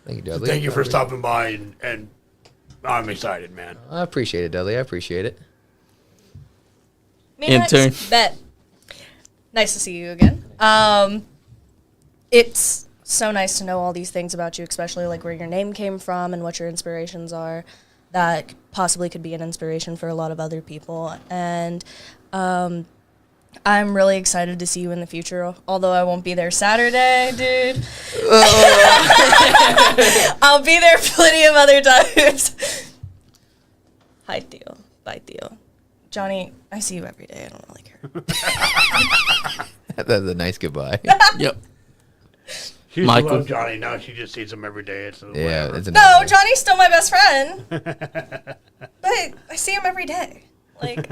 Thank you, So Dudley. thank you for stopping by, and I'm excited, man. I appreciate it, Dudley. I appreciate it. Me Intern. next. Bet. Nice to see you again. It's so nice to know all these things about you, especially like where your name came from and what your inspirations are. That possibly could be an inspiration for a lot of other people. And I'm really excited to see you in the future, although I won't be there Saturday, dude. I'll be there plenty of other times. Hi, Theo. Bye, Theo. Johnny, I see you every day. I don't really care. That's a nice goodbye. Yep. She used Michael. to love Johnny. Now she just sees him every day. It's Yeah, whatever. it's a No, Johnny's still my best friend. But I see him every day. Like,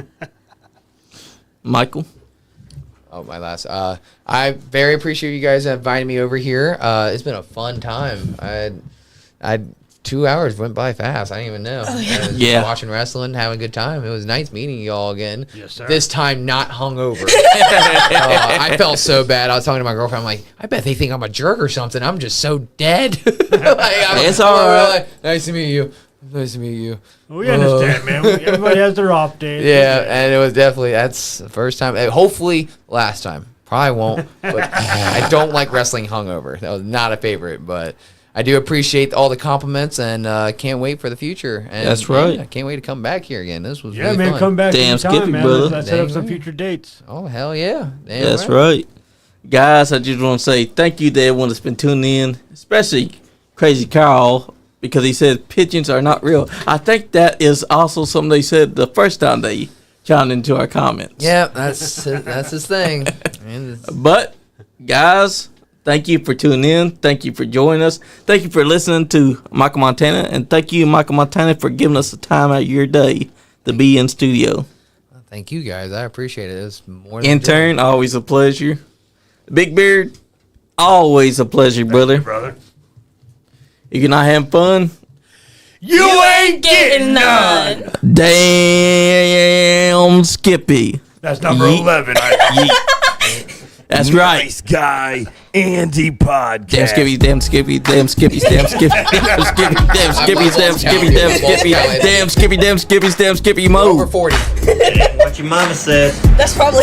Michael. Oh, my last. I very appreciate you guys inviting me over here. It's been a fun time. I 2 hours went by fast. I didn't even know. I was just Yeah. watching wrestling, having a good time. It was nice meeting you all again. Yes, sir. This time not hungover. I felt so bad. I was talking to my girlfriend. I'm like, I bet they think I'm a jerk or something. I'm just so dead. Like, It's all right. Nice to meet you. Nice to meet you. We understand, man. Everybody has their off days. Yeah, and it was definitely, that's the first time. Hopefully, last time. Probably won't, but I don't like wrestling hungover. That was not a favorite, but I do appreciate all the compliments and can't wait for the future. And That's right. I can't wait to come back here again. This was Yeah, really man, fun. come back Damn anytime, Skippy, man. brother. Let's set up Dang some right. future dates. Oh, hell yeah. Damn That's right. Guys, I just want to say thank you to everyone that's been tuning in, especially Crazy Carl, because he said pigeons are not real. I think that is also something they said the first time they chimed into our comments. Yeah, that's his thing. And But, guys, thank you for tuning in. Thank you for joining us. Thank you for listening to Michael Montana. And thank you, Michael Montana, for giving us the time out of your day to be in studio. thank you guys. I appreciate it. It's more than Intern, always a pleasure. Big Beard, always a pleasure, brother. Brother. If you're not having fun, You ain't getting none. damn Skippy. That's number Yeet. 11. That's right. Nice Guy Andy podcast. Damn Skippy, damn Skippy, damn Skippy, damn Skippy, damn Skippy, damn Skippy, damn Skippy, damn Skippy, damn Skippy, damn Skippy, damn Skippy, over Mo. 40. What your mama said. That's probably